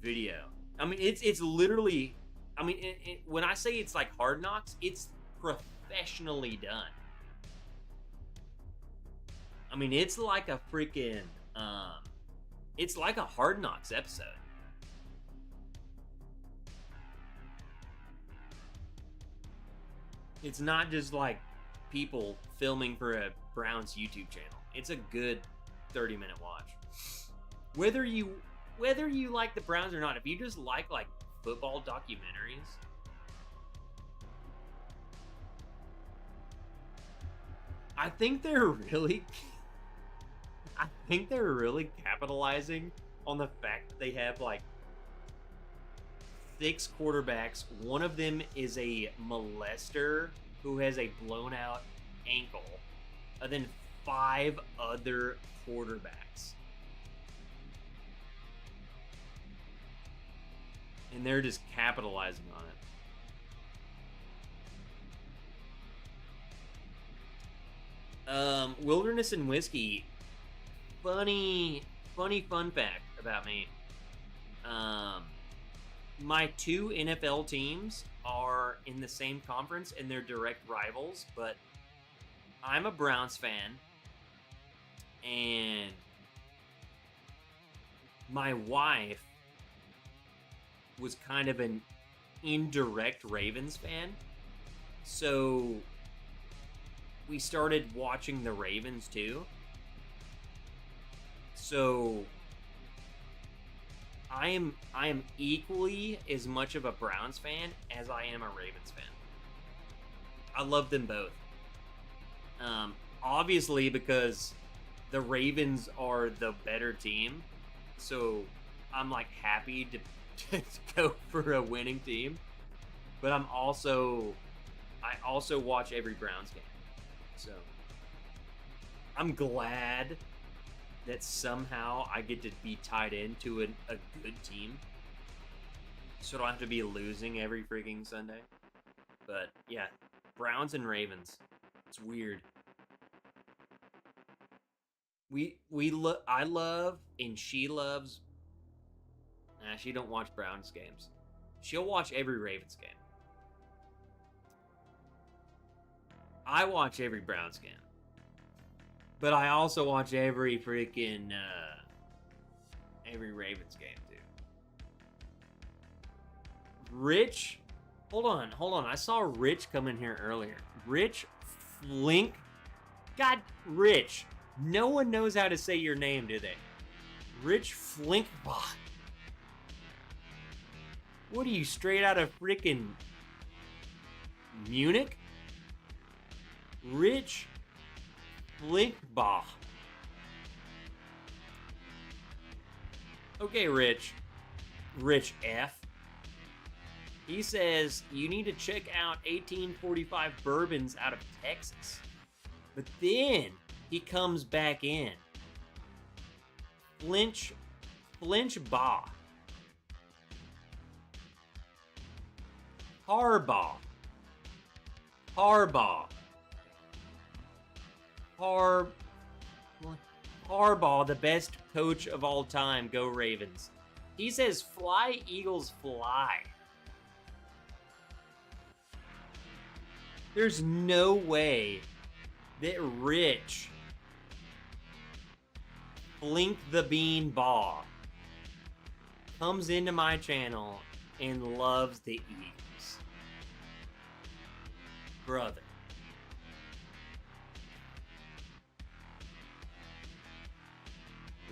video. I mean, it's literally. I mean, when I say it's like Hard Knocks, it's professionally done. I mean, it's like a freaking. It's like a Hard Knocks episode. It's not just like people filming for a Browns YouTube channel. It's a good 30-minute watch. Whether you like the Browns or not, if you just like football documentaries, I think they're really capitalizing on the fact that they have like 6 quarterbacks. One of them is a molester who has a blown out ankle, and then 5 other quarterbacks. And they're just capitalizing on it. Wilderness and Whiskey. Funny fun fact about me. My 2 NFL teams are in the same conference and they're direct rivals, but I'm a Browns fan, and my wife was kind of an indirect Ravens fan. So we started watching the Ravens too. So I am equally as much of a Browns fan as I am a Ravens fan. I love them both. Obviously because the Ravens are the better team, so I'm like happy to go for a winning team. But I also watch every Browns game. So I'm glad that somehow I get to be tied into a good team, so I don't have to be losing every freaking Sunday. But yeah, Browns and Ravens. It's weird. I love and she loves. Nah, she don't watch Browns games. She'll watch every Ravens game. I watch every Browns game. But I also watch every freaking every Ravens game too. Rich, hold on. I saw Rich come in here earlier. Rich Flink. God, Rich. No one knows how to say your name, do they? Rich Flinkbach. What are you, straight out of freaking Munich? Rich Flinkbach. Okay, Rich F. He says you need to check out 1845 bourbons out of Texas. But then he comes back in. Flinchbaugh. Harbaugh, the best coach of all time. Go Ravens. He says, fly, Eagles, fly. There's no way that Rich Blink the Bean Ball comes into my channel and loves the Eagles. Brother.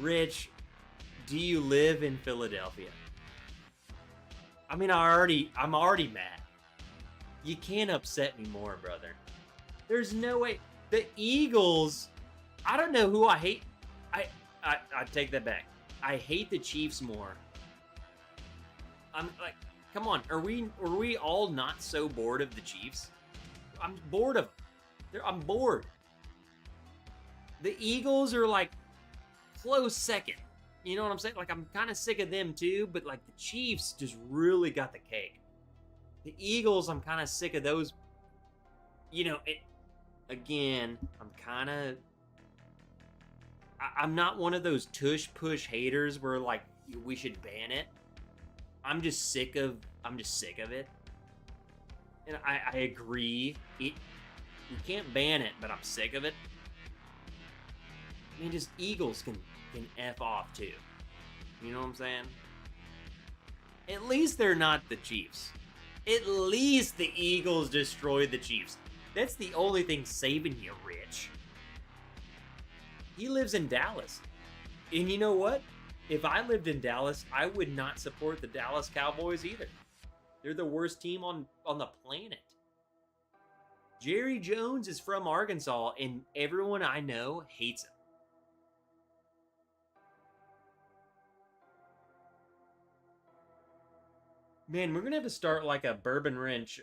Rich, do you live in Philadelphia? I mean, I'm already mad. You can't upset me more, brother. There's no way. The Eagles, I don't know who I hate. I take that back. I hate the Chiefs more. I'm like, come on, are we all not so bored of the Chiefs? I'm bored of them. I'm bored. The Eagles are like close second. You know what I'm saying? Like, I'm kind of sick of them too, but like the Chiefs just really got the cake. The Eagles, I'm kind of sick of those. You know, again, I'm not one of those tush push haters where like we should ban it. I'm just sick of it. And I agree. You can't ban it, but I'm sick of it. I mean, just Eagles can F off too. You know what I'm saying? At least they're not the Chiefs. At least the Eagles destroyed the Chiefs. That's the only thing saving you, Rich. He lives in Dallas. And you know what? If I lived in Dallas, I would not support the Dallas Cowboys either. They're the worst team on the planet. Jerry Jones is from Arkansas, and everyone I know hates him. Man, we're going to have to start like a Bourbon Wrench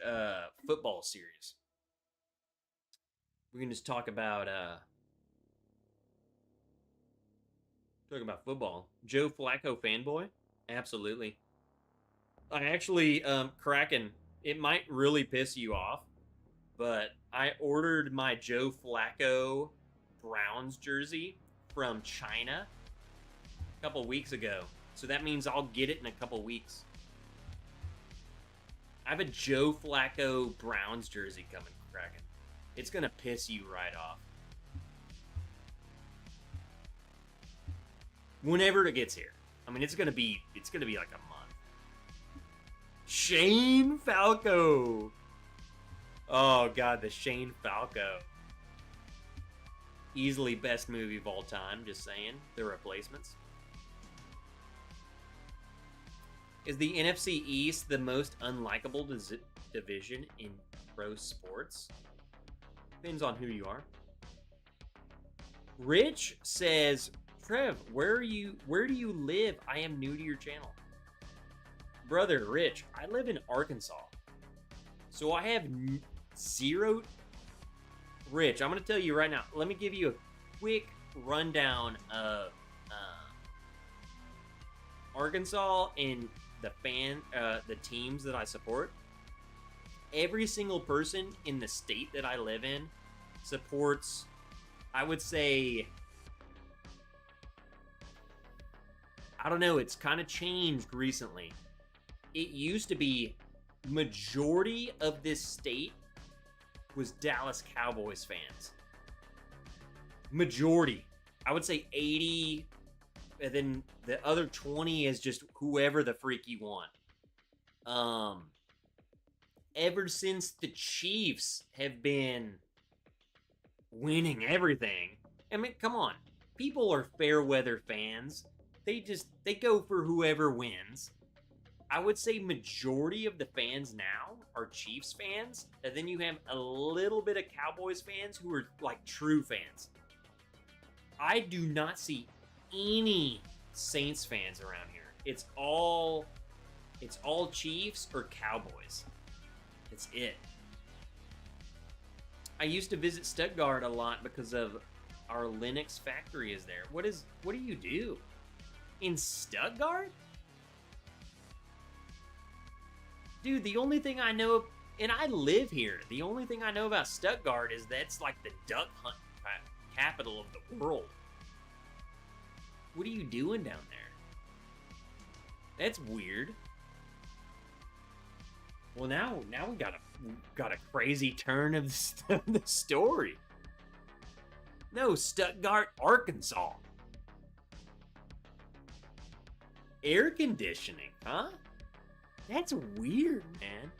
football series. We can just talk about football. Joe Flacco fanboy? Absolutely. I actually, Kraken, it might really piss you off, but I ordered my Joe Flacco Browns jersey from China a couple weeks ago. So that means I'll get it in a couple weeks. I have a Joe Flacco Browns jersey coming, Kraken. It's going to piss you right off. Whenever it gets here. I mean, it's gonna be like a month. Shane Falco. Oh god, the Shane Falco. Easily best movie of all time, just saying. The Replacements. Is the NFC East the most unlikable division in pro sports? Depends on who you are. Rich says, Trev, where do you live? I am new to your channel. Brother, Rich, I live in Arkansas. So I have zero... Rich, I'm going to tell you right now. Let me give you a quick rundown of Arkansas and the teams that I support. Every single person in the state that I live in supports, I would say... I don't know, it's kind of changed recently. It used to be majority of this state was Dallas Cowboys fans. Majority. I would say 80, and then the other 20 is just whoever the freak you want. Ever since the Chiefs have been winning everything, I mean, come on. People are fair weather fans. They go for whoever wins. I would say majority of the fans now are Chiefs fans, and then you have a little bit of Cowboys fans who are like true fans. I do not see any Saints fans around here. It's all Chiefs or Cowboys. That's it. I used to visit Stuttgart a lot because of our Linux factory is there. What do you do? In Stuttgart? Dude, the only thing I know, and I live here, the only thing I know about Stuttgart is that's like the duck hunt capital of the world. What are you doing down there? That's weird. Well, now we got a crazy turn of the story. No, Stuttgart, Arkansas. Air conditioning, huh? That's weird, man.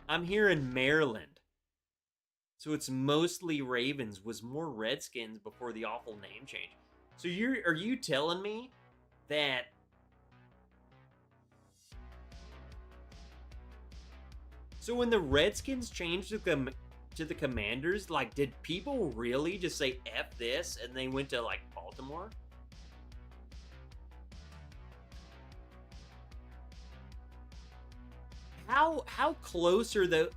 I'm here in Maryland. So it's mostly Ravens, was more Redskins before the awful name change. So are you telling me that so when the Redskins changed to the Commanders, like, did people really just say F this and they went to, like, Baltimore? How close are the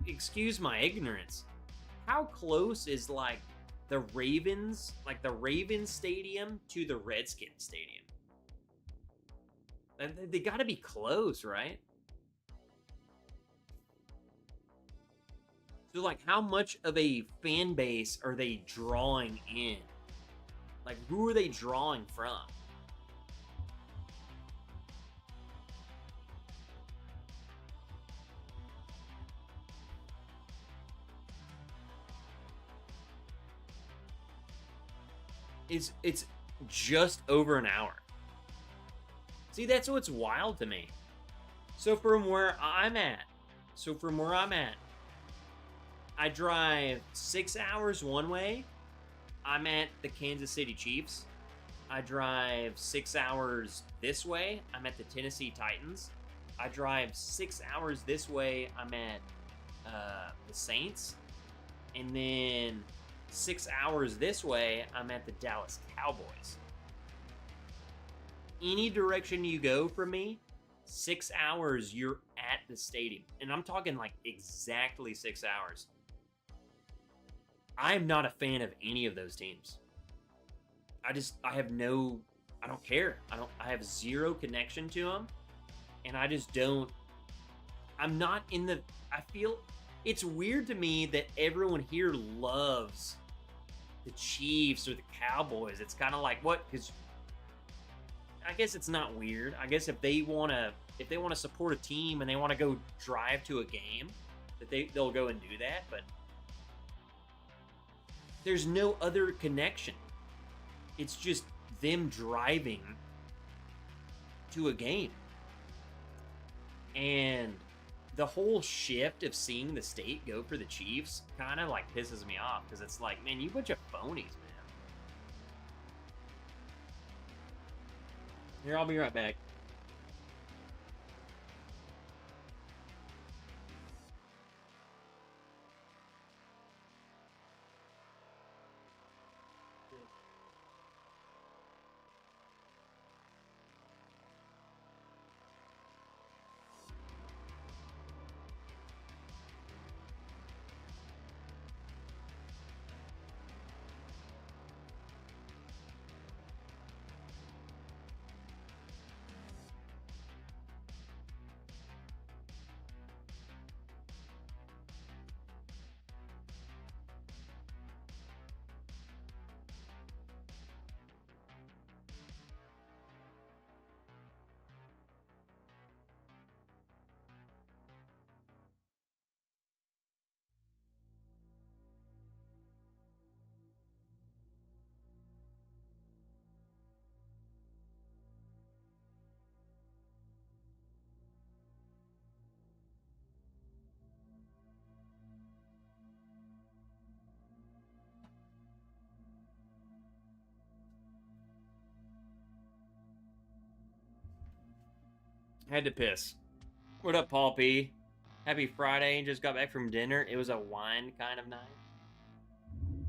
excuse my ignorance, how close is like the Ravens stadium to the Redskins stadium? They got to be close, right? So like how much of a fan base are they drawing in? Like who are they drawing from? It's just over an hour. See, that's what's wild to me. So from where I'm at, I drive 6 hours one way. I'm at the Kansas City Chiefs. I drive 6 hours this way. I'm at the Tennessee Titans. I drive 6 hours this way. I'm at the Saints. And then 6 hours this way, I'm at the Dallas Cowboys. Any direction you go from me, 6 hours, you're at the stadium. And I'm talking like exactly 6 hours. I'm not a fan of any of those teams. I don't care. I have zero connection to them. And I just don't, I'm not in the, I feel, it's weird to me that everyone here loves the Chiefs or the Cowboys. It's kind of like, what? Because I guess it's not weird. I guess if they want to support a team and they want to go drive to a game, that they'll go and do that. But there's no other connection. It's just them driving to a game. And the whole shift of seeing the state go for the Chiefs kind of like pisses me off because it's like, man, you bunch of phonies, man. Here, I'll be right back. Had to piss. What up, Paul P? Happy Friday. Just got back from dinner. It was a wine kind of night.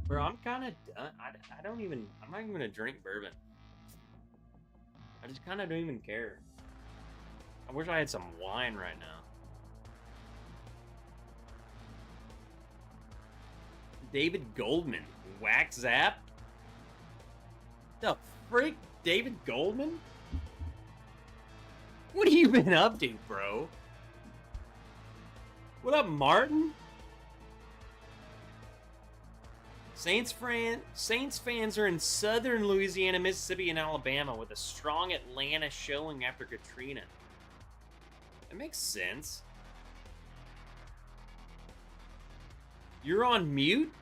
Bro, I'm kind of done. I'm not even going to drink bourbon. I just kind of don't even care. I wish I had some wine right now. David Goldman. Whack Zap? The freak? David Goldman? What have you been up to, bro? What up, Martin? Saints fans are in southern Louisiana, Mississippi, and Alabama with a strong Atlanta showing after Katrina. That makes sense. You're on mute?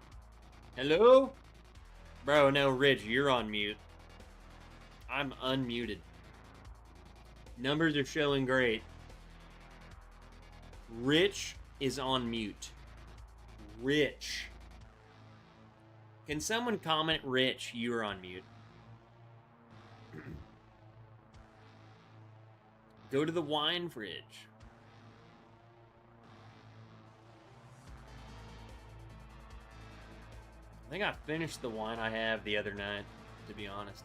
Hello? Bro, no, Rich, you're on mute. I'm unmuted. Numbers are showing great. Rich is on mute. Rich. Can someone comment, Rich, you're on mute? Go to the wine fridge. I think I finished the wine I have the other night, to be honest.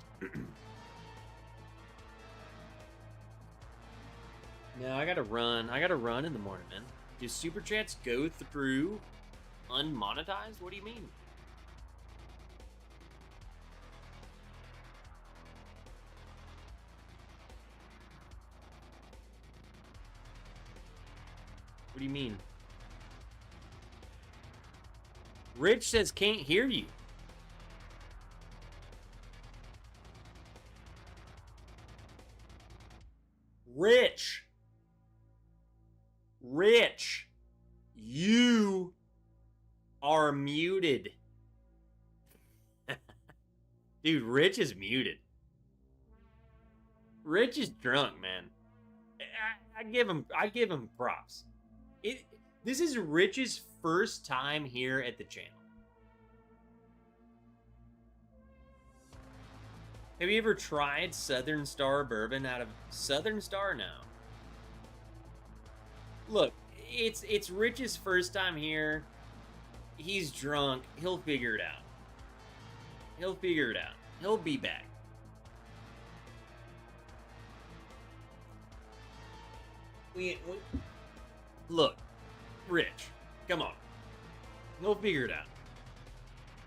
No, I gotta run. I gotta run in the morning, man. Do super chats go through unmonetized? What do you mean? What do you mean? Rich says can't hear you. Rich. Rich. You are muted. Dude, Rich is muted. Rich is drunk, man. I give him props. This is Rich's first time here at the channel. Have you ever tried Southern Star bourbon out of Southern Star? No. Look, it's Rich's first time here. He's drunk. He'll figure it out. He'll figure it out. He'll be back. Look, Rich, come on. He'll figure it out.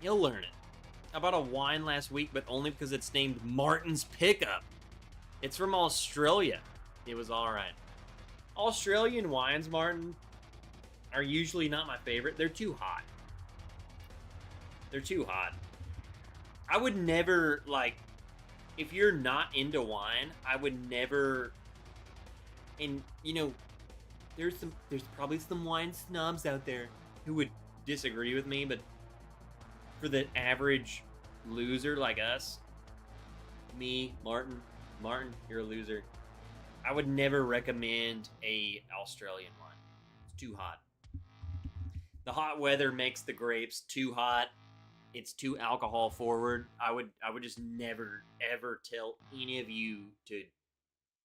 He'll learn it. I bought a wine last week, but only because it's named Martin's Pickup. It's from Australia. It was alright. Australian wines, Martin, are usually not my favorite. They're too hot. They're too hot. I would never, like, if you're not into wine, I would never, and, you know, there's probably some wine snobs out there who would disagree with me, but for the average loser like us, me, Martin, you're a loser. I would never recommend a Australian wine. It's too hot. The hot weather makes the grapes too hot. It's too alcohol forward. I would just never ever tell any of you to,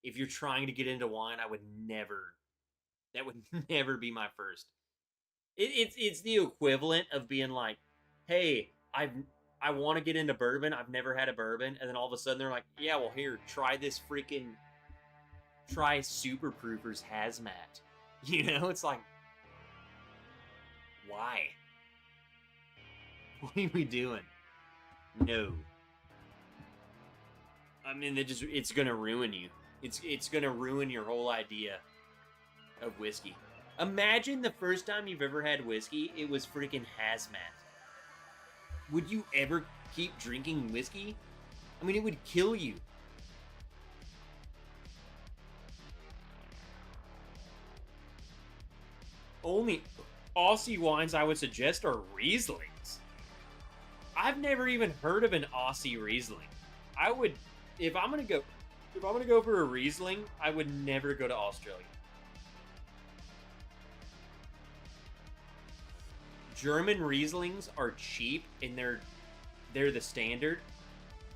if you're trying to get into wine, that would never be my first. It's the equivalent of being like, hey, I want to get into bourbon. I've never had a bourbon. And then all of a sudden they're like, yeah, well, here, try Super Proofer's Hazmat. You know, it's like, why? What are we doing? No. I mean, it's gonna ruin you. It's gonna ruin your whole idea of whiskey. Imagine the first time you've ever had whiskey, it was freaking Hazmat. Would you ever keep drinking whiskey? I mean, it would kill you. Only Aussie wines I would suggest are Rieslings. I've never even heard of an Aussie Riesling. I would, if I'm gonna go for a Riesling, I would never go to Australia. German Rieslings are cheap and they're the standard.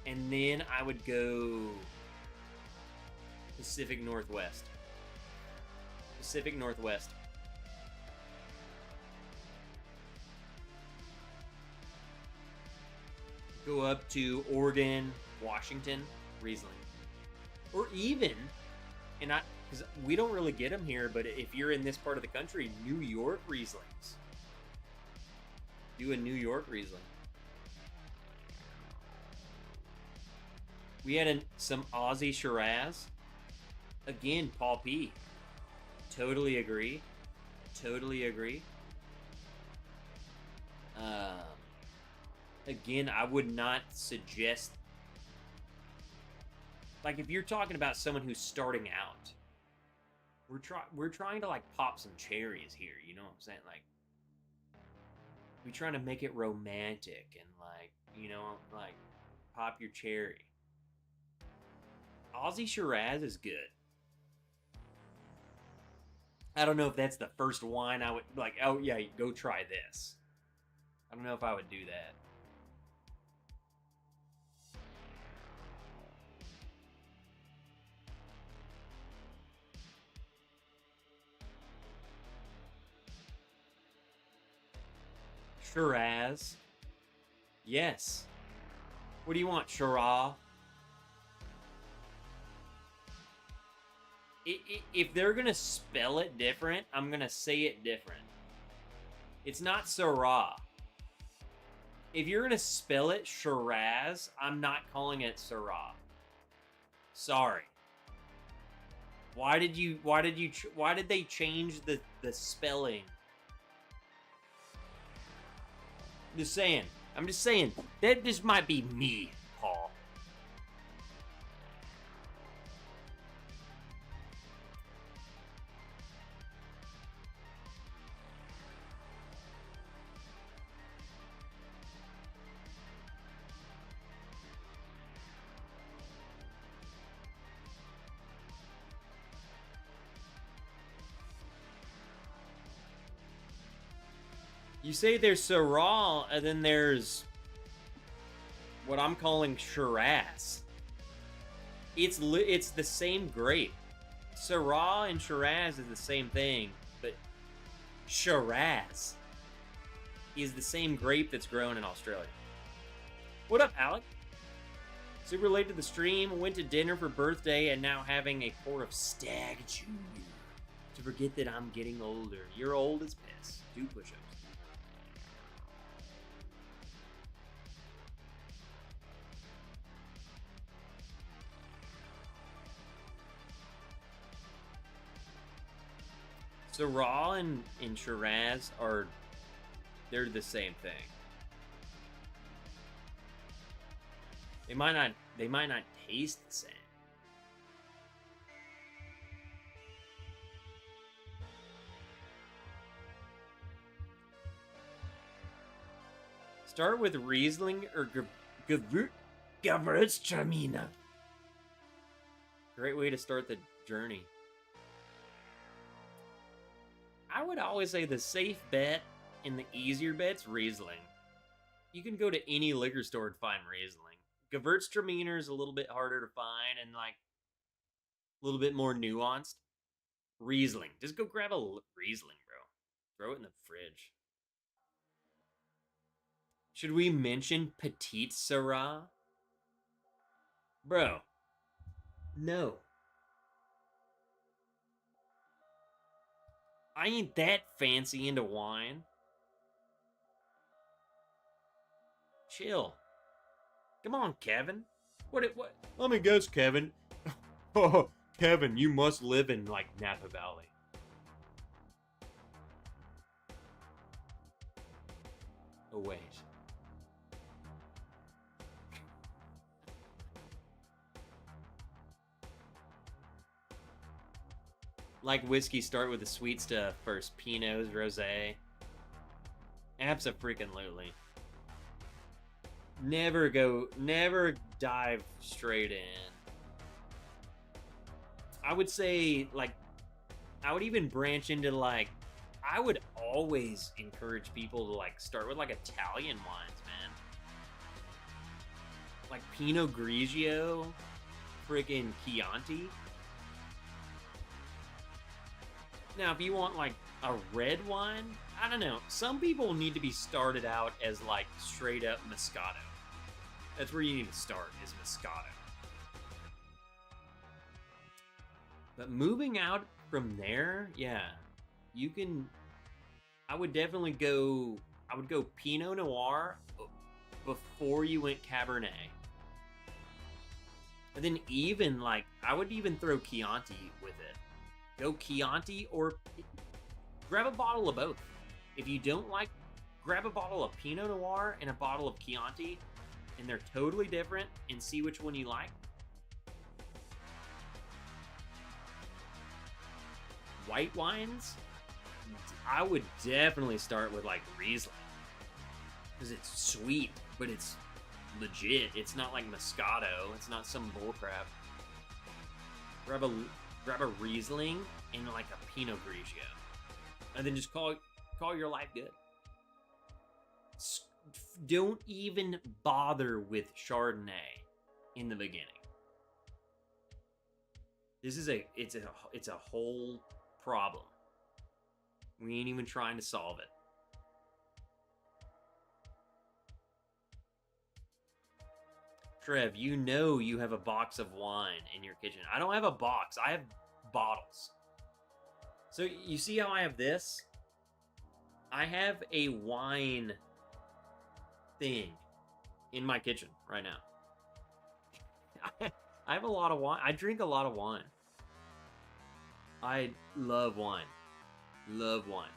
And then I would go Pacific Northwest. Pacific Northwest. Go up to Oregon, Washington, Riesling. Or even, because we don't really get them here, but if you're in this part of the country, New York Rieslings. Do a New York Riesling. We had some Aussie Shiraz. Again, Paul P. Totally agree. Totally agree. Again, I would not suggest... Like, if you're talking about someone who's starting out, we're trying to, like, pop some cherries here, you know what I'm saying? Like, we're trying to make it romantic and, like, you know, like, pop your cherry. Aussie Shiraz is good. I don't know if that's the first wine I would, like, oh, yeah, go try this. I don't know if I would do that. Shiraz. Yes. What do you want, Shiraz? If they're going to spell it different, I'm going to say it different. It's not Syrah. If you're going to spell it Shiraz, I'm not calling it Syrah. Sorry. Why did they change the spelling? I'm just saying, that just might be me, Paul. You say there's Syrah, and then there's what I'm calling Shiraz. It's the same grape. Syrah and Shiraz is the same thing, but Shiraz is the same grape that's grown in Australia. What up, Alec? Super late to the stream, went to dinner for birthday, and now having a pour of Stag Junior to forget that I'm getting older. You're old as piss. Do push-ups. Syrah and Shiraz they're the same thing. They might not taste the same. Start with Riesling or Gewürztraminer. Great way to start the journey. I would always say the safe bet and the easier bet's Riesling. You can go to any liquor store and find Riesling. Gewürztraminer is a little bit harder to find and like a little bit more nuanced. Riesling. Just go grab a Riesling, bro. Throw it in the fridge. Should we mention Petite Syrah? Bro. No. I ain't that fancy into wine. Chill. Come on, Kevin. What? Let me guess, Kevin. Oh, Kevin, you must live in, like, Napa Valley. Oh, wait. Like whiskey, start with the sweet stuff first. Pinots, rosé. Abso-freaking-lutely. Never dive straight in. I would say, like, I would even branch into, like, I would always encourage people to, like, start with, like, Italian wines, man. Like Pinot Grigio, friggin' Chianti. Now, if you want, like, a red wine, I don't know. Some people need to be started out as, like, straight-up Moscato. That's where you need to start, is Moscato. But moving out from there, yeah, you can... I would definitely go... I would go Pinot Noir before you went Cabernet. And then even, like, I would even throw Chianti with it. Go Chianti or grab a bottle of both. If you don't like grab a bottle of Pinot Noir and a bottle of Chianti, and they're totally different, and see which one you like. White wines, I would definitely start with like Riesling, because it's sweet, but it's legit. It's not like Moscato. It's not some bullcrap. Grab a Riesling and like a Pinot Grigio, and then just call your life good. Don't even bother with Chardonnay in the beginning. This is it's a whole problem. We ain't even trying to solve it. Trev, you know you have a box of wine in your kitchen. I don't have a box. I have bottles. So you see how I have this? I have a wine thing in my kitchen right now. I have a lot of wine. I drink a lot of wine. I love wine. Love wine.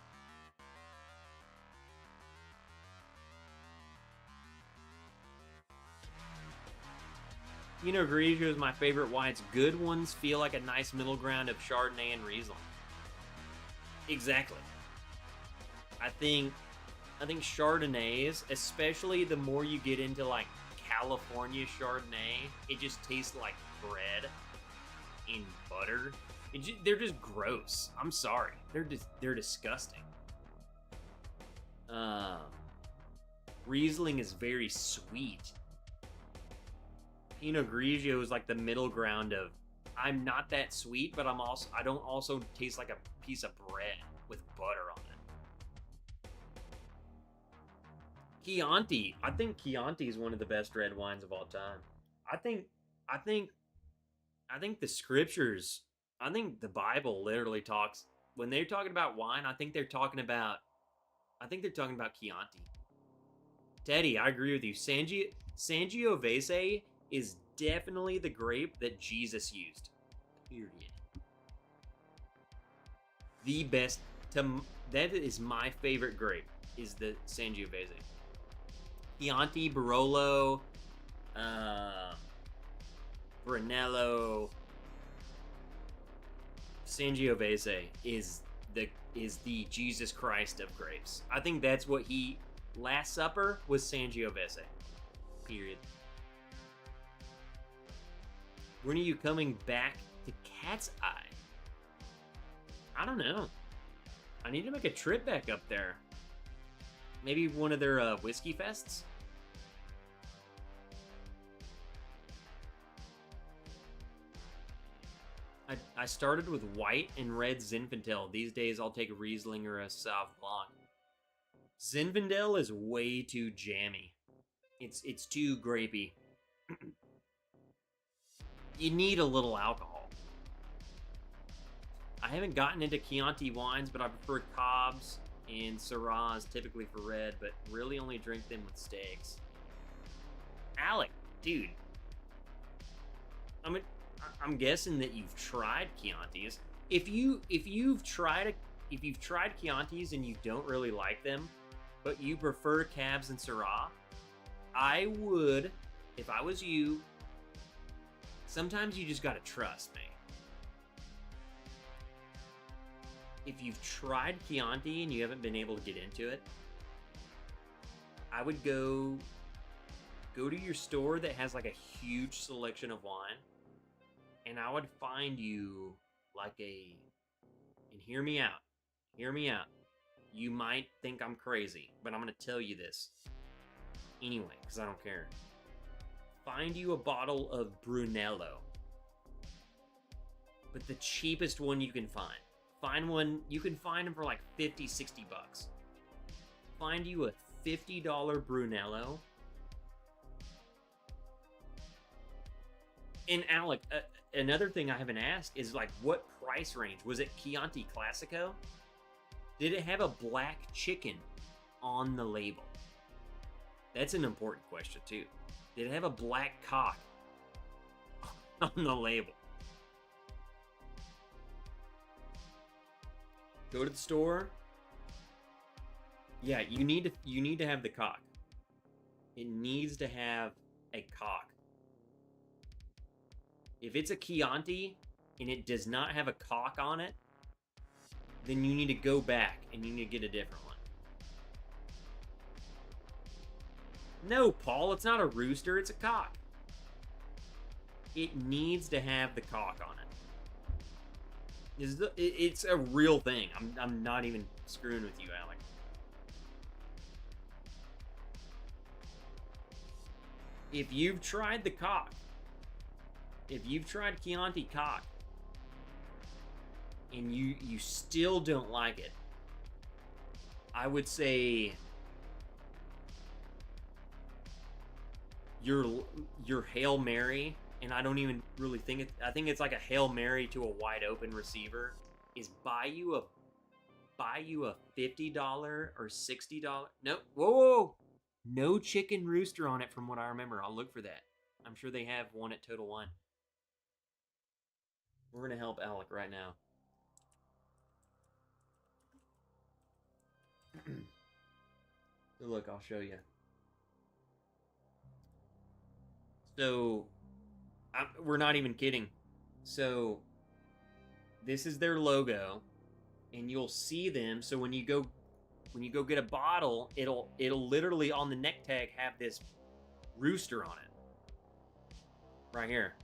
Pinot Grigio is my favorite wines. Good ones feel like a nice middle ground of Chardonnay and Riesling. Exactly. I think Chardonnays, especially the more you get into like California Chardonnay, it just tastes like bread in butter. They're just gross. I'm sorry. They're disgusting. Riesling is very sweet. Pinot Grigio is like the middle ground of I'm not that sweet, but I don't also taste like a piece of bread with butter on it. Chianti. I think Chianti is one of the best red wines of all time. I think the scriptures, I think the Bible literally talks when they're talking about wine, I think they're talking about Chianti. Teddy, I agree with you. Sangiovese is definitely the grape that Jesus used. Period. The best that is my favorite grape is the Sangiovese. Chianti, Barolo, Brunello, Sangiovese is the Jesus Christ of grapes. I think that's what Last Supper was Sangiovese. Period. When are you coming back to Cat's Eye? I don't know. I need to make a trip back up there. Maybe one of their whiskey fests? I started with white and red Zinfandel. These days I'll take a Riesling or a Sauv Blanc. Zinfandel is way too jammy. It's too grapey. You need a little alcohol. I haven't gotten into Chianti wines, but I prefer Cobbs and Syrahs typically for red, but really only drink them with steaks. Alec, dude. I'm guessing that you've tried Chiantis. If you've tried Chiantis and you don't really like them, but you prefer Cabs and Syrah, I would, if I was you, sometimes you just gotta trust me. If you've tried Chianti and you haven't been able to get into it, I would go to your store that has like a huge selection of wine, and I would find you like and hear me out. You might think I'm crazy, but I'm gonna tell you this anyway, because I don't care. Find you a bottle of Brunello, but the cheapest one you can find. Find one, you can find them for like 50, 60 bucks. Find you a $50 Brunello. And Alec, another thing I haven't asked is like, what price range? Was it Chianti Classico? Did it have a black chicken on the label? That's an important question too. Did it have a black cock on the label? Go to the store. Yeah, you need to have the cock. It needs to have a cock. If it's a Chianti and it does not have a cock on it, then you need to go back and you need to get a different one. No, Paul, it's not a rooster, it's a cock. It needs to have the cock on it. It's a real thing. I'm not even screwing with you, Alec. If you've tried the cock, if you've tried Chianti cock, and you still don't like it, I would say your Hail Mary, and I don't even really think it. I think it's like a Hail Mary to a wide open receiver. Is buy you a $50 or $60. No, whoa, no chicken rooster on it from what I remember. I'll look for that. I'm sure they have one at Total Wine. We're gonna help Alec right now. So look, I'll show you. So, we're not even kidding. So, this is their logo, and you'll see them. So when you go get a bottle, it'll literally on the neck tag have this rooster on it. Right here.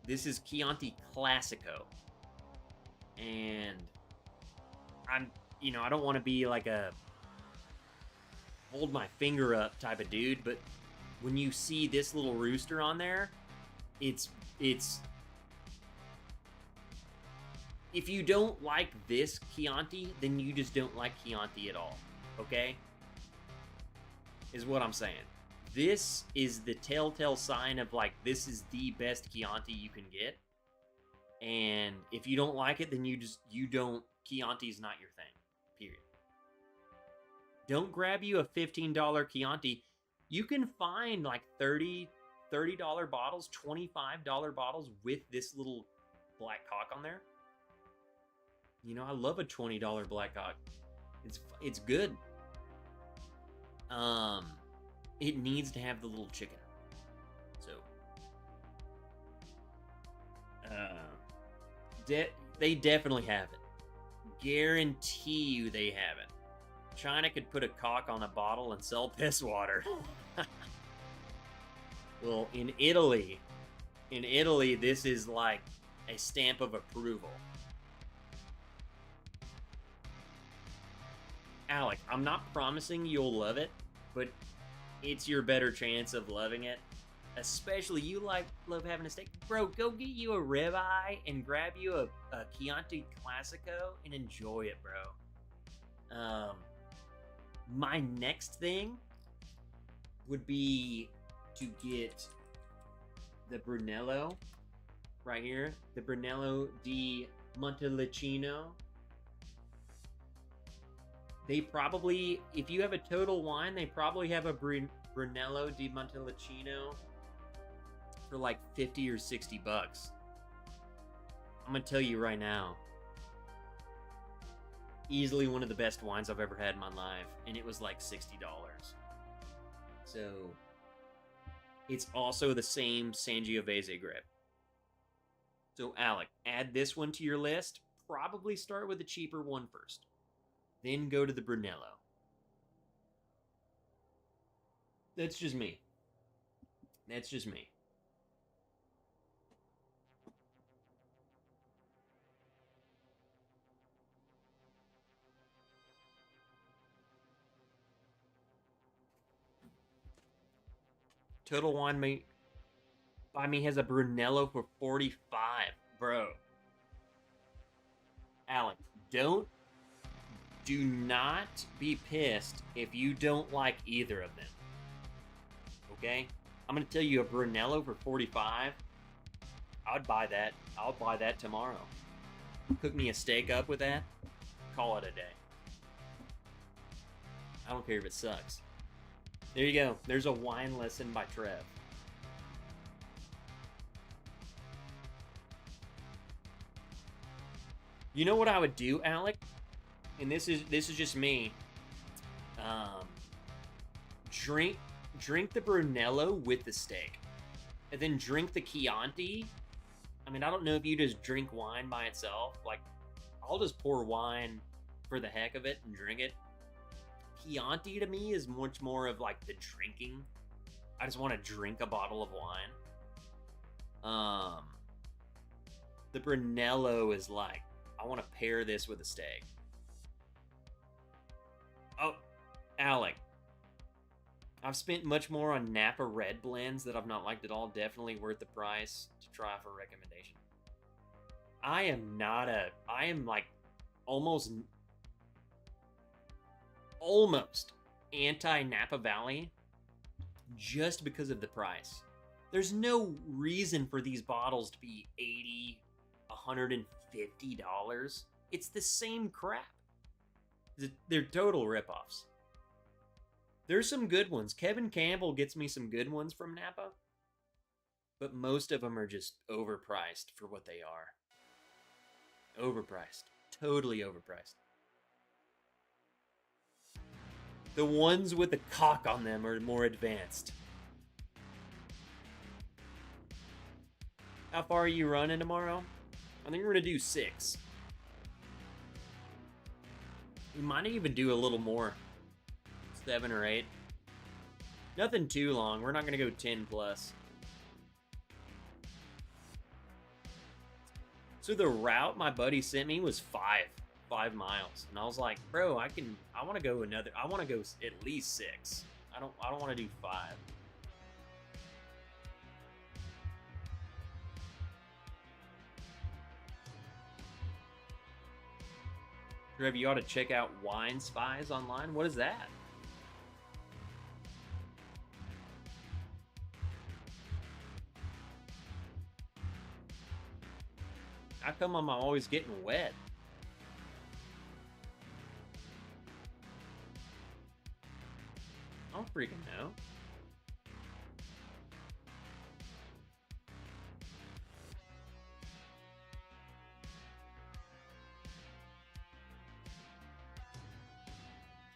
This is Chianti Classico. And I don't want to be like a hold my finger up type of dude, but when you see this little rooster on there, it's if you don't like this Chianti, then you just don't like Chianti at all, okay? Is what I'm saying. This is the telltale sign of, like, this is the best Chianti you can get. And if you don't like it, then Chianti's not your thing, period. Don't grab you a $15 Chianti. You can find, like, $30 bottles, $25 bottles with this little black cock on there. I love a $20 black cock. It's good. It needs to have the little chicken. So, they definitely have it. Guarantee you they have it. China could put a cock on a bottle and sell piss water. Well, in Italy, this is like a stamp of approval. Alec, I'm not promising you'll love it, but it's your better chance of loving it. Especially you love having a steak. Bro, go get you a ribeye and grab you a Chianti Classico and enjoy it, bro. My next thing would be to get the Brunello right here. The Brunello di Montalcino. They probably, if you have a Total Wine, they probably have a Brunello di Montalcino for like 50 or 60 bucks. I'm gonna tell you right now, easily one of the best wines I've ever had in my life, and it was like $60. So, it's also the same Sangiovese grape. So, Alec, add this one to your list. Probably start with the cheaper one first. Then go to the Brunello. That's just me. That's just me. Total Wine by me has a Brunello for 45, bro. Alec, do not be pissed if you don't like either of them. Okay? I'm gonna tell you a Brunello for 45. I'd buy that. I'll buy that tomorrow. Cook me a steak up with that. Call it a day. I don't care if it sucks. There you go. There's a wine lesson by Trev. You know what I would do, Alec? and this is just me. Um, drink the Brunello with the steak, and then drink the Chianti. I mean, I don't know if you just drink wine by itself. Like, I'll just pour wine for the heck of it and drink it. Chianti to me is much more of like the drinking. I just want to drink a bottle of wine. The Brunello is like, I want to pair this with a steak. Oh, Alec, I've spent much more on Napa Red blends that I've not liked at all. Definitely worth the price to try for recommendation. I am like almost anti Napa Valley just because of the price. There's no reason for these bottles to be $80, $150. It's the same crap. They're total ripoffs. There's some good ones. Kevin Campbell gets me some good ones from Napa, but most of them are just overpriced for what they are. Overpriced. Totally overpriced. The ones with the cock on them are more advanced. How far are you running tomorrow? I think we're going to do 6. We might even do a little more. 7 or 8. Nothing too long. We're not going to go 10 plus. So the route my buddy sent me was 5 miles. And I was like, bro, I want to go at least 6. I don't want to do 5. Trev, you ought to check out Wine Spies online. What is that? How come I'm always getting wet? I don't freaking know.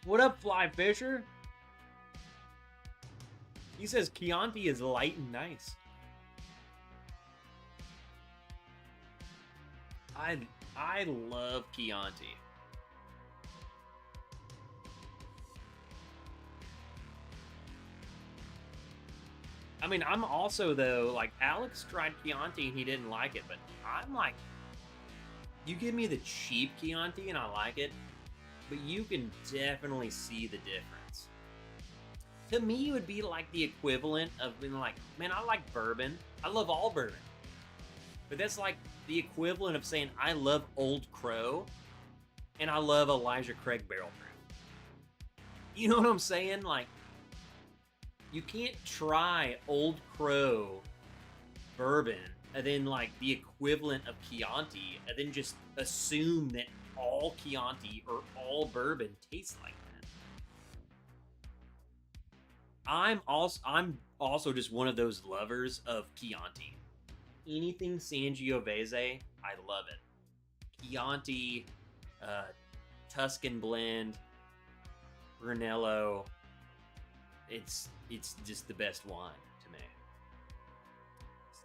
What up, Fly Fisher? He says Chianti is light and nice. I love Chianti. I mean, I'm also, though, like, Alex tried Chianti and he didn't like it, but I'm like, you give me the cheap Chianti and I like it, but you can definitely see the difference. To me, it would be like the equivalent of being like, man, I like bourbon. I love all bourbon. But that's like the equivalent of saying, I love Old Crow and I love Elijah Craig Barrel Proof. You know what I'm saying? Like, you can't try Old Crow bourbon and then like the equivalent of Chianti and then just assume that all Chianti or all bourbon tastes like that. I'm also just one of those lovers of Chianti. Anything Sangiovese, I love it. Chianti, Tuscan blend, Brunello. It's just the best wine to me.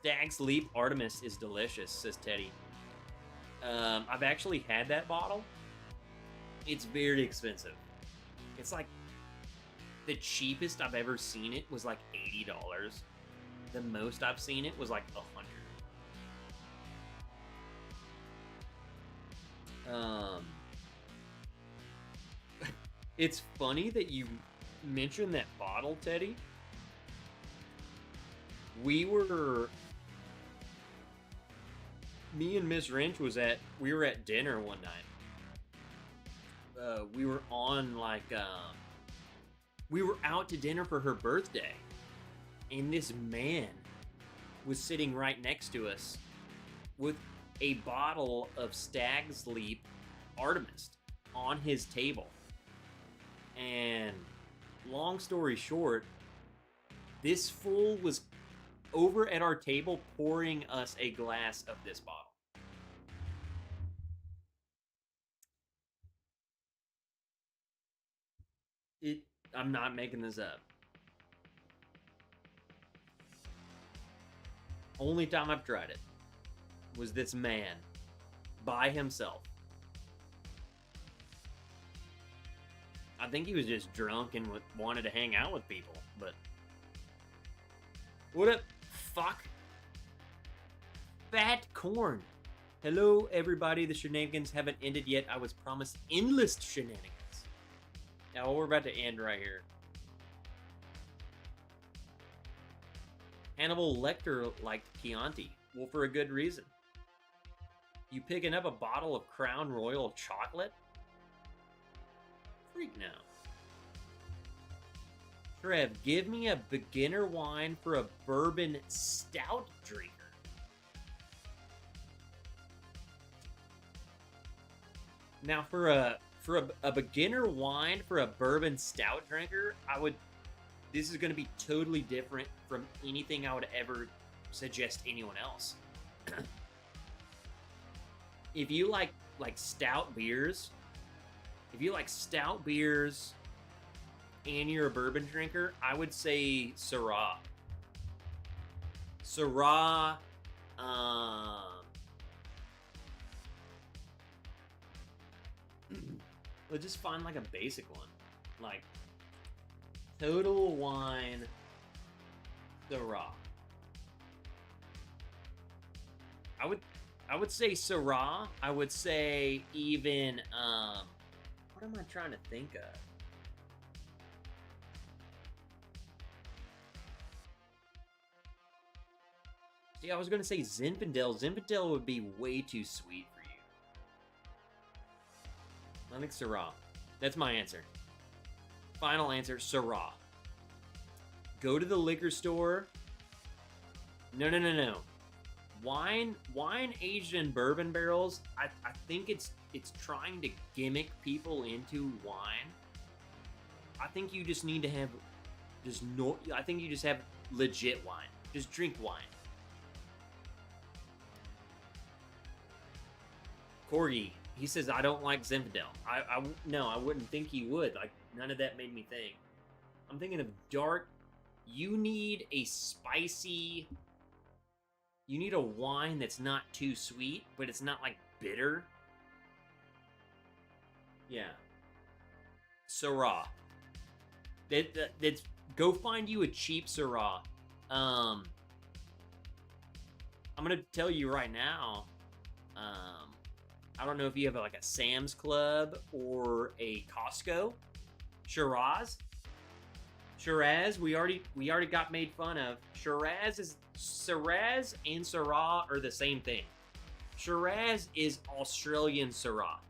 Stag's Leap Artemis is delicious, says Teddy. I've actually had that bottle. It's very expensive. It's like the cheapest I've ever seen it was like $80. The most I've seen it was like $100. It's funny that you mentioned that bottle, Teddy. Me and Miss Wrench we were at dinner one night. We were out to dinner for her birthday, and this man was sitting right next to us with a bottle of Stag's Leap Artemis on his table. And long story short, this fool was over at our table pouring us a glass of this bottle. I'm not making this up. Only time I've tried it was this man by himself. I think he was just drunk and wanted to hang out with people, but what up, fuck? Fat corn. Hello, everybody. The shenanigans haven't ended yet. I was promised endless shenanigans. Now, we're about to end right here. Hannibal Lecter liked Chianti. Well, for a good reason. You picking up a bottle of Crown Royal chocolate? Freak now. Trev, give me a beginner wine for a bourbon stout drinker. Now, for a beginner wine for a bourbon stout drinker, this is going to be totally different from anything I would ever suggest anyone else. If you like stout beers, and you're a bourbon drinker, I would say Syrah. Syrah, let's just find like a basic one. Like Total Wine Syrah. I would say Syrah. I would say even what am I trying to think of? See, I was gonna say Zinfandel. Zinfandel would be way too sweet for you. I think Syrah. That's my answer. Final answer, Syrah. Go to the liquor store. No. Wine aged in bourbon barrels, I think it's trying to gimmick people into wine. I think you just need to have I think you just have legit wine. Just drink wine. Corgi, he says, I don't like Zinfandel. No, I wouldn't think he would. Like, none of that made me think. I'm thinking of dark. You need a spicy. You need a wine that's not too sweet, but it's not, like, bitter. Yeah. Syrah. That's go find you a cheap Syrah. I'm gonna tell you right now. I don't know if you have like a Sam's Club or a Costco. Shiraz, we already got made fun of. Shiraz and Syrah are the same thing. Shiraz is Australian Syrah.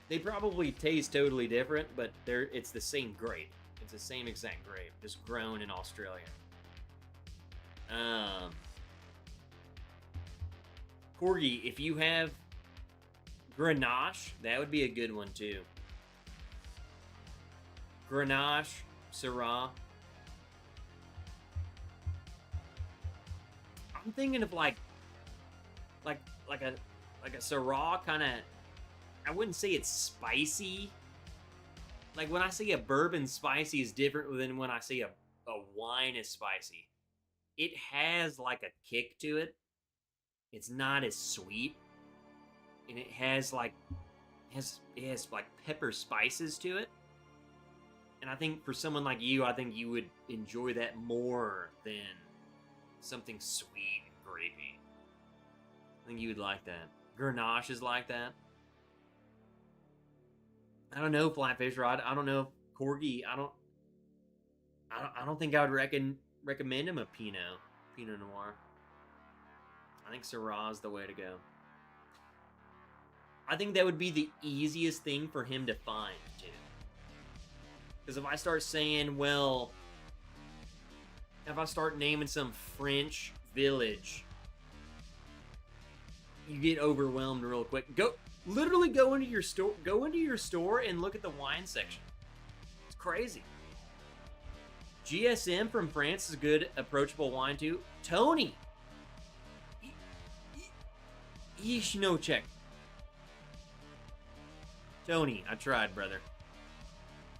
They probably taste totally different, but it's the same grape. It's the same exact grape, just grown in Australia. Corgi, if you have Grenache, that would be a good one too. Grenache, Syrah. I'm thinking of like a Syrah kind of. I wouldn't say it's spicy. Like when I say a bourbon spicy is different than when I say a wine is spicy. It has like a kick to it. It's not as sweet, and it has like pepper spices to it. And I think for someone like you, I think you would enjoy that more than something sweet and grapey. I think you would like that. Grenache is like that. I don't know, Flatfish Rod. I don't know, Corgi. I don't think I would recommend him a Pinot Noir. I think Syrah is the way to go. I think that would be the easiest thing for him to find, too. Because if I start saying, well, if I start naming some French village, you get overwhelmed real quick. Literally go into your store and look at the wine section. It's crazy. GSM from France is good, approachable wine too. Tony! Yeesh, no check. Tony, I tried, brother.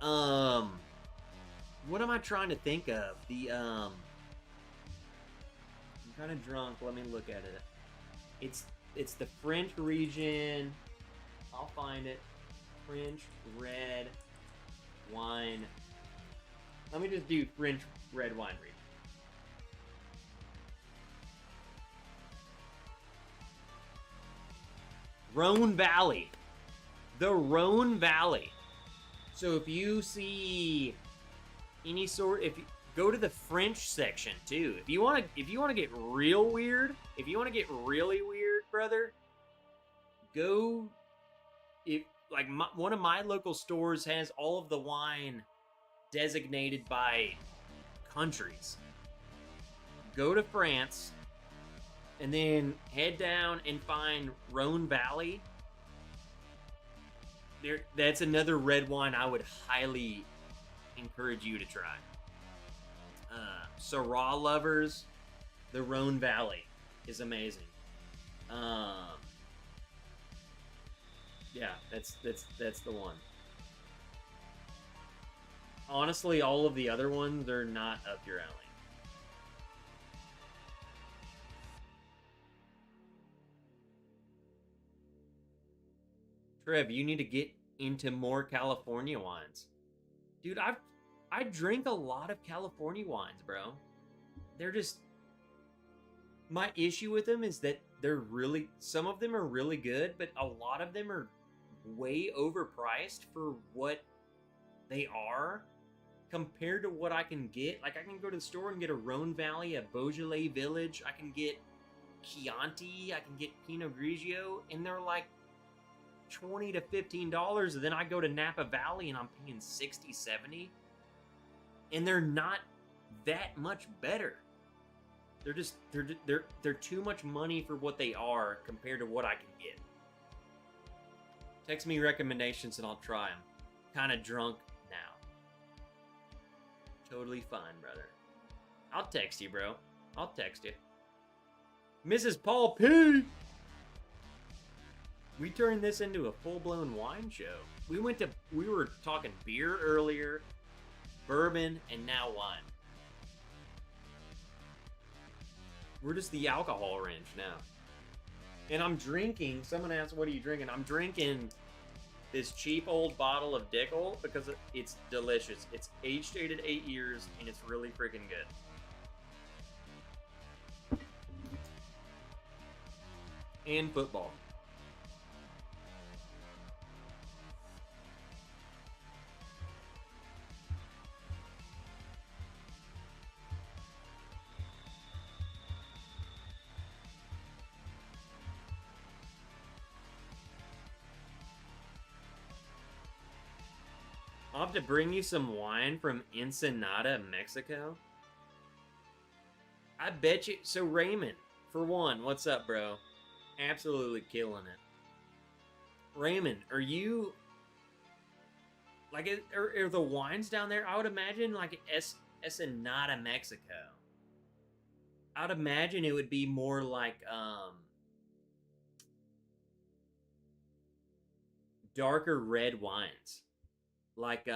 What am I trying to think of? I'm kind of drunk. Let me look at it. It's the French region. I'll find it. French red wine. Let me just do French red wine region. Rhone Valley. The Rhone Valley. So if you see any sort, if you go to the French section too, if you want to get real weird, if you want to get really weird, brother, go. If like one of my local stores has all of the wine designated by countries. Go to France, and then head down and find Rhone Valley. That's another red wine I would highly encourage you to try. Syrah lovers, the Rhone Valley is amazing. Yeah, that's the one. Honestly, all of the other ones are not up your alley. Trev, you need to get into more California wines. Dude, I drink a lot of California wines, bro. They're just... My issue with them is that some of them are really good, but a lot of them are way overpriced for what they are compared to what I can get. Like, I can go to the store and get a Rhone Valley, a Beaujolais Village, I can get Chianti, I can get Pinot Grigio, and they're like $20 to $15, and then I go to Napa Valley and I'm paying $60, $70, and they're not that much better. They're just they're too much money for what they are compared to what I can get. Text me recommendations and I'll try them. Kind of drunk now. Totally fine, brother. I'll text you, bro. I'll text you. Mrs. Paul P. We turned this into a full-blown wine show. We were talking beer earlier, bourbon, and now wine. We're just the alcohol wrench now. And I'm drinking, someone asked, what are you drinking? I'm drinking this cheap old bottle of Dickel because it's delicious. It's age-stated 8 years, and it's really freaking good. And football. I'll have to bring you some wine from Ensenada, Mexico. I bet you. So Raymond, for one, what's up, bro? Absolutely killing it. Raymond, are you... Like, are the wines down there? I would imagine, like, Ensenada, Mexico. I would imagine it would be more like, darker red wines. Like,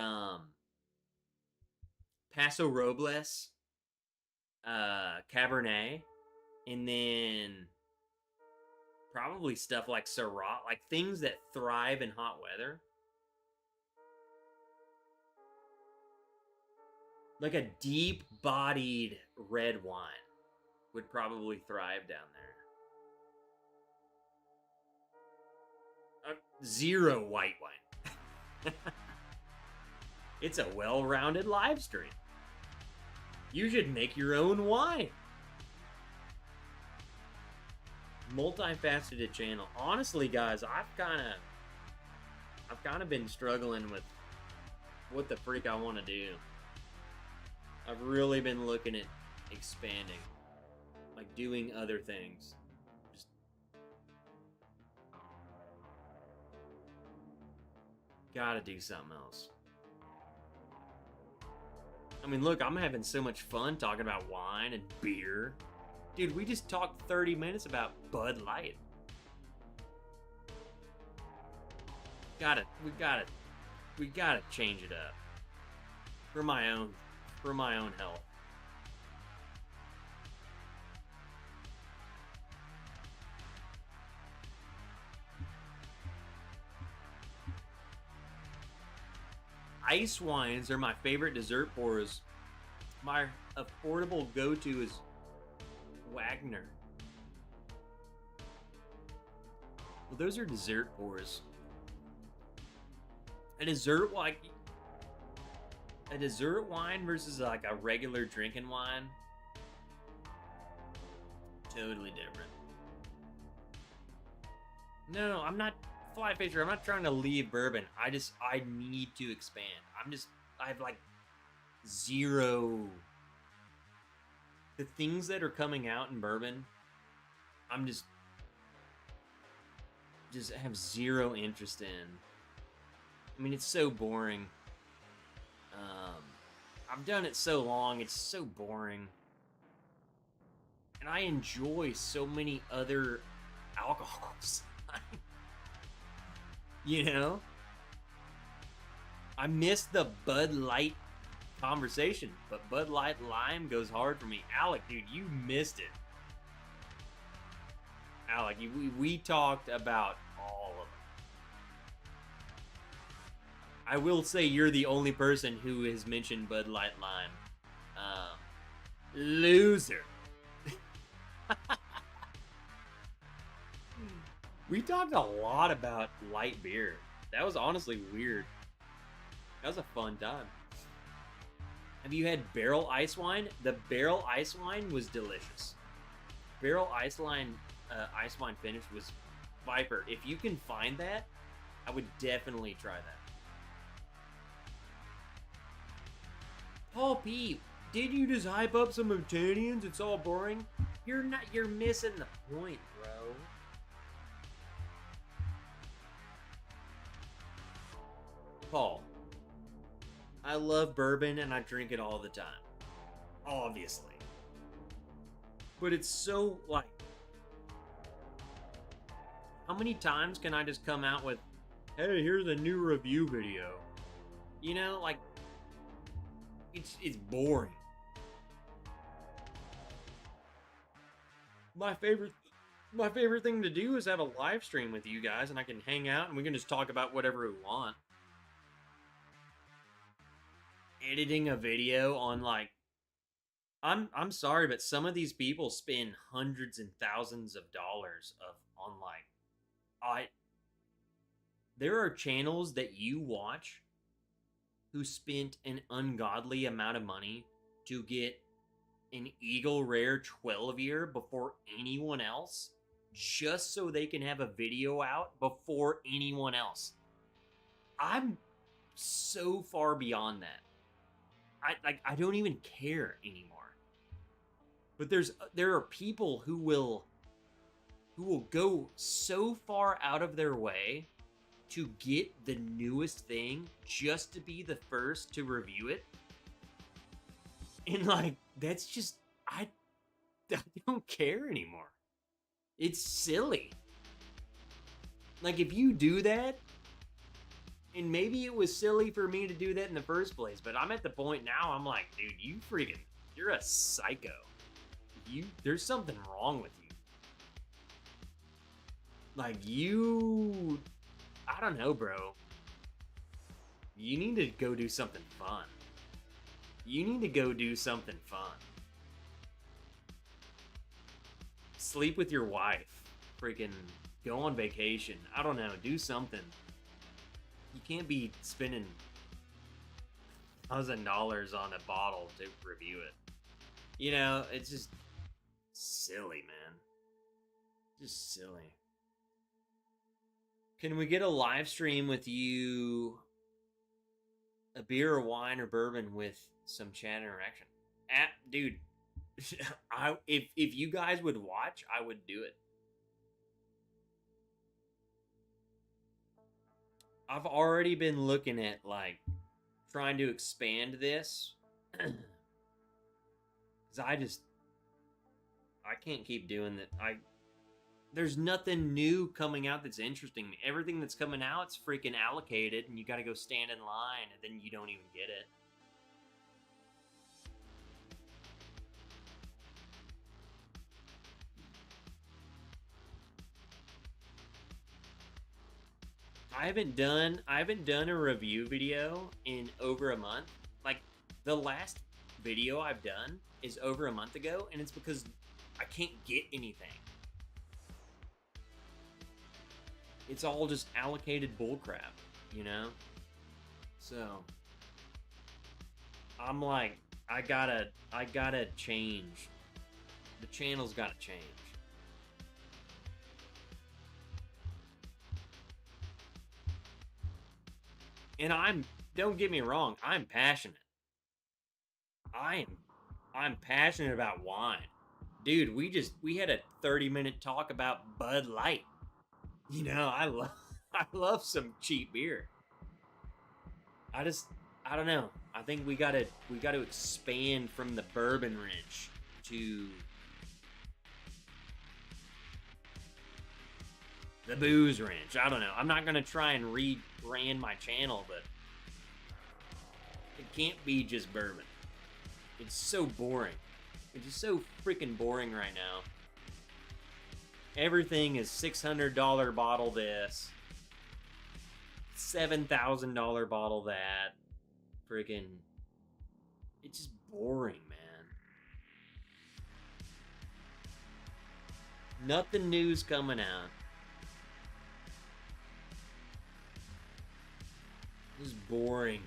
Paso Robles, Cabernet, and then probably stuff like Syrah, like things that thrive in hot weather. Like a deep-bodied red wine would probably thrive down there. Zero white wine. It's a well-rounded live stream. You should make your own wine. Multifaceted channel. Honestly, guys, I've kind of been struggling with what the freak I want to do. I've really been looking at expanding, like doing other things. Just gotta do something else. I mean, look, I'm having so much fun talking about wine and beer. Dude, we just talked 30 minutes about Bud Light. We gotta change it up for my own health. Ice wines are my favorite dessert pours. My affordable go-to is Wagner. Well, those are dessert pours. A dessert wine versus like a regular drinking wine, totally different. No, I'm not fly fisher. I'm not trying to leave bourbon. I need to expand. I have like zero. The things that are coming out in bourbon, I'm just have zero interest in. I mean, it's so boring. I've done it so long, it's so boring. And I enjoy so many other alcohols. You know? I miss the Bud Light conversation, but Bud Light Lime goes hard for me. Alec, dude, you missed it. Alec, we talked about all of them. I will say you're the only person who has mentioned Bud Light Lime. Loser. We talked a lot about light beer. That was honestly weird. That was a fun time. Have you had barrel ice wine? The barrel ice wine was delicious. Barrel ice wine finish was Viper. If you can find that, I would definitely try that. Paul P, did you just hype up some Obtanians? It's all boring. You're missing the point, bro. Paul, I love bourbon and I drink it all the time. Obviously. But it's so, like, how many times can I just come out with, hey, here's a new review video? You know, like, it's boring. My favorite thing to do is have a live stream with you guys and I can hang out and we can just talk about whatever we want. Editing a video on, like, I'm sorry, but some of these people spend hundreds and thousands of dollars on, like, there are channels that you watch who spent an ungodly amount of money to get an Eagle Rare 12 year before anyone else, just so they can have a video out before anyone else. I'm so far beyond that. I don't even care anymore. But there are people who will go so far out of their way to get the newest thing just to be the first to review it. And, like, that's just, I don't care anymore. It's silly. Like, if you do that, and maybe it was silly for me to do that in the first place, but I'm at the point now, I'm like, dude, you're a psycho. There's something wrong with you. Like, I don't know, bro. You need to go do something fun. Sleep with your wife. Freaking go on vacation. I don't know. Do something. You can't be spending $1,000 on a bottle to review it. You know, it's just silly, man. Just silly. Can we get a live stream with you? A beer or wine or bourbon with some chat interaction. Dude, if you guys would watch, I would do it. I've already been looking at, like, trying to expand this. Because I can't keep doing that. there's nothing new coming out that's interesting. Everything that's coming out, it's freaking allocated, and you got to go stand in line, and then you don't even get it. I haven't done a review video in over a month. Like, the last video I've done is over a month ago, and it's because I can't get anything. It's all just allocated bullcrap, you know? So I'm like, I gotta change. The channel's gotta change. And don't get me wrong, I'm passionate. I'm passionate about wine. Dude, we had a 30-minute talk about Bud Light. You know, I love some cheap beer. I don't know. I think we gotta expand from the bourbon wrench to the booze wrench. I don't know. I'm not gonna try and rebrand my channel, but it can't be just bourbon. It's so boring. It's just so freaking boring right now. Everything is $600 bottle this, $7,000 bottle that. Freaking, it's just boring, man. Nothing new's coming out. This is boring.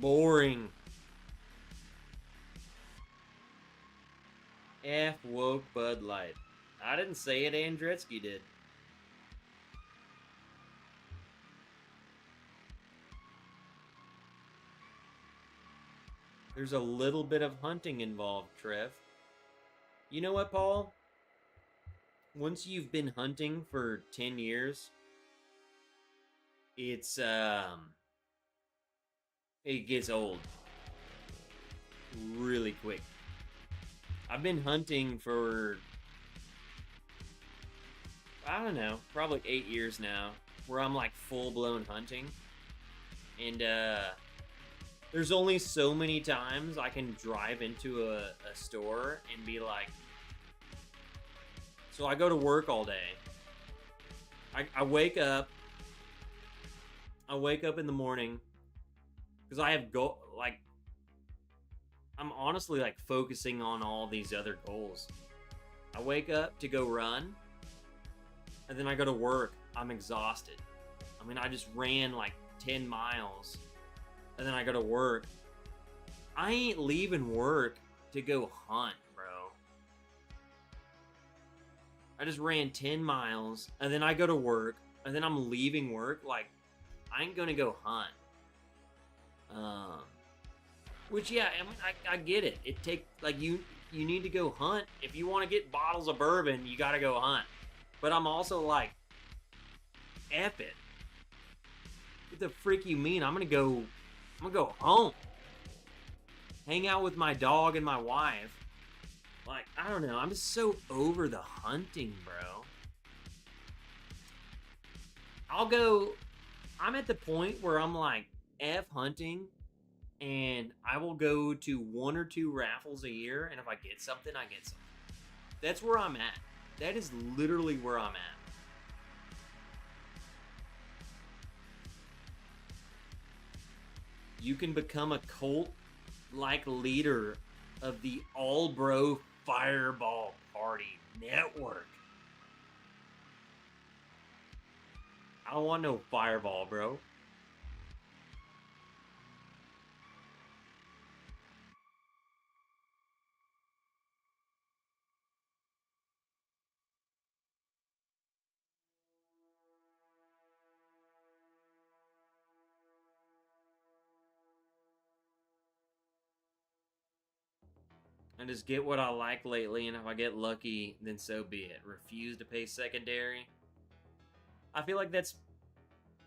Boring. F woke Bud Light. I didn't say it, Andretzky did. There's a little bit of hunting involved, Trev. You know what, Paul? Once you've been hunting for 10 years, it gets old really quick. I've been hunting for, I don't know, probably 8 years now, where I'm like full-blown hunting. And there's only so many times I can drive into a store and be like, so I go to work all day. I wake up in the morning because I have I'm honestly like focusing on all these other goals. I wake up to go run, and then I go to work. I'm exhausted. I mean, I just ran like 10 miles, and then I go to work. I ain't leaving work to go hunt, bro. I just ran 10 miles, and then I go to work, and then I'm leaving work. Like, I ain't gonna go hunt. Which, yeah, I mean, I get it. It takes, like, you need to go hunt. If you want to get bottles of bourbon, you gotta go hunt. But I'm also like, F it. What the frick you mean? I'm gonna go home. Hang out with my dog and my wife. Like, I don't know. I'm just so over the hunting, bro. I'm at the point where I'm like, F hunting, and I will go to 1 or 2 raffles a year, and if I get something, I get something. That's where I'm at. That is literally where I'm at. You can become a cult-like leader of the All Bro Fireball Party Network. I don't want no fireball, bro. I just get what I like lately, and if I get lucky, then so be it. Refuse to pay secondary. I feel like that's,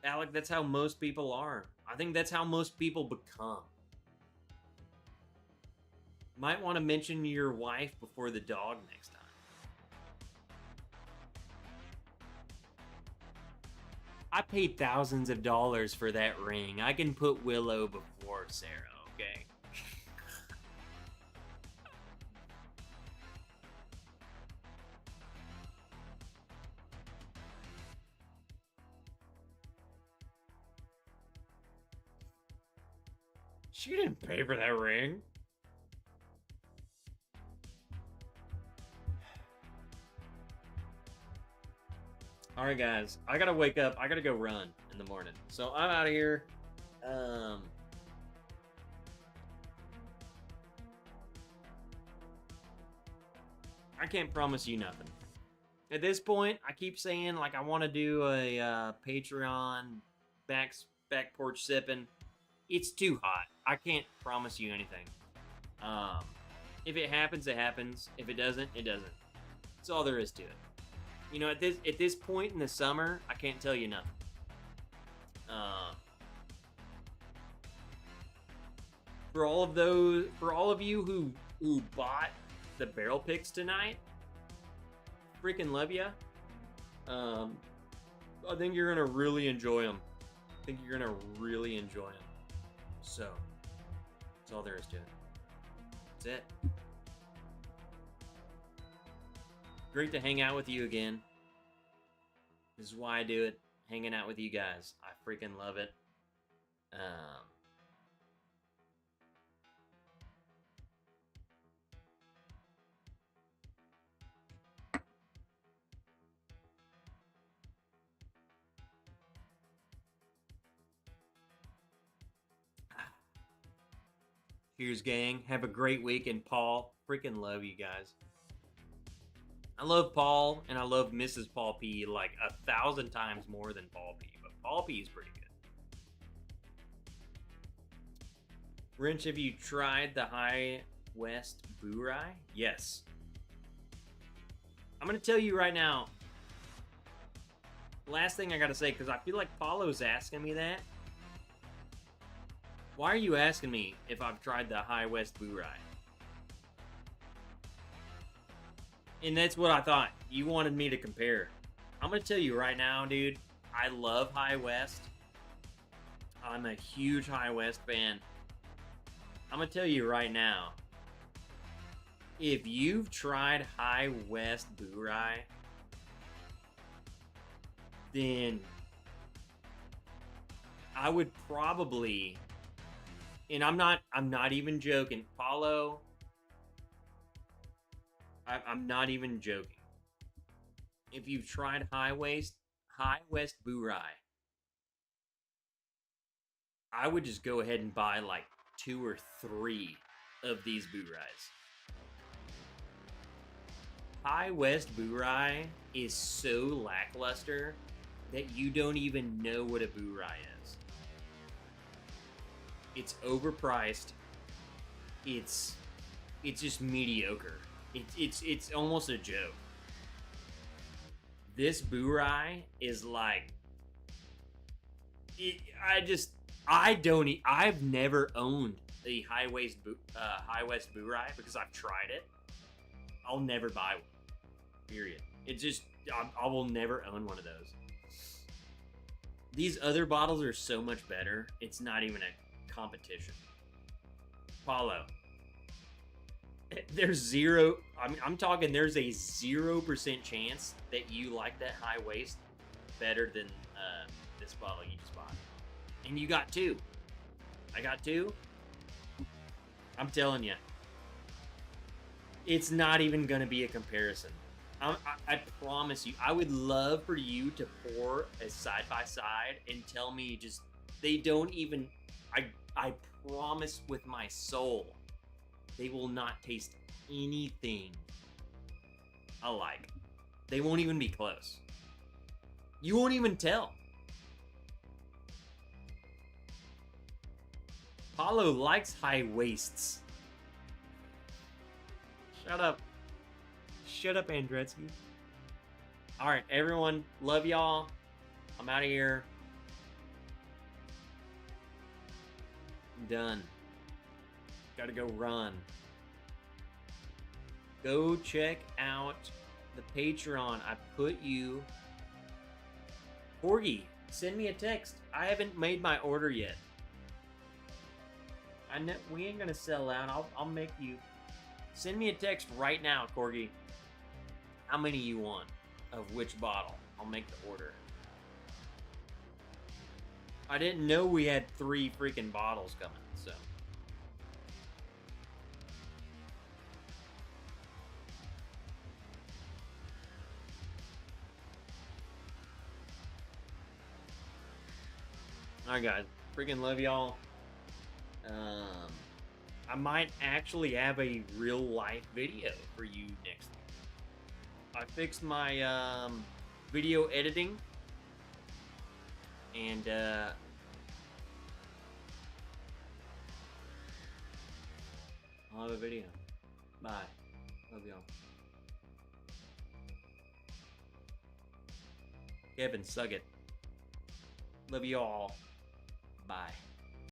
Alec, that's how most people are. I think that's how most people become. Might want to mention your wife before the dog next time. I paid thousands of dollars for that ring. I can put Willow before Sarah, okay? She didn't pay for that ring. All right, guys. I gotta wake up. I gotta go run in the morning. So I'm out of here. I can't promise you nothing. At this point, I keep saying like I want to do a Patreon back porch sipping. It's too hot. I can't promise you anything. If it happens, it happens. If it doesn't, it doesn't. That's all there is to it. You know, at this point in the summer, I can't tell you nothing. For all of you who bought the barrel picks tonight, freaking love ya. I think you're gonna really enjoy them. I think you're gonna really enjoy them. So, that's all there is to it. That's it. Great to hang out with you again. This is why I do it. Hanging out with you guys. I freaking love it. Cheers, gang. Have a great week. And Paul, freaking love you guys. I love Paul, and I love Mrs. Paul P like 1,000 times more than Paul P. But Paul P is pretty good. Wrench, have you tried the High West Boo Rye? Yes. I'm going to tell you right now. Last thing I got to say, because I feel like Paulo's asking me that. Why are you asking me if I've tried the High West Boo Rye? And that's what I thought. You wanted me to compare. I'm going to tell you right now, dude. I love High West. I'm a huge High West fan. I'm going to tell you right now. If you've tried High West Boo Rye, then I would probably... And I'm not even joking. Paulo, I'm not even joking. If you've tried High West Boo Rye, I would just go ahead and buy like 2 or 3 of these Boo Ryes. High West Boo Rye is so lackluster that you don't even know what a Boo Rye is. It's overpriced. It's just mediocre. It's almost a joke. This Boo Rye is like... I've never owned the High West Boo Rye because I've tried it. I'll never buy one. Period. It's just... I will never own one of those. These other bottles are so much better. It's not even a competition. Paulo, there's zero... I'm talking there's a 0% chance that you like that High Waste better than this bottle you just bought. And you got 2. I got 2. I'm telling you. It's not even going to be a comparison. I promise you. I would love for you to pour a side-by-side and tell me just... They don't even... I promise with my soul, they will not taste anything alike. They won't even be close. You won't even tell. Paulo likes high waists. Shut up. Shut up, Andretzky. Alright, everyone. Love y'all. I'm out of here. Done. Gotta go run. Go check out the Patreon. I put you... Corgi, Send me a text. I haven't made my order yet. I know we ain't gonna sell out. I'll make you. Send me a text right now, Corgi. How many you want of which bottle? I'll make the order. I didn't know we had 3 freaking bottles coming, so. Alright, guys. Freaking love y'all. I might actually have a real life video for you next week. I fixed my video editing, and I'll have a video. Bye. Love y'all. Kevin, suck it. Love y'all. Bye.